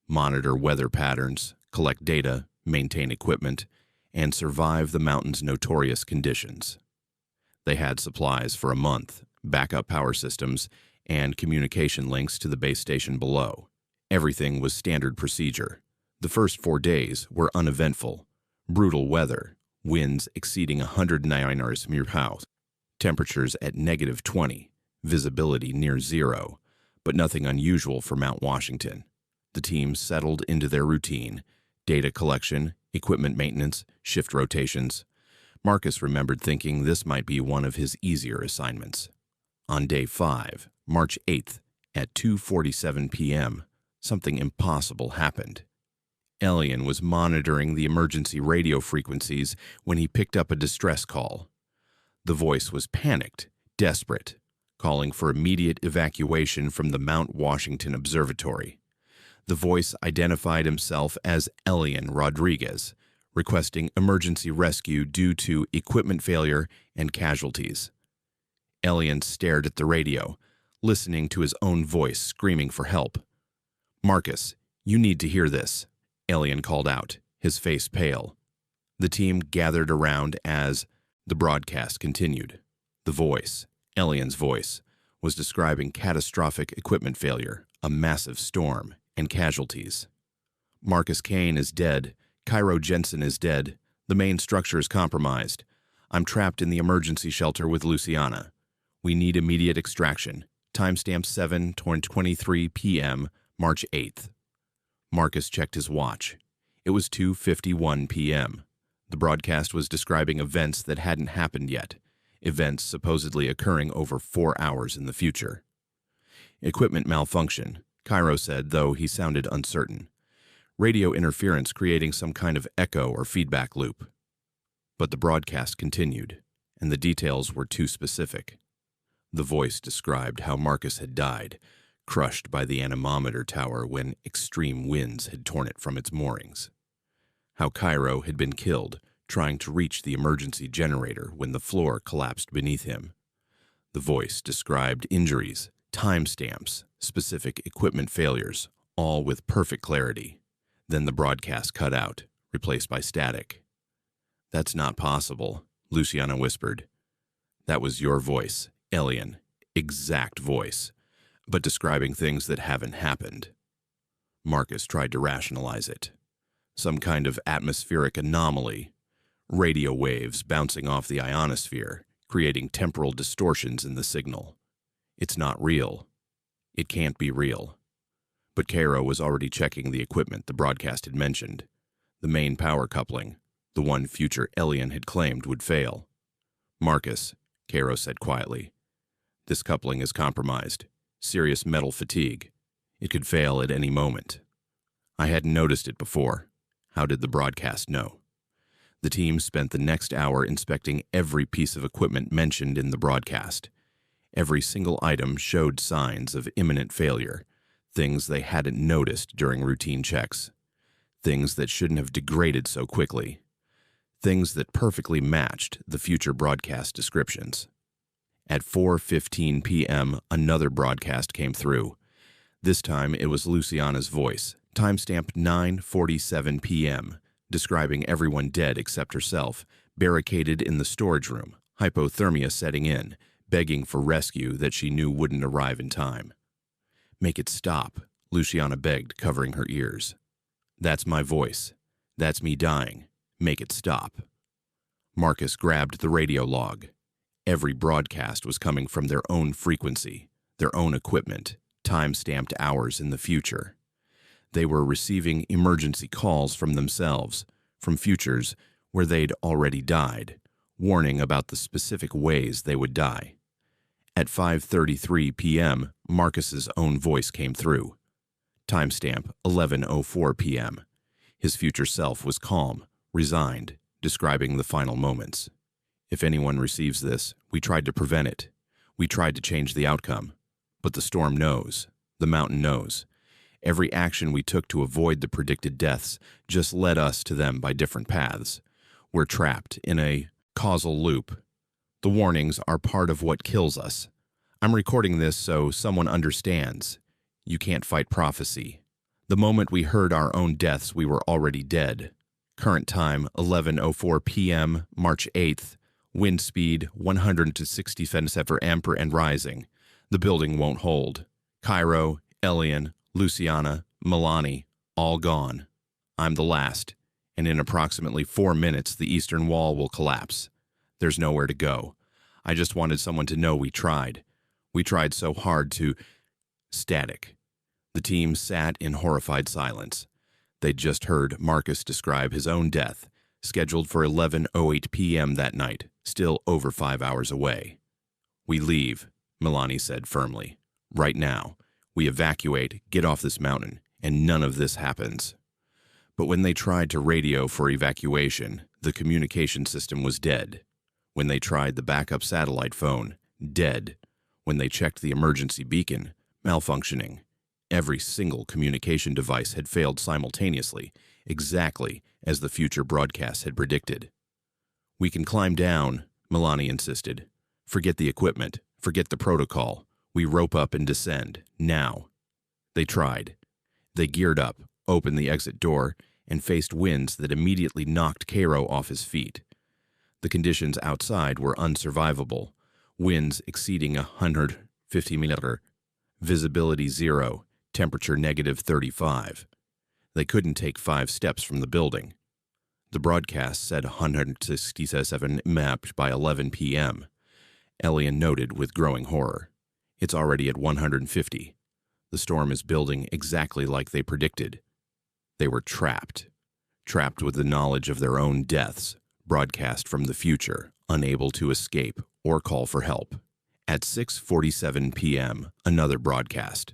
monitor weather patterns, collect data, maintain equipment, and survive the mountain's notorious conditions. They had supplies for a month, backup power systems, and communication links to the base station below. Everything was standard procedure. The first 4 days were uneventful. Brutal weather, winds exceeding 109 mph, temperatures at -20, visibility near zero, but nothing unusual for Mount Washington. The team settled into their routine: data collection, equipment maintenance, shift rotations. Marcus remembered thinking this might be one of his easier assignments. On day 5, March 8th, at 2:47 p.m., something impossible happened. Elian was monitoring the emergency radio frequencies when he picked up a distress call. The voice was panicked, desperate, calling for immediate evacuation from the Mount Washington Observatory. The voice identified himself as Elian Rodriguez, requesting emergency rescue due to equipment failure and casualties. Elian stared at the radio, listening to his own voice screaming for help. "Marcus, you need to hear this," Elian called out, his face pale. The team gathered around as the broadcast continued. The voice, Elian's voice, was describing catastrophic equipment failure, a massive storm, and casualties. "Marcus Kane is dead. Cairo Jensen is dead. The main structure is compromised. I'm trapped in the emergency shelter with Luciana. We need immediate extraction. Timestamp 7:23 p.m., March 8th. Marcus checked his watch. It was 2:51 p.m. The broadcast was describing events that hadn't happened yet, events supposedly occurring over 4 hours in the future. "Equipment malfunction," Cairo said, though he sounded uncertain. "Radio interference creating some kind of echo or feedback loop." But the broadcast continued, and the details were too specific. The voice described how Marcus had died, crushed by the anemometer tower when extreme winds had torn it from its moorings. How Cairo had been killed trying to reach the emergency generator when the floor collapsed beneath him. The voice described injuries, timestamps, specific equipment failures, all with perfect clarity. Then the broadcast cut out, replaced by static. "That's not possible," Luciana whispered. "That was your voice," alien, exact voice, but describing things that haven't happened. Marcus tried to rationalize it. Some kind of atmospheric anomaly, radio waves bouncing off the ionosphere, creating temporal distortions in the signal. It's not real. It can't be real. But Cairo was already checking the equipment the broadcast had mentioned. The main power coupling, the one future alien had claimed would fail. Marcus, Cairo said quietly, this coupling is compromised. Serious metal fatigue. It could fail at any moment. I hadn't noticed it before. How did the broadcast know? The team spent the next hour inspecting every piece of equipment mentioned in the broadcast. Every single item showed signs of imminent failure, things they hadn't noticed during routine checks, things that shouldn't have degraded so quickly, things that perfectly matched the future broadcast descriptions. At 4:15 p.m., another broadcast came through. This time it was Luciana's voice, timestamped 9:47 p.m., describing everyone dead except herself, barricaded in the storage room, hypothermia setting in, begging for rescue that she knew wouldn't arrive in time. Make it stop, Luciana begged, covering her ears. That's my voice. That's me dying. Make it stop. Marcus grabbed the radio log. Every broadcast was coming from their own frequency, their own equipment, time-stamped hours in the future. They were receiving emergency calls from themselves, from futures where they'd already died, warning about the specific ways they would die. At 5:33 p.m., Marcus's own voice came through. Timestamp 11:04 p.m. His future self was calm, resigned, describing the final moments. If anyone receives this, we tried to prevent it. We tried to change the outcome. But the storm knows. The mountain knows. Every action we took to avoid the predicted deaths just led us to them by different paths. We're trapped in a causal loop. The warnings are part of what kills us. I'm recording this so someone understands. You can't fight prophecy. The moment we heard our own deaths, we were already dead. Current time, 11:04 p.m., March 8th. Wind speed, 100 to 60 fns/ampere and rising. The building won't hold. Cairo, Elian, Luciana, Milani, all gone. I'm the last, and in approximately 4 minutes, the eastern wall will collapse. There's nowhere to go. I just wanted someone to know we tried. We tried so hard to... Static. The team sat in horrified silence. They'd just heard Marcus describe his own death, scheduled for 11:08 p.m. that night, still over 5 hours away. We leave, Milani said firmly. Right now. We evacuate, get off this mountain, and none of this happens. But when they tried to radio for evacuation, the communication system was dead. When they tried the backup satellite phone, dead. When they checked the emergency beacon, malfunctioning. Every single communication device had failed simultaneously, exactly as the future broadcast had predicted. We can climb down, Milani insisted. Forget the equipment, forget the protocol. We rope up and descend, now. They tried. They geared up, opened the exit door, and faced winds that immediately knocked Cairo off his feet. The conditions outside were unsurvivable, winds exceeding 150 mph, visibility 0, temperature -35. They couldn't take 5 steps from the building. The broadcast said 167 mapped by 11 p.m. Elian noted with growing horror. It's already at 150. The storm is building exactly like they predicted. They were trapped. Trapped with the knowledge of their own deaths, broadcast from the future, unable to escape or call for help. At 6:47 p.m., another broadcast.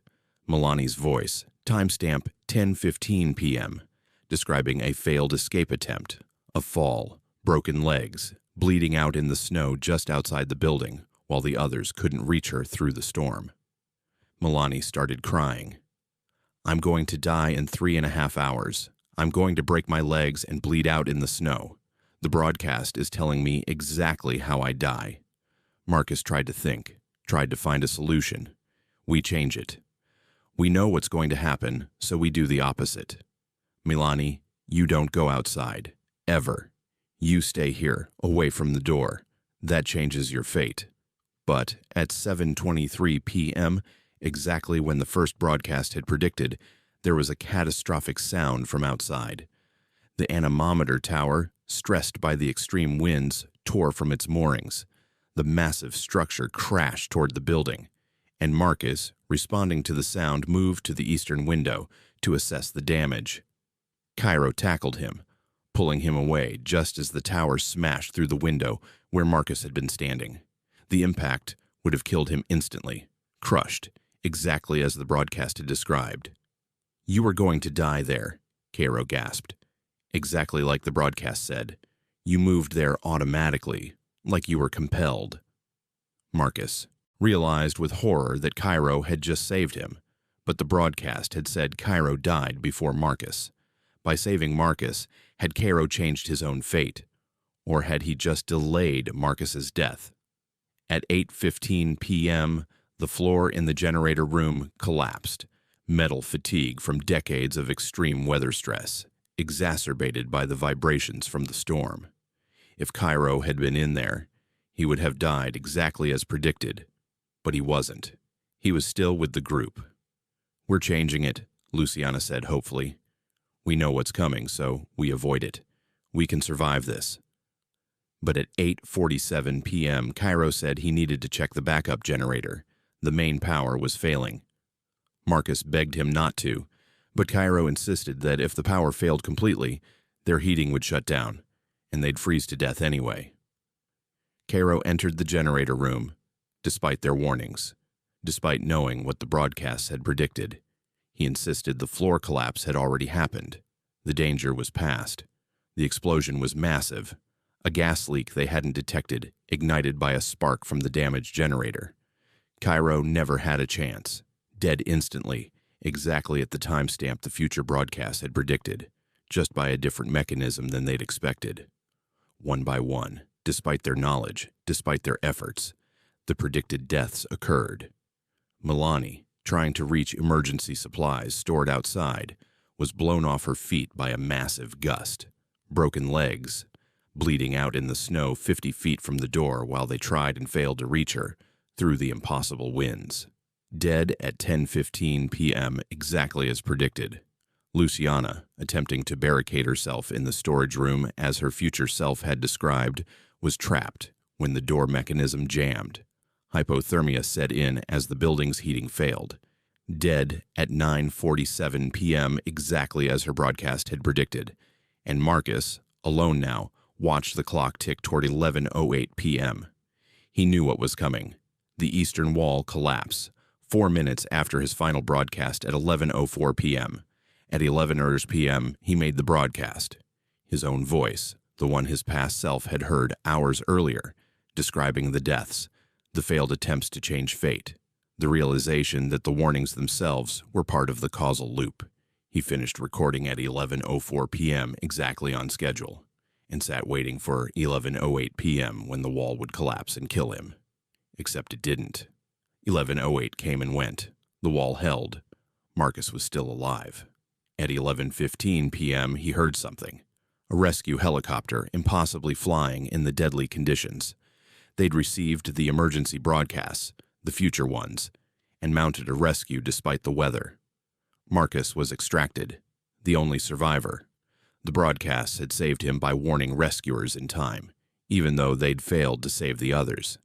Milani's voice, timestamp 10:15 p.m., describing a failed escape attempt, a fall, broken legs, bleeding out in the snow just outside the building, while the others couldn't reach her through the storm. Milani started crying. I'm going to die in 3.5 hours. I'm going to break my legs and bleed out in the snow. The broadcast is telling me exactly how I die. Marcus tried to think, tried to find a solution. We change it. We know what's going to happen, so we do the opposite. Milani, you don't go outside. Ever. You stay here, away from the door. That changes your fate. But at 7:23 p.m., exactly when the first broadcast had predicted, there was a catastrophic sound from outside. The anemometer tower, stressed by the extreme winds, tore from its moorings. The massive structure crashed toward the building, and Marcus, responding to the sound, moved to the eastern window to assess the damage. Cairo tackled him, pulling him away just as the tower smashed through the window where Marcus had been standing. The impact would have killed him instantly, crushed, exactly as the broadcast had described. "You were going to die there," Cairo gasped. "Exactly like the broadcast said. You moved there automatically, like you were compelled." Marcus realized with horror that Cairo had just saved him, but the broadcast had said Cairo died before Marcus. By saving Marcus, had Cairo changed his own fate, or had he just delayed Marcus's death? At 8:15 p.m., the floor in the generator room collapsed, metal fatigue from decades of extreme weather stress, exacerbated by the vibrations from the storm. If Cairo had been in there, he would have died exactly as predicted, but he wasn't. He was still with the group. "We're changing it," Luciana said hopefully. "We know what's coming, so we avoid it. We can survive this." But at 8:47 p.m., Cairo said he needed to check the backup generator. The main power was failing. Marcus begged him not to, but Cairo insisted that if the power failed completely, their heating would shut down, and they'd freeze to death anyway. Cairo entered the generator room, despite their warnings, despite knowing what the broadcasts had predicted. He insisted the floor collapse had already happened. The danger was past. The explosion was massive. A gas leak they hadn't detected, ignited by a spark from the damaged generator. Cairo never had a chance. Dead instantly, exactly at the timestamp the future broadcast had predicted, just by a different mechanism than they'd expected. One by one, despite their knowledge, despite their efforts, the predicted deaths occurred. Milani, trying to reach emergency supplies stored outside, was blown off her feet by a massive gust. Broken legs, bleeding out in the snow 50 feet from the door while they tried and failed to reach her through the impossible winds. Dead at 10:15 p.m. exactly as predicted. Luciana, attempting to barricade herself in the storage room as her future self had described, was trapped when the door mechanism jammed. Hypothermia set in as the building's heating failed. Dead at 9:47 p.m. exactly as her broadcast had predicted. And Marcus, alone now, watched the clock tick toward 11:08 p.m. He knew what was coming. The eastern wall collapse, 4 minutes after his final broadcast at 11:04 p.m. At 11 p.m., he made the broadcast. His own voice, the one his past self had heard hours earlier, describing the deaths, the failed attempts to change fate, the realization that the warnings themselves were part of the causal loop. He finished recording at 11:04 p.m. exactly on schedule, and sat waiting for 11:08 p.m. when the wall would collapse and kill him. Except it didn't. 11:08 came and went. The wall held. Marcus was still alive. At 11:15 p.m., he heard something. A rescue helicopter, impossibly flying in the deadly conditions. They'd received the emergency broadcasts, the future ones, and mounted a rescue despite the weather. Marcus was extracted, the only survivor. The broadcasts had saved him by warning rescuers in time, even though they'd failed to save the others.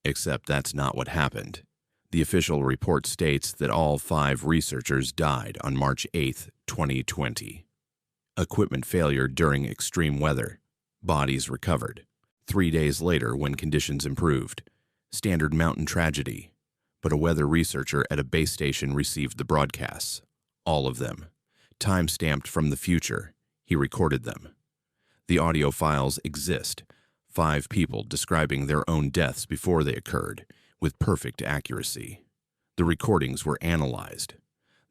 Except that's not what happened. The official report states that all 5 researchers died on March 8, 2020. Equipment failure during extreme weather. Bodies recovered. 3 days later when conditions improved. Standard mountain tragedy. But a weather researcher at a base station received the broadcasts. All of them. Time-stamped from the future. He recorded them. The audio files exist. 5 people describing their own deaths before they occurred, with perfect accuracy. The recordings were analyzed.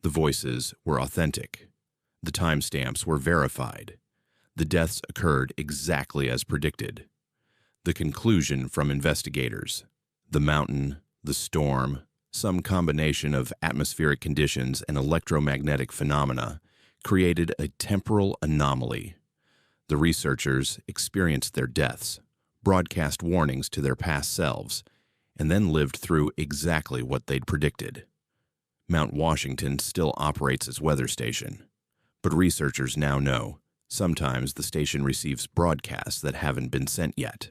The voices were authentic. The timestamps were verified. The deaths occurred exactly as predicted. The conclusion from investigators: the mountain, the storm, some combination of atmospheric conditions and electromagnetic phenomena created a temporal anomaly. The researchers experienced their deaths, broadcast warnings to their past selves, and then lived through exactly what they'd predicted. Mount Washington still operates as weather station, but researchers now know sometimes the station receives broadcasts that haven't been sent yet.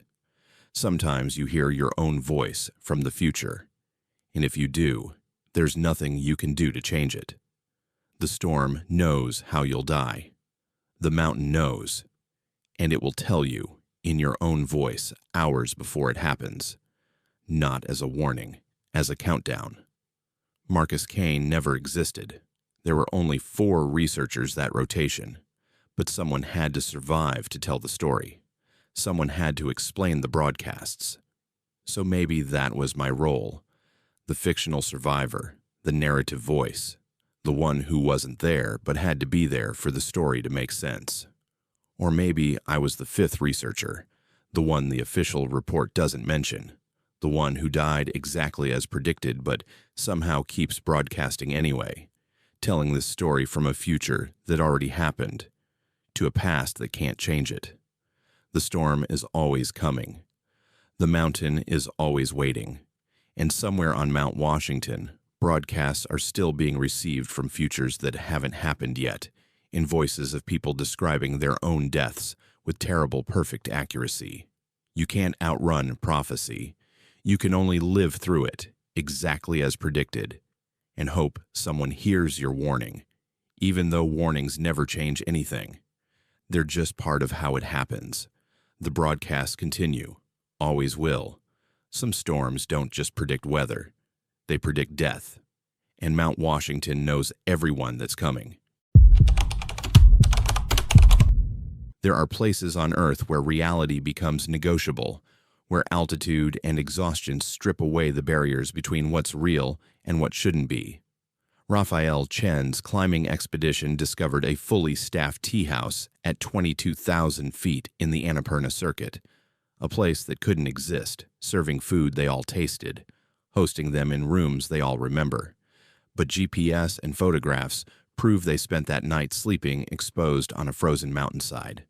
Sometimes you hear your own voice from the future, and if you do, there's nothing you can do to change it. The storm knows how you'll die. The mountain knows, and it will tell you in your own voice hours before it happens, not as a warning, as a countdown. Marcus Kane never existed. There were only 4 researchers that rotation, but someone had to survive to tell the story. Someone had to explain the broadcasts. So maybe that was my role, the fictional survivor, the narrative voice, the one who wasn't there but had to be there for the story to make sense. Or maybe I was the 5th researcher, the one the official report doesn't mention, the one who died exactly as predicted but somehow keeps broadcasting anyway, telling this story from a future that already happened to a past that can't change it. The storm is always coming. The mountain is always waiting. And somewhere on Mount Washington, broadcasts are still being received from futures that haven't happened yet, in voices of people describing their own deaths with terrible perfect accuracy. You can't outrun prophecy. You can only live through it, exactly as predicted, and hope someone hears your warning, even though warnings never change anything. They're just part of how it happens. The broadcasts continue, always will. Some storms don't just predict weather, they predict death. And Mount Washington knows everyone that's coming. There are places on Earth where reality becomes negotiable, where altitude and exhaustion strip away the barriers between what's real and what shouldn't be. Raphael Chen's climbing expedition discovered a fully staffed tea house at 22,000 feet in the Annapurna circuit, a place that couldn't exist, serving food they all tasted, hosting them in rooms they all remember. But GPS and photographs prove they spent that night sleeping exposed on a frozen mountainside.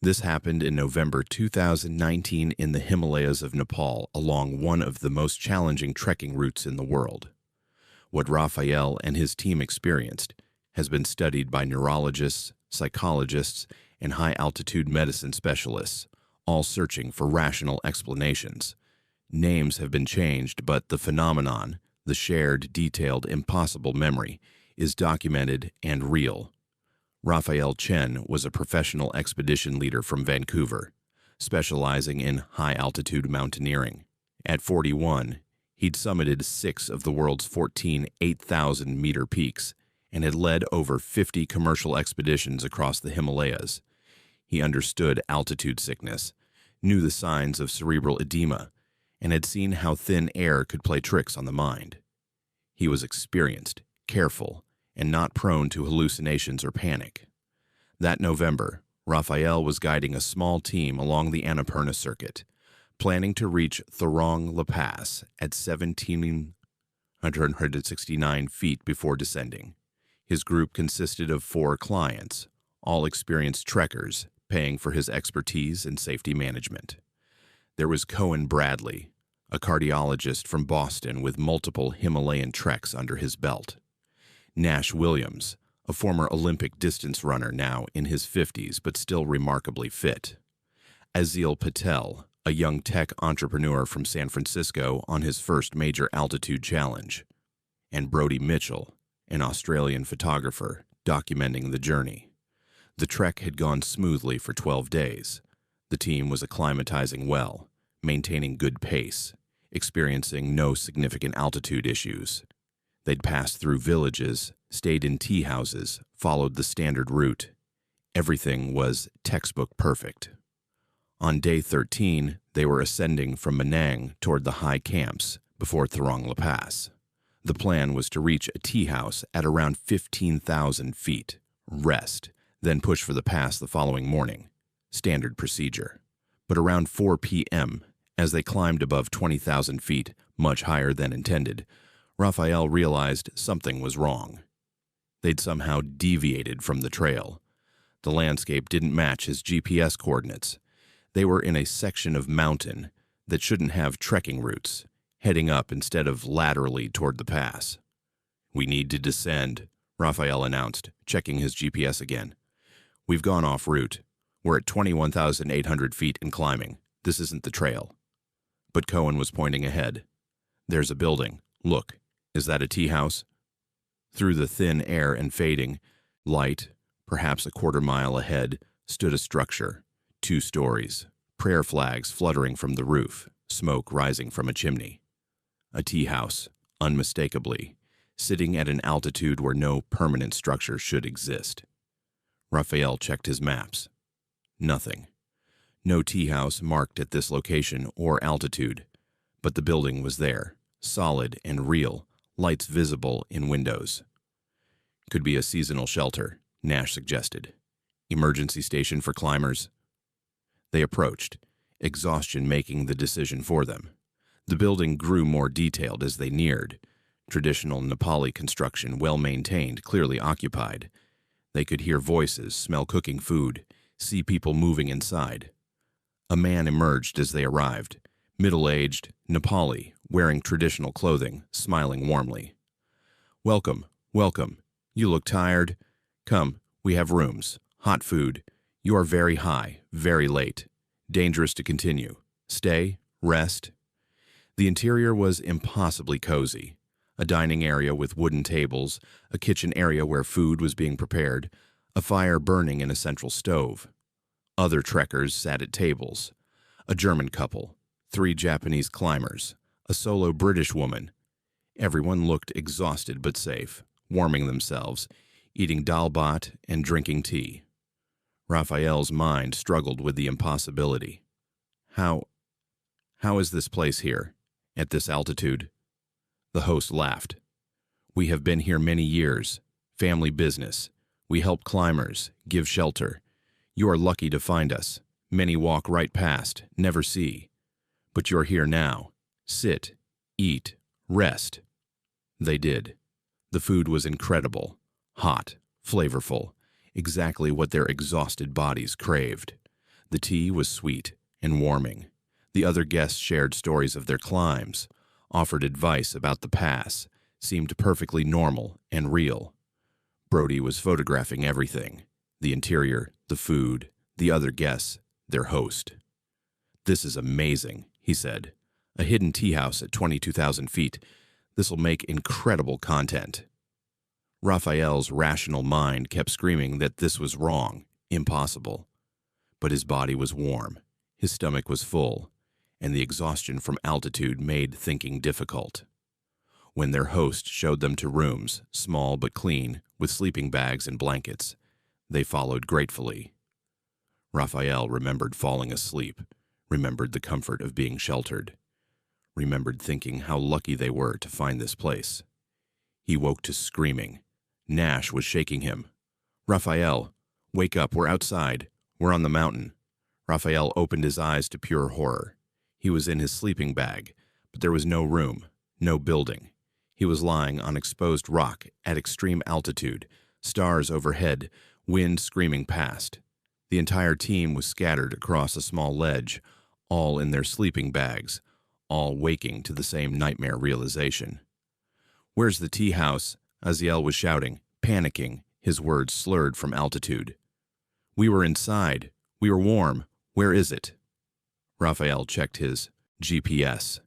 This happened in November 2019 in the Himalayas of Nepal, along one of the most challenging trekking routes in the world. What Raphael and his team experienced has been studied by neurologists, psychologists, and high-altitude medicine specialists, all searching for rational explanations. Names have been changed, but the phenomenon, the shared, detailed, impossible memory, is documented and real. Raphael Chen was a professional expedition leader from Vancouver, specializing in high-altitude mountaineering. At 41, he'd summited 6 of the world's 14 8,000-meter peaks and had led over 50 commercial expeditions across the Himalayas. He understood altitude sickness, knew the signs of cerebral edema, and had seen how thin air could play tricks on the mind. He was experienced, careful, and not prone to hallucinations or panic. That November, Raphael was guiding a small team along the Annapurna circuit, planning to reach Thorong La Pass at 1,769 feet before descending. His group consisted of 4 clients, all experienced trekkers, paying for his expertise in safety management. There was Cohen Bradley, a cardiologist from Boston with multiple Himalayan treks under his belt. Nash Williams, a former Olympic distance runner now in his 50s but still remarkably fit. Azil Patel, a young tech entrepreneur from San Francisco on his first major altitude challenge. And Brody Mitchell, an Australian photographer, documenting the journey. The trek had gone smoothly for 12 days. The team was acclimatizing well, maintaining good pace, experiencing no significant altitude issues. They'd passed through villages, stayed in tea houses, followed the standard route. Everything was textbook perfect. On day 13, they were ascending from Manang toward the high camps before Thorong La Pass. The plan was to reach a tea house at around 15,000 feet, rest, then push for the pass the following morning. Standard procedure. But around 4 p.m., as they climbed above 20,000 feet, much higher than intended, Raphael realized something was wrong. They'd somehow deviated from the trail. The landscape didn't match his GPS coordinates. They were in a section of mountain that shouldn't have trekking routes, heading up instead of laterally toward the pass. "We need to descend," Raphael announced, checking his GPS again. "We've gone off route. We're at 21,800 feet and climbing. This isn't the trail." But Cohen was pointing ahead. "There's a building. Look, is that a tea house?" Through the thin air and fading light, perhaps a quarter-mile ahead, stood a structure, 2 stories, prayer flags fluttering from the roof, smoke rising from a chimney. A tea house, unmistakably, sitting at an altitude where no permanent structure should exist. Raphael checked his maps. Nothing. No tea house marked at this location or altitude, but the building was there, solid and real, lights visible in windows. "Could be a seasonal shelter," Nash suggested. "Emergency station for climbers." They approached, exhaustion making the decision for them. The building grew more detailed as they neared. Traditional Nepali construction, well-maintained, clearly occupied. They could hear voices, smell cooking food, see people moving inside. A man emerged as they arrived, middle-aged, Nepali, wearing traditional clothing, smiling warmly. "Welcome, welcome. You look tired. Come, we have rooms, hot food. You are very high, very late. Dangerous to continue. Stay, rest." The interior was impossibly cozy. A dining area with wooden tables, a kitchen area where food was being prepared, a fire burning in a central stove. Other trekkers sat at tables. A German couple, 3 Japanese climbers, a solo British woman. Everyone looked exhausted but safe, warming themselves, eating dal bhat and drinking tea. Raphael's mind struggled with the impossibility. How is this place here, at this altitude? The host laughed. "We have been here many years. Family business. We help climbers, give shelter. You are lucky to find us. Many walk right past, never see. But you're here now. Sit, eat, rest." They did. The food was incredible. Hot, flavorful, exactly what their exhausted bodies craved. The tea was sweet and warming. The other guests shared stories of their climbs, offered advice about the pass, seemed perfectly normal and real. Brody was photographing everything: the interior, the food, the other guests, their host. "This is amazing," he said. "A hidden tea house at 22,000 feet. This'll make incredible content." Raphael's rational mind kept screaming that this was wrong, impossible. But his body was warm, his stomach was full, and the exhaustion from altitude made thinking difficult. When their host showed them to rooms, small but clean, with sleeping bags and blankets, they followed gratefully. Raphael remembered falling asleep, remembered the comfort of being sheltered, remembered thinking how lucky they were to find this place. He woke to screaming. Nash was shaking him. "Raphael, wake up, we're outside. We're on the mountain." Raphael opened his eyes to pure horror. He was in his sleeping bag, but there was no room, no building. He was lying on exposed rock at extreme altitude, stars overhead, wind screaming past. The entire team was scattered across a small ledge, all in their sleeping bags, all waking to the same nightmare realization. "Where's the tea house?" Aziel was shouting, panicking, his words slurred from altitude. "We were inside. We were warm. Where is it?" Raphael checked his GPS.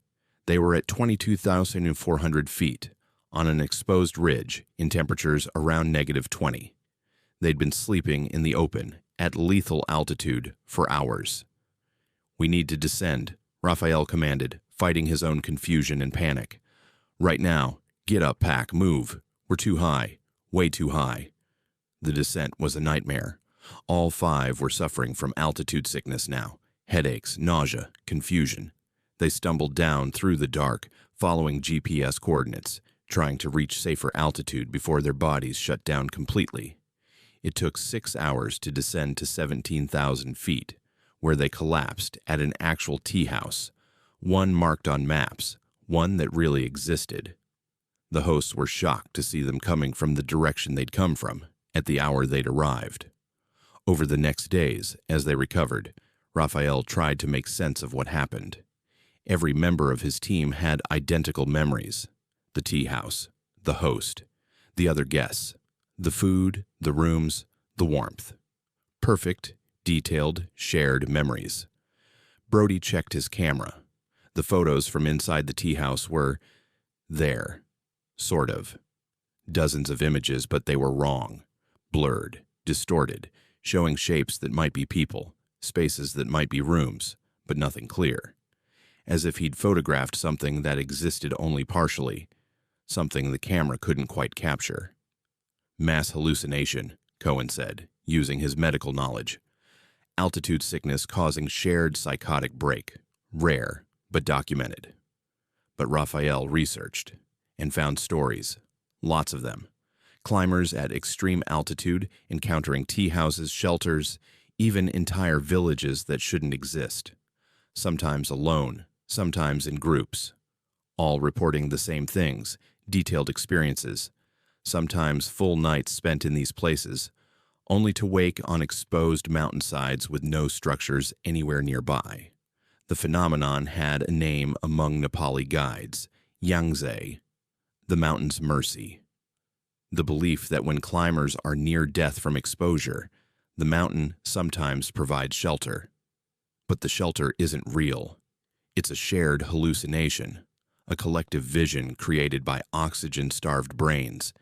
They were at 22,400 feet, on an exposed ridge, in temperatures around -20. They'd been sleeping in the open, at lethal altitude, for hours. "We need to descend," Raphael commanded, fighting his own confusion and panic. "Right now. Get up, pack, move. We're too high, way too high." The descent was a nightmare. All 5 were suffering from altitude sickness now. Headaches, nausea, confusion. They stumbled down through the dark, following GPS coordinates, trying to reach safer altitude before their bodies shut down completely. It took 6 hours to descend to 17,000 feet, where they collapsed at an actual tea house, one marked on maps, one that really existed. The hosts were shocked to see them coming from the direction they'd come from, at the hour they'd arrived. Over the next days, as they recovered, Raphael tried to make sense of what happened. Every member of his team had identical memories. The tea house, the host, the other guests, the food, the rooms, the warmth. Perfect, detailed, shared memories. Brody checked his camera. The photos from inside the tea house were there, sort of. Dozens of images, but they were wrong. Blurred, distorted, showing shapes that might be people, spaces that might be rooms, but nothing clear. As if he'd photographed something that existed only partially, something the camera couldn't quite capture. Mass hallucination, Cohen said, using his medical knowledge. Altitude sickness causing shared psychotic break, rare, but documented. But Raphael researched and found stories, lots of them. Climbers at extreme altitude encountering tea houses, shelters, even entire villages that shouldn't exist. Sometimes alone, sometimes in groups. All reporting the same things, detailed experiences. Sometimes full nights spent in these places, only to wake on exposed mountainsides with no structures anywhere nearby. The phenomenon had a name among Nepali guides, Yangtze, the mountain's mercy. The belief that when climbers are near death from exposure, the mountain sometimes provides shelter. But the shelter isn't real. It's a shared hallucination, a collective vision created by oxygen-starved brains,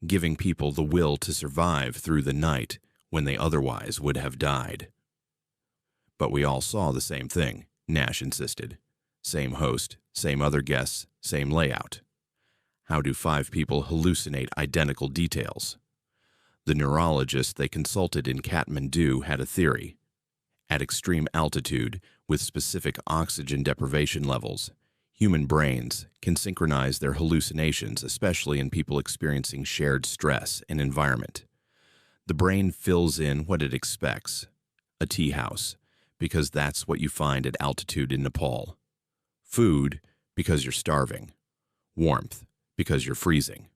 giving people the will to survive through the night when they otherwise would have died. But we all saw the same thing, Nash insisted. Same host, same other guests, same layout. How do 5 people hallucinate identical details? The neurologist they consulted in Kathmandu had a theory. At extreme altitude, with specific oxygen deprivation levels, human brains can synchronize their hallucinations, especially in people experiencing shared stress and environment. The brain fills in what it expects. A tea house, because that's what you find at altitude in Nepal. Food, because you're starving. Warmth, because you're freezing.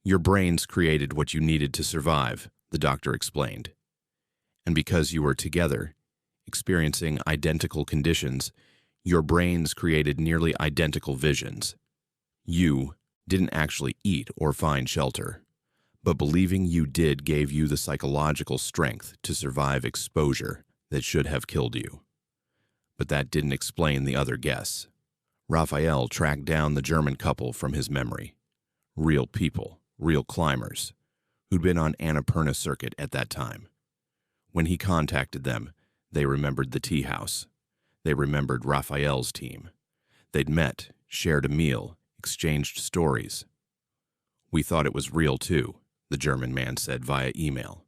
Your brains created what you needed to survive, the doctor explained. And because you were together, experiencing identical conditions, your brains created nearly identical visions. You didn't actually eat or find shelter, but believing you did gave you the psychological strength to survive exposure that should have killed you. But that didn't explain the other guests. Raphael tracked down the German couple from his memory. Real people, real climbers, who'd been on Annapurna circuit at that time. When he contacted them, they remembered the tea house. They remembered Raphael's team. They'd met, shared a meal, exchanged stories. "We thought it was real too," the German man said via email,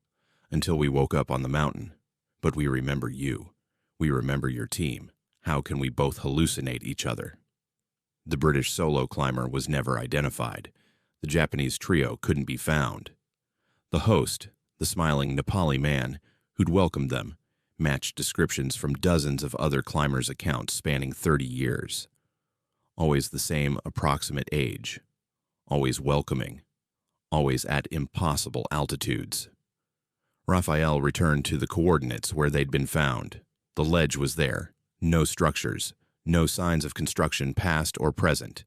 "until we woke up on the mountain. But we remember you. We remember your team. How can we both hallucinate each other?" The British solo climber was never identified. The Japanese trio couldn't be found. The host, the smiling Nepali man who'd welcomed them, matched descriptions from dozens of other climbers' accounts spanning 30 years. Always the same approximate age. Always welcoming. Always at impossible altitudes. Raphael returned to the coordinates where they'd been found. The ledge was there. No structures. No signs of construction past or present.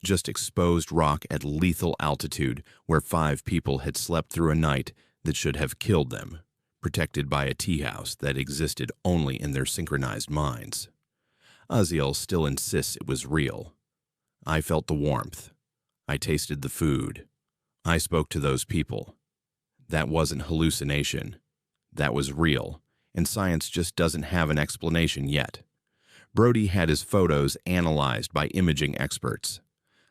Just exposed rock at lethal altitude where 5 people had slept through a night that should have killed them, protected by a tea house that existed only in their synchronized minds. Aziel still insists it was real. I felt the warmth. I tasted the food. I spoke to those people. That wasn't hallucination. That was real, and science just doesn't have an explanation yet. Brody had his photos analyzed by imaging experts.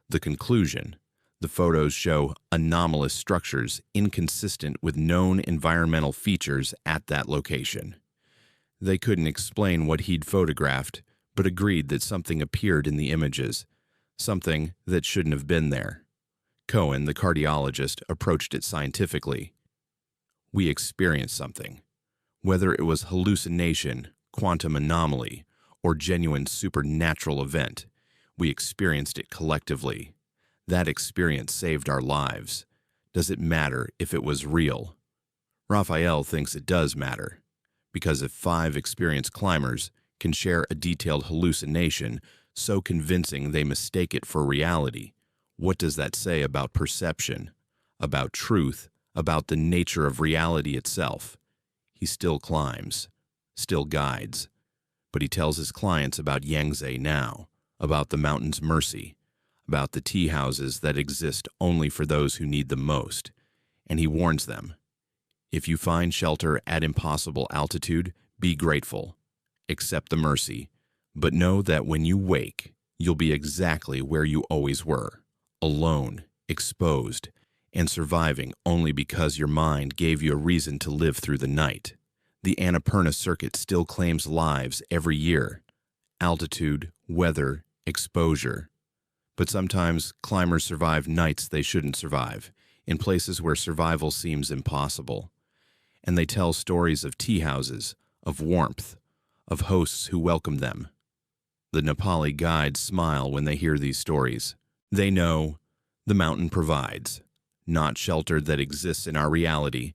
The conclusion: the photos show anomalous structures inconsistent with known environmental features at that location. They couldn't explain what he'd photographed, but agreed that something appeared in the images, something that shouldn't have been there. Cohen, the cardiologist, approached it scientifically. We experienced something. Whether it was hallucination, quantum anomaly, or genuine supernatural event, we experienced it collectively. That experience saved our lives. Does it matter if it was real? Raphael thinks it does matter, because if 5 experienced climbers can share a detailed hallucination so convincing they mistake it for reality. What does that say about perception, about truth, about the nature of reality itself? He still climbs, still guides, but he tells his clients about Yangtze now, about the mountain's mercy, about the tea houses that exist only for those who need them most, and he warns them, if you find shelter at impossible altitude, be grateful, accept the mercy, but know that when you wake, you'll be exactly where you always were, alone, exposed, and surviving only because your mind gave you a reason to live through the night. The Annapurna circuit still claims lives every year. Altitude, weather, exposure. But sometimes climbers survive nights they shouldn't survive, in places where survival seems impossible. And they tell stories of tea houses, of warmth, of hosts who welcome them. The Nepali guides smile when they hear these stories. They know the mountain provides, not shelter that exists in our reality,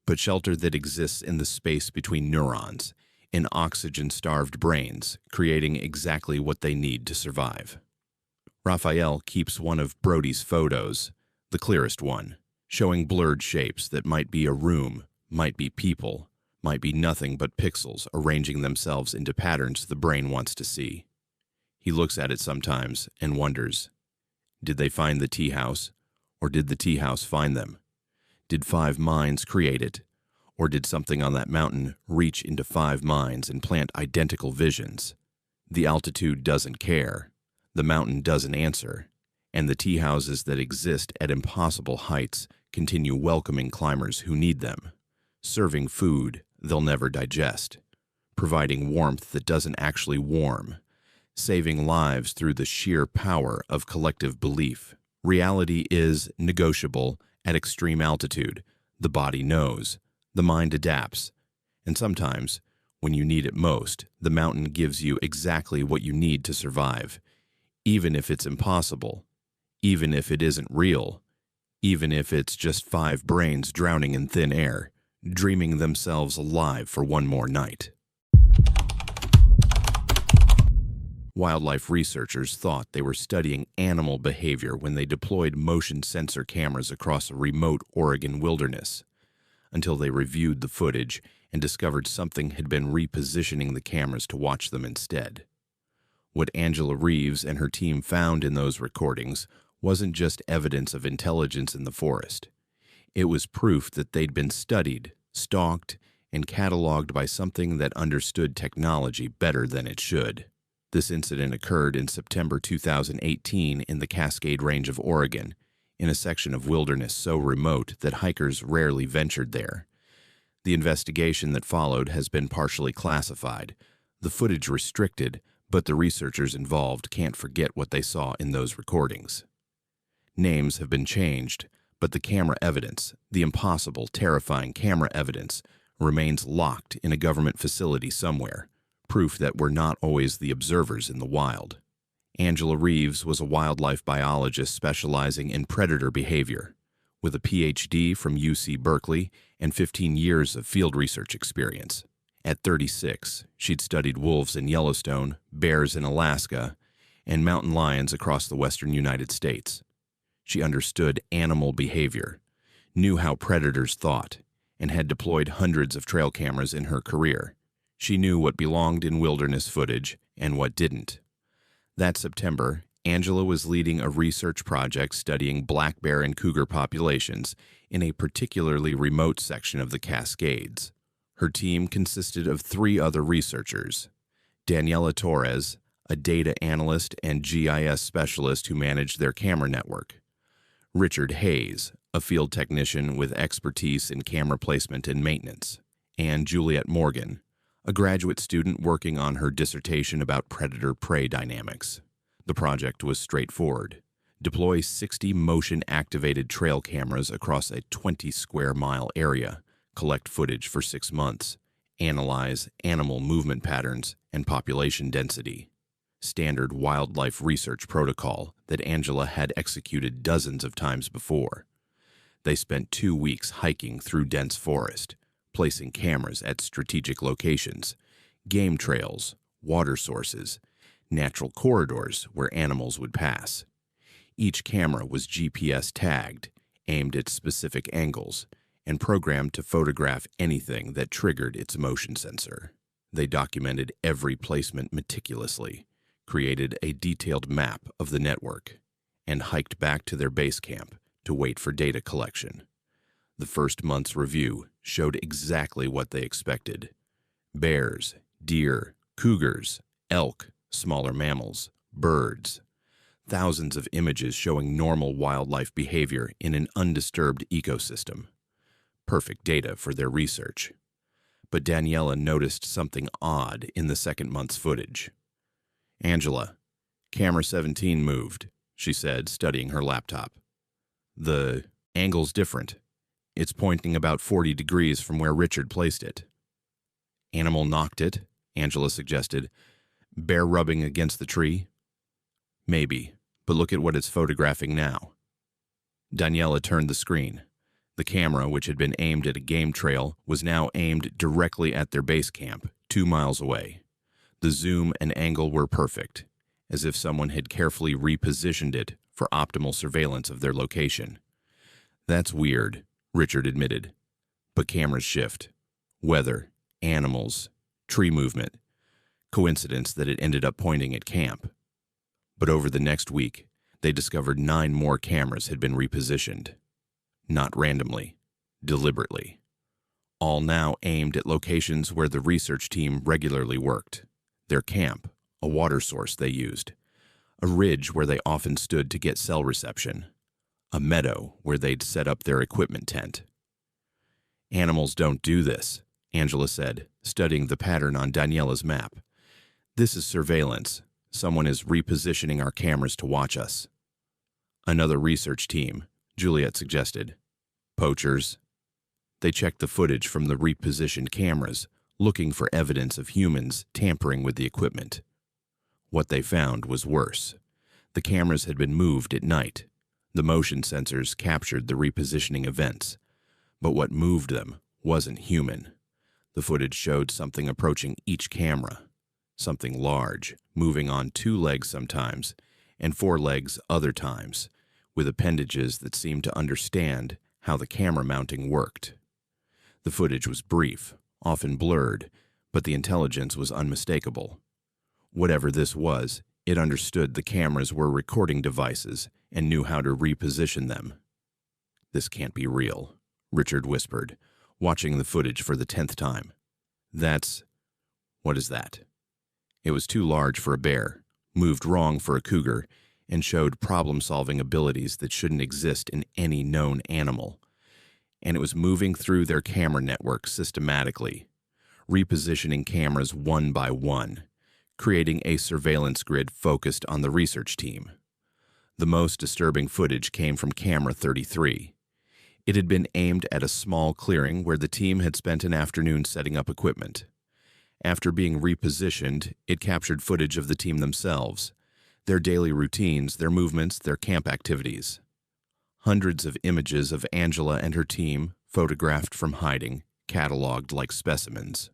but shelter that exists in the space between neurons, in oxygen-starved brains, creating exactly what they need to survive. Raphael keeps one of Brody's photos, the clearest one, showing blurred shapes that might be a room, might be people, might be nothing but pixels arranging themselves into patterns the brain wants to see. He looks at it sometimes and wonders, did they find the tea house, or did the tea house find them? Did 5 minds create it, or did something on that mountain reach into 5 minds and plant identical visions? The altitude doesn't care, the mountain doesn't answer, and the tea houses that exist at impossible heights continue welcoming climbers who need them, serving food they'll never digest, providing warmth that doesn't actually warm, saving lives through the sheer power of collective belief. Reality is negotiable at extreme altitude. The body knows, the mind adapts, and sometimes, when you need it most, the mountain gives you exactly what you need to survive, even if it's impossible, even if it isn't real, even if it's just 5 brains drowning in thin air, dreaming themselves alive for one more night. Wildlife researchers thought they were studying animal behavior when they deployed motion sensor cameras across a remote Oregon wilderness, until they reviewed the footage and discovered something had been repositioning the cameras to watch them instead. What Angela Reeves and her team found in those recordings wasn't just evidence of intelligence in the forest. It was proof that they'd been studied, stalked, and cataloged by something that understood technology better than it should. This incident occurred in September 2018 in the Cascade Range of Oregon, in a section of wilderness so remote that hikers rarely ventured there. The investigation that followed has been partially classified, the footage restricted, but the researchers involved can't forget what they saw in those recordings. Names have been changed, but the camera evidence, the impossible, terrifying camera evidence, remains locked in a government facility somewhere, proof that we're not always the observers in the wild. Angela Reeves was a wildlife biologist specializing in predator behavior, with a PhD from UC Berkeley and 15 years of field research experience. At 36, she'd studied wolves in Yellowstone, bears in Alaska, and mountain lions across the western United States. She understood animal behavior, knew how predators thought, and had deployed hundreds of trail cameras in her career. She knew what belonged in wilderness footage and what didn't. That September, Angela was leading a research project studying black bear and cougar populations in a particularly remote section of the Cascades. Her team consisted of 3 other researchers: Daniela Torres, a data analyst and GIS specialist who managed their camera network; Richard Hayes, a field technician with expertise in camera placement and maintenance; and Juliet Morgan, a graduate student working on her dissertation about predator-prey dynamics. The project was straightforward. Deploy 60 motion-activated trail cameras across a 20-square-mile area, collect footage for 6 months, analyze animal movement patterns and population density. Standard wildlife research protocol that Angela had executed dozens of times before. They spent 2 weeks hiking through dense forest, placing cameras at strategic locations, game trails, water sources, natural corridors where animals would pass. Each camera was GPS tagged, aimed at specific angles, and programmed to photograph anything that triggered its motion sensor. They documented every placement meticulously, created a detailed map of the network, and hiked back to their base camp to wait for data collection. The first month's review showed exactly what they expected. Bears, deer, cougars, elk, smaller mammals, birds. Thousands of images showing normal wildlife behavior in an undisturbed ecosystem. Perfect data for their research. But Daniela noticed something odd in the second month's footage. "Angela, camera 17 moved," she said, studying her laptop. "The angle's different. It's pointing about 40 degrees from where Richard placed it." "Animal knocked it," Angela suggested. "Bear rubbing against the tree?" "Maybe, but look at what it's photographing now." Daniela turned the screen. The camera, which had been aimed at a game trail, was now aimed directly at their base camp, 2 miles away. The zoom and angle were perfect, as if someone had carefully repositioned it for optimal surveillance of their location. "That's weird," Richard admitted. "But cameras shift. Weather, animals, tree movement. Coincidence that it ended up pointing at camp." But over the next week, they discovered 9 more cameras had been repositioned. Not randomly, deliberately. All now aimed at locations where the research team regularly worked. Their camp, a water source they used. A ridge where they often stood to get cell reception. A meadow where they'd set up their equipment tent. "Animals don't do this," Angela said, studying the pattern on Daniela's map. "This is surveillance. Someone is repositioning our cameras to watch us." "Another research team," Juliet suggested. "Poachers." They checked the footage from the repositioned cameras, looking for evidence of humans tampering with the equipment. What they found was worse. The cameras had been moved at night. The motion sensors captured the repositioning events. But what moved them wasn't human. The footage showed something approaching each camera. Something large, moving on 2 legs sometimes, and 4 legs other times, with appendages that seemed to understand how the camera mounting worked. The footage was brief, often blurred, but the intelligence was unmistakable. Whatever this was, it understood the cameras were recording devices and knew how to reposition them. "This can't be real," Richard whispered, watching the footage for the 10th time. What is that?" It was too large for a bear, moved wrong for a cougar, and showed problem-solving abilities that shouldn't exist in any known animal. And it was moving through their camera network systematically, repositioning cameras one by one, creating a surveillance grid focused on the research team. The most disturbing footage came from camera 33. It had been aimed at a small clearing where the team had spent an afternoon setting up equipment. After being repositioned, it captured footage of the team themselves, their daily routines, their movements, their camp activities. Hundreds of images of Angela and her team, photographed from hiding, cataloged like specimens.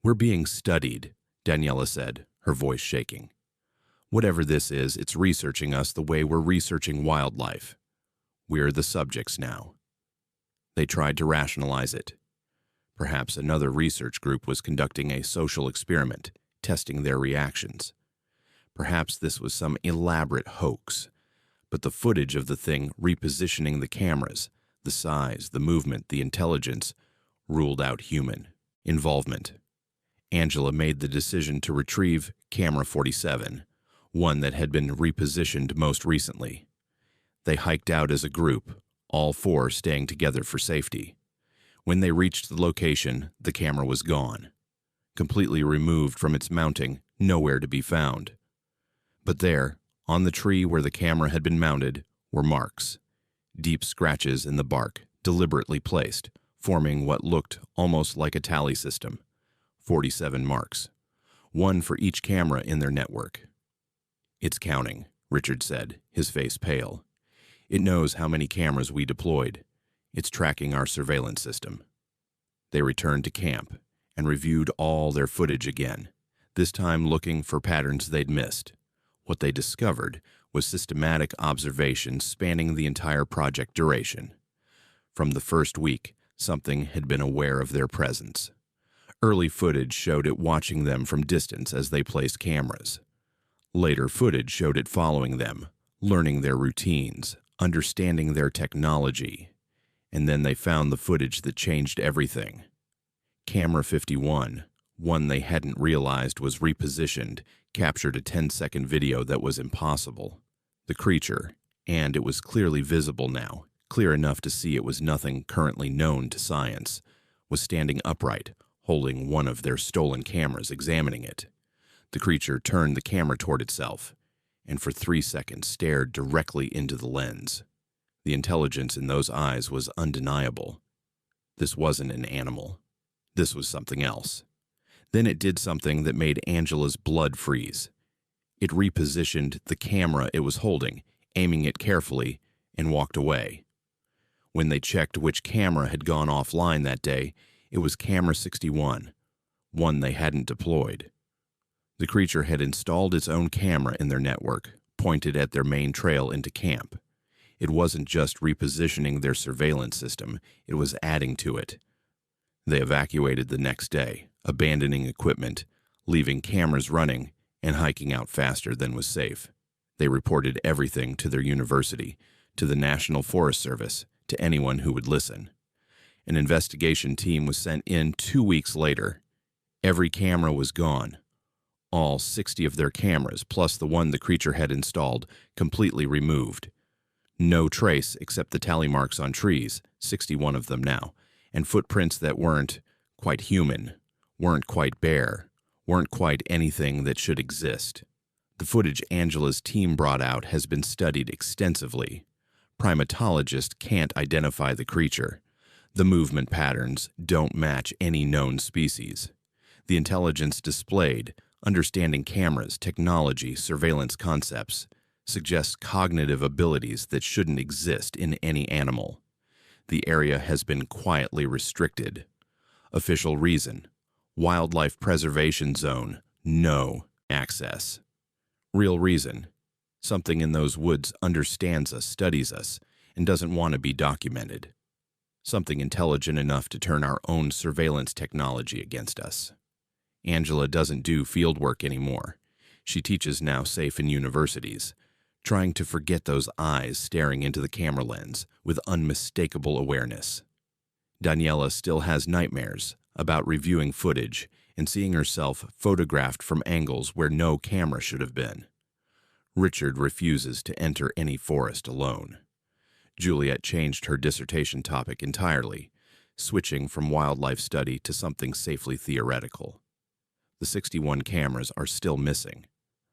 "We're being studied," Daniela said, her voice shaking. "Whatever this is, it's researching us the way we're researching wildlife. We're the subjects now." They tried to rationalize it. Perhaps another research group was conducting a social experiment, testing their reactions. Perhaps this was some elaborate hoax. But the footage of the thing repositioning the cameras, the size, the movement, the intelligence, ruled out human involvement. Angela made the decision to retrieve camera 47, one that had been repositioned most recently. They hiked out as a group, all 4 staying together for safety. When they reached the location, the camera was gone. Completely removed from its mounting, nowhere to be found. But there, on the tree where the camera had been mounted, were marks. Deep scratches in the bark, deliberately placed, forming what looked almost like a tally system. 47 marks. 1 for each camera in their network. "It's counting," Richard said, his face pale. "It knows how many cameras we deployed. It's tracking our surveillance system." They returned to camp and reviewed all their footage again, this time looking for patterns they'd missed. What they discovered was systematic observation spanning the entire project duration. From the first week, something had been aware of their presence. Early footage showed it watching them from distance as they placed cameras. Later footage showed it following them, learning their routines, understanding their technology. And then they found the footage that changed everything. Camera 51, one they hadn't realized was repositioned, captured a 10-second video that was impossible. The creature, and it was clearly visible now, clear enough to see it was nothing currently known to science, was standing upright, holding one of their stolen cameras, examining it. The creature turned the camera toward itself, and for 3 seconds stared directly into the lens. The intelligence in those eyes was undeniable. This wasn't an animal. This was something else. Then it did something that made Angela's blood freeze. It repositioned the camera it was holding, aiming it carefully, and walked away. When they checked which camera had gone offline that day, it was camera 61, one they hadn't deployed. The creature had installed its own camera in their network, pointed at their main trail into camp. It wasn't just repositioning their surveillance system, it was adding to it. They evacuated the next day, abandoning equipment, leaving cameras running, and hiking out faster than was safe. They reported everything to their university, to the National Forest Service, to anyone who would listen. An investigation team was sent in 2 weeks later. Every camera was gone. All 60 of their cameras, plus the one the creature had installed, completely removed. No trace except the tally marks on trees, 61 of them now, and footprints that weren't quite human, weren't quite bare, weren't quite anything that should exist. The footage Angela's team brought out has been studied extensively. Primatologists can't identify the creature. The movement patterns don't match any known species. The intelligence displayed, understanding cameras, technology, surveillance concepts, suggests cognitive abilities that shouldn't exist in any animal. The area has been quietly restricted. Official reason: Wildlife Preservation Zone, no access. Real reason: something in those woods understands us, studies us, and doesn't want to be documented. Something intelligent enough to turn our own surveillance technology against us. Angela doesn't do field work anymore. She teaches now safe in universities, trying to forget those eyes staring into the camera lens with unmistakable awareness. Daniela still has nightmares about reviewing footage and seeing herself photographed from angles where no camera should have been. Richard refuses to enter any forest alone. Juliet changed her dissertation topic entirely, switching from wildlife study to something safely theoretical. The 61 cameras are still missing,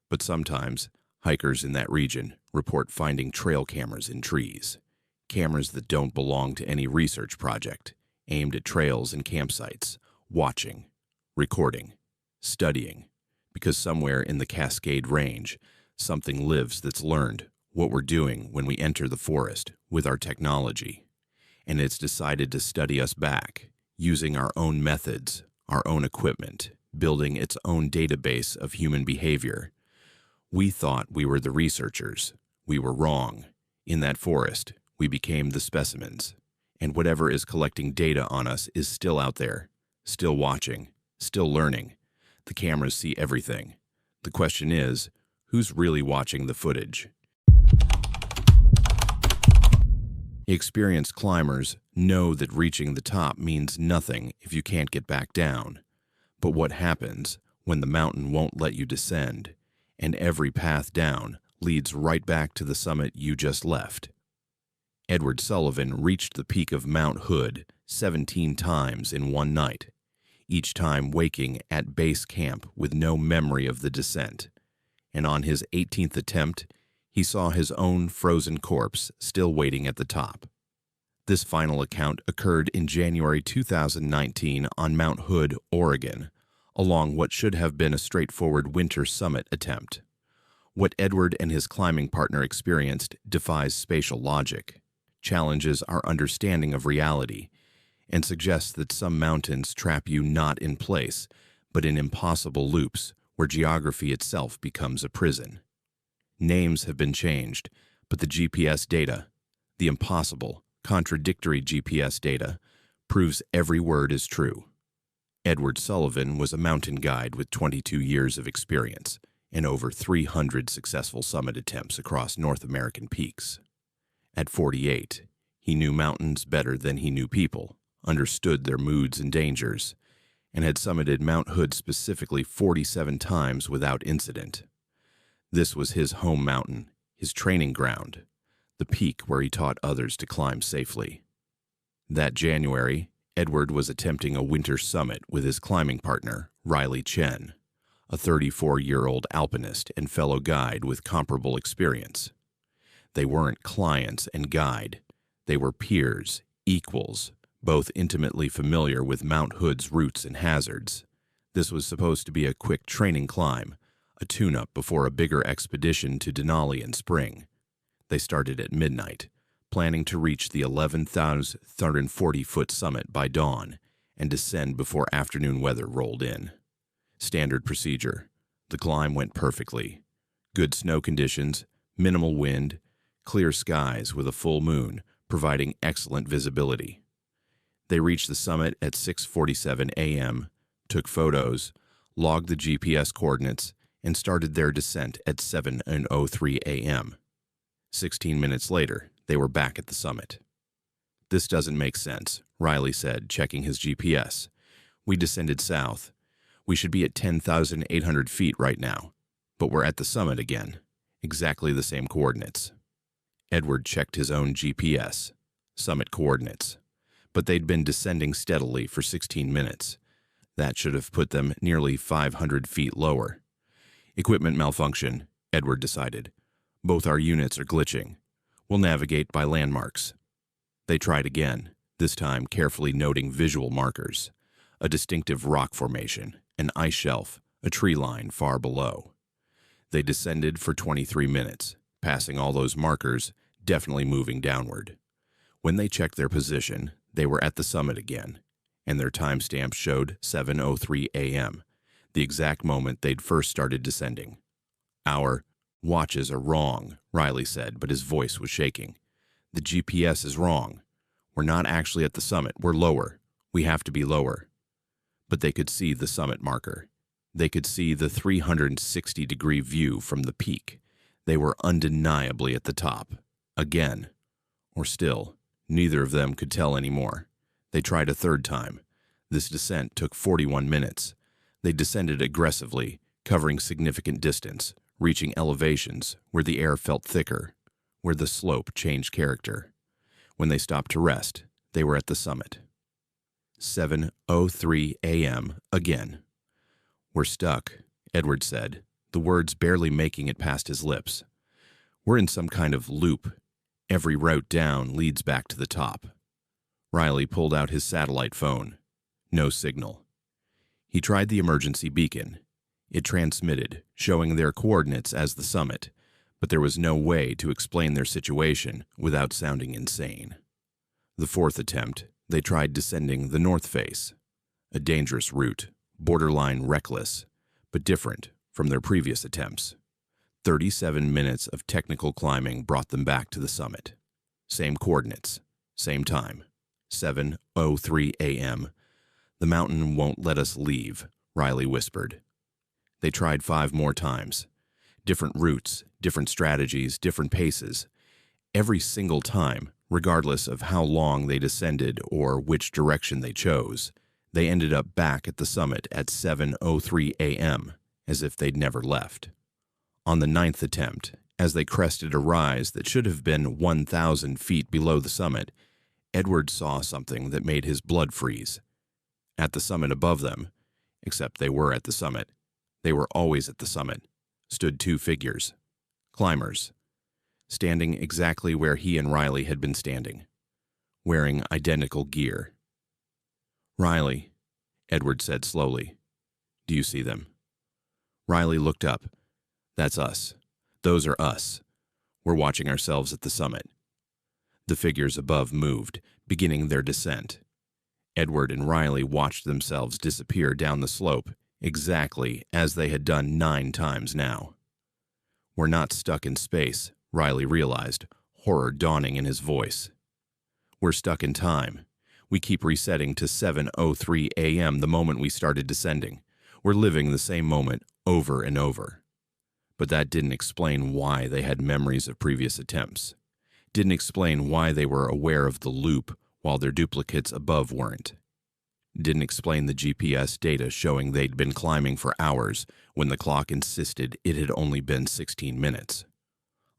but sometimes hikers in that region report finding trail cameras in trees, cameras that don't belong to any research project, aimed at trails and campsites, watching, recording, studying, because somewhere in the Cascade Range, something lives that's learned what we're doing when we enter the forest with our technology, and it's decided to study us back, using our own methods, our own equipment, building its own database of human behavior. We thought we were the researchers. We were wrong. In that forest, we became the specimens, and whatever is collecting data on us is still out there, still watching, still learning. The cameras see everything. The question is, who's really watching the footage? Experienced climbers know that reaching the top means nothing if you can't get back down. But what happens when the mountain won't let you descend, and every path down leads right back to the summit you just left? Edward Sullivan reached the peak of Mount Hood 17 times in one night, each time waking at base camp with no memory of the descent. And on his 18th attempt, he saw his own frozen corpse still waiting at the top. This final account occurred in January 2019 on Mount Hood, Oregon, along what should have been a straightforward winter summit attempt. What Edward and his climbing partner experienced defies spatial logic, challenges our understanding of reality, and suggests that some mountains trap you not in place, but in impossible loops where geography itself becomes a prison. Names have been changed, but the GPS data, the impossible, contradictory GPS data, proves every word is true. Edward Sullivan was a mountain guide with 22 years of experience and over 300 successful summit attempts across North American peaks. At 48, he knew mountains better than he knew people, understood their moods and dangers, and had summited Mount Hood specifically 47 times without incident. This was his home mountain, his training ground, the peak where he taught others to climb safely. That January, Edward was attempting a winter summit with his climbing partner, Riley Chen, a 34-year-old alpinist and fellow guide with comparable experience. They weren't clients and guide. They were peers, equals, both intimately familiar with Mount Hood's routes and hazards. This was supposed to be a quick training climb, a tune-up before a bigger expedition to Denali in spring. They started at midnight, planning to reach the 11,340-foot summit by dawn and descend before afternoon weather rolled in. Standard procedure. The climb went perfectly. Good snow conditions, minimal wind, clear skies with a full moon, providing excellent visibility. They reached the summit at 6:47 a.m., took photos, logged the GPS coordinates, and started their descent at 7:03 a.m. 16 minutes later, they were back at the summit. "This doesn't make sense," Riley said, checking his GPS. "We descended south. We should be at 10,800 feet right now, but we're at the summit again. Exactly the same coordinates." Edward checked his own GPS, summit coordinates, but they'd been descending steadily for 16 minutes. That should have put them nearly 500 feet lower. "Equipment malfunction," Edward decided. "Both our units are glitching. We'll navigate by landmarks." They tried again, this time carefully noting visual markers, a distinctive rock formation, an ice shelf, a tree line far below. They descended for 23 minutes, passing all those markers, definitely moving downward. When they checked their position, they were at the summit again, and their timestamp showed 7:03 a.m., the exact moment they'd first started descending. "Our watches are wrong," Riley said, but his voice was shaking. "The GPS is wrong. We're not actually at the summit. We're lower. We have to be lower." But they could see the summit marker. They could see the 360-degree view from the peak. They were undeniably at the top. Again. Or still, neither of them could tell anymore. They tried a third time. This descent took 41 minutes. They descended aggressively, covering significant distance, reaching elevations where the air felt thicker, where the slope changed character. When they stopped to rest, they were at the summit. 7:03 a.m. again. "We're stuck," Edward said, the words barely making it past his lips. "We're in some kind of loop. Every route down leads back to the top." Riley pulled out his satellite phone. No signal. He tried the emergency beacon. It transmitted, showing their coordinates as the summit, but there was no way to explain their situation without sounding insane. The fourth attempt, they tried descending the north face, a dangerous route, borderline reckless, but different from their previous attempts. 37 minutes of technical climbing brought them back to the summit. Same coordinates, same time, 7:03 a.m. "The mountain won't let us leave," Riley whispered. They tried 5 more times. Different routes, different strategies, different paces. Every single time, regardless of how long they descended or which direction they chose, they ended up back at the summit at 7:03 a.m., as if they'd never left. On the 9th attempt, as they crested a rise that should have been 1,000 feet below the summit, Edward saw something that made his blood freeze. At the summit above them, except they were at the summit, they were always at the summit, stood 2 figures, climbers, standing exactly where he and Riley had been standing, wearing identical gear. "Riley," Edward said slowly, "do you see them?" Riley looked up. "That's us. Those are us. We're watching ourselves at the summit." The figures above moved, beginning their descent. Edward and Riley watched themselves disappear down the slope exactly as they had done 9 times now. We're not stuck in space, Riley realized, horror dawning in his voice. We're stuck in time. We keep resetting to 7:03 a.m. the moment we started descending. We're living the same moment over and over. But that didn't explain why they had memories of previous attempts. Didn't explain why they were aware of the loop while their duplicates above weren't. Didn't explain the GPS data showing they'd been climbing for hours when the clock insisted it had only been 16 minutes.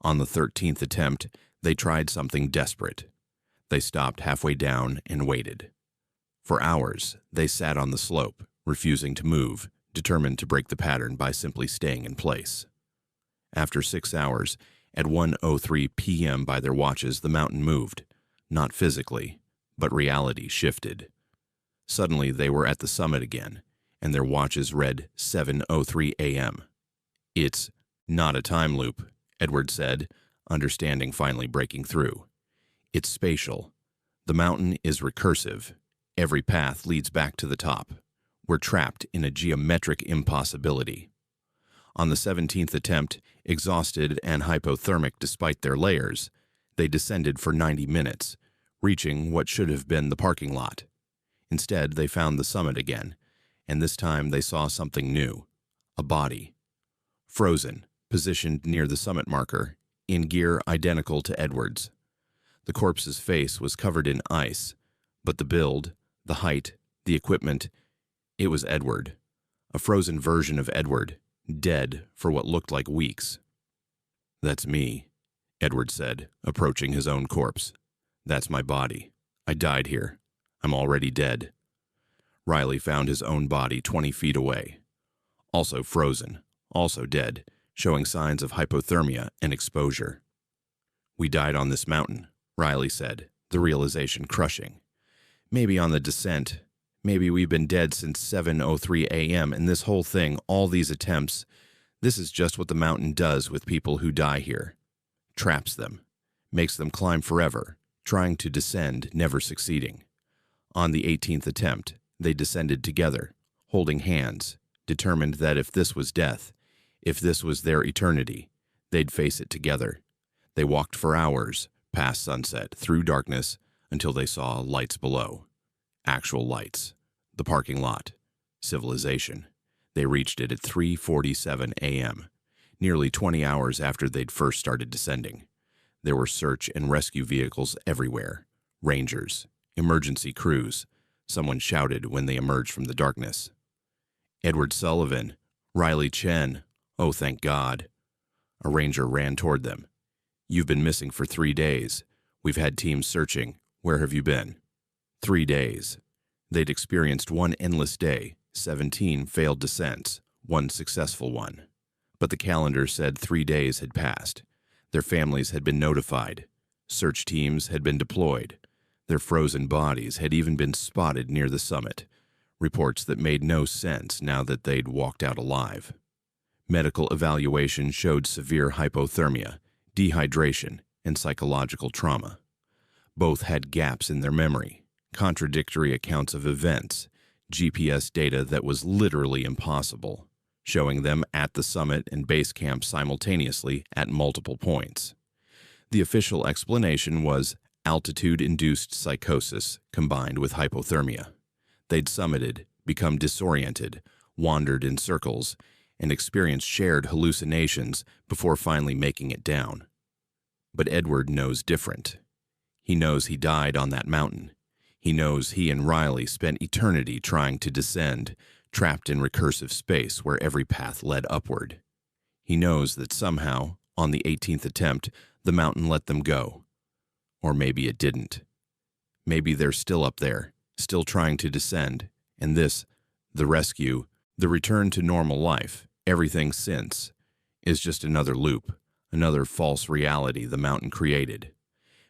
On the 13th attempt, they tried something desperate. They stopped halfway down and waited. For hours, they sat on the slope, refusing to move, determined to break the pattern by simply staying in place. After 6 hours, at 1:03 p.m. by their watches, the mountain moved. Not physically, but reality shifted. Suddenly, they were at the summit again, and their watches read 7:03 a.m. It's not a time loop, Edward said, understanding finally breaking through. It's spatial. The mountain is recursive. Every path leads back to the top. We're trapped in a geometric impossibility. On the 17th attempt, exhausted and hypothermic despite their layers, they descended for 90 minutes, reaching what should have been the parking lot. Instead, they found the summit again, and this time they saw something new, a body. Frozen, positioned near the summit marker, in gear identical to Edward's. The corpse's face was covered in ice, but the build, the height, the equipment, it was Edward. A frozen version of Edward, dead for what looked like weeks. "That's me," Edward said, approaching his own corpse. "That's my body. I died here. I'm already dead." Riley found his own body 20 feet away. Also frozen, also dead, showing signs of hypothermia and exposure. "We died on this mountain," Riley said, the realization crushing. "Maybe on the descent. Maybe we've been dead since 7:03 a.m. and this whole thing, all these attempts, this is just what the mountain does with people who die here. Traps them, makes them climb forever, trying to descend, never succeeding. On the 18th attempt, they descended together, holding hands, determined that if this was death, if this was their eternity, they'd face it together. They walked for hours, past sunset, through darkness, until they saw lights below. Actual lights. The parking lot. Civilization. They reached it at 3:47 a.m., nearly 20 hours after they'd first started descending. There were search and rescue vehicles everywhere. Rangers. Emergency crews. Someone shouted when they emerged from the darkness. "Edward Sullivan. Riley Chen. Oh, thank God." A ranger ran toward them. "You've been missing for 3 days. We've had teams searching. Where have you been?" 3 days. They'd experienced one endless day, 17 failed descents, one successful one. But the calendar said 3 days had passed. Their families had been notified. Search teams had been deployed. Their frozen bodies had even been spotted near the summit. Reports that made no sense now that they'd walked out alive. Medical evaluation showed severe hypothermia, dehydration, and psychological trauma. Both had gaps in their memory, contradictory accounts of events, GPS data that was literally impossible, showing them at the summit and base camp simultaneously at multiple points. The official explanation was altitude-induced psychosis combined with hypothermia. They'd summited, become disoriented, wandered in circles, and experienced shared hallucinations before finally making it down. But Edward knows different. He knows he died on that mountain. He knows he and Riley spent eternity trying to descend, trapped in recursive space where every path led upward. He knows that somehow, on the 18th attempt, the mountain let them go. Or maybe it didn't. Maybe they're still up there, still trying to descend, and this, the rescue, the return to normal life, everything since, is just another loop, another false reality the mountain created.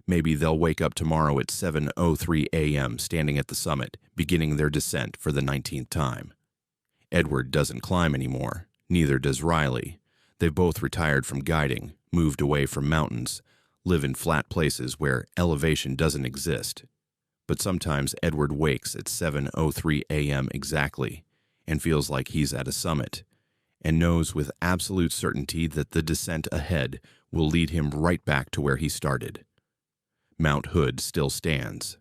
Maybe they'll wake up tomorrow at 7:03 a.m. standing at the summit, beginning their descent for the 19th time. Edward doesn't climb anymore, neither does Riley. They've both retired from guiding, moved away from mountains, live in flat places where elevation doesn't exist. But sometimes Edward wakes at 7:03 a.m. exactly, and feels like he's at a summit, and knows with absolute certainty that the descent ahead will lead him right back to where he started. Mount Hood still stands.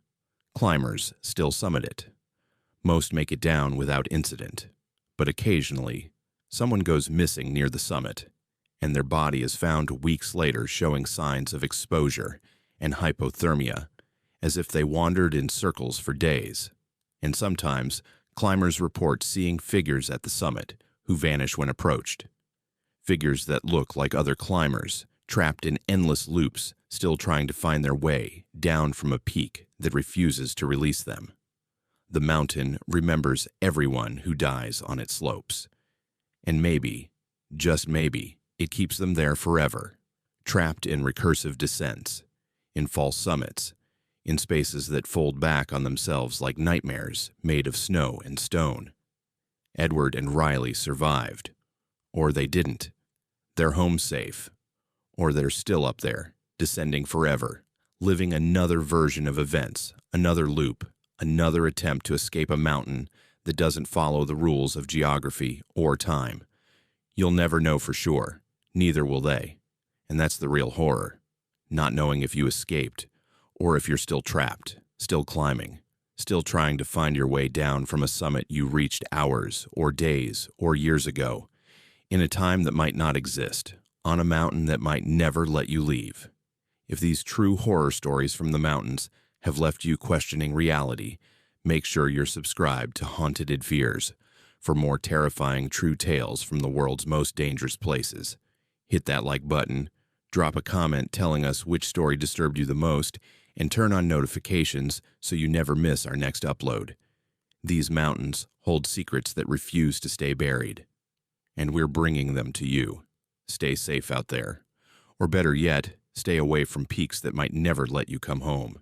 Climbers still summit it. Most make it down without incident, but occasionally, someone goes missing near the summit, and their body is found weeks later showing signs of exposure and hypothermia, as if they wandered in circles for days. And sometimes, climbers report seeing figures at the summit who vanish when approached. Figures that look like other climbers, trapped in endless loops, still trying to find their way down from a peak that refuses to release them. The mountain remembers everyone who dies on its slopes. And maybe, just maybe, it keeps them there forever, trapped in recursive descents, in false summits, in spaces that fold back on themselves like nightmares made of snow and stone. Edward and Riley survived. Or they didn't. They're home safe. Or they're still up there, descending forever, living another version of events, another loop, another attempt to escape a mountain that doesn't follow the rules of geography or time. You'll never know for sure. Neither will they. And that's the real horror. Not knowing if you escaped, or if you're still trapped, still climbing, still trying to find your way down from a summit you reached hours or days or years ago, in a time that might not exist, on a mountain that might never let you leave. If these true horror stories from the mountains have left you questioning reality, make sure you're subscribed to Haunted Fears for more terrifying true tales from the world's most dangerous places. Hit that like button, drop a comment telling us which story disturbed you the most, and turn on notifications so you never miss our next upload. These mountains hold secrets that refuse to stay buried, and we're bringing them to you. Stay safe out there. Or better yet, stay away from peaks that might never let you come home.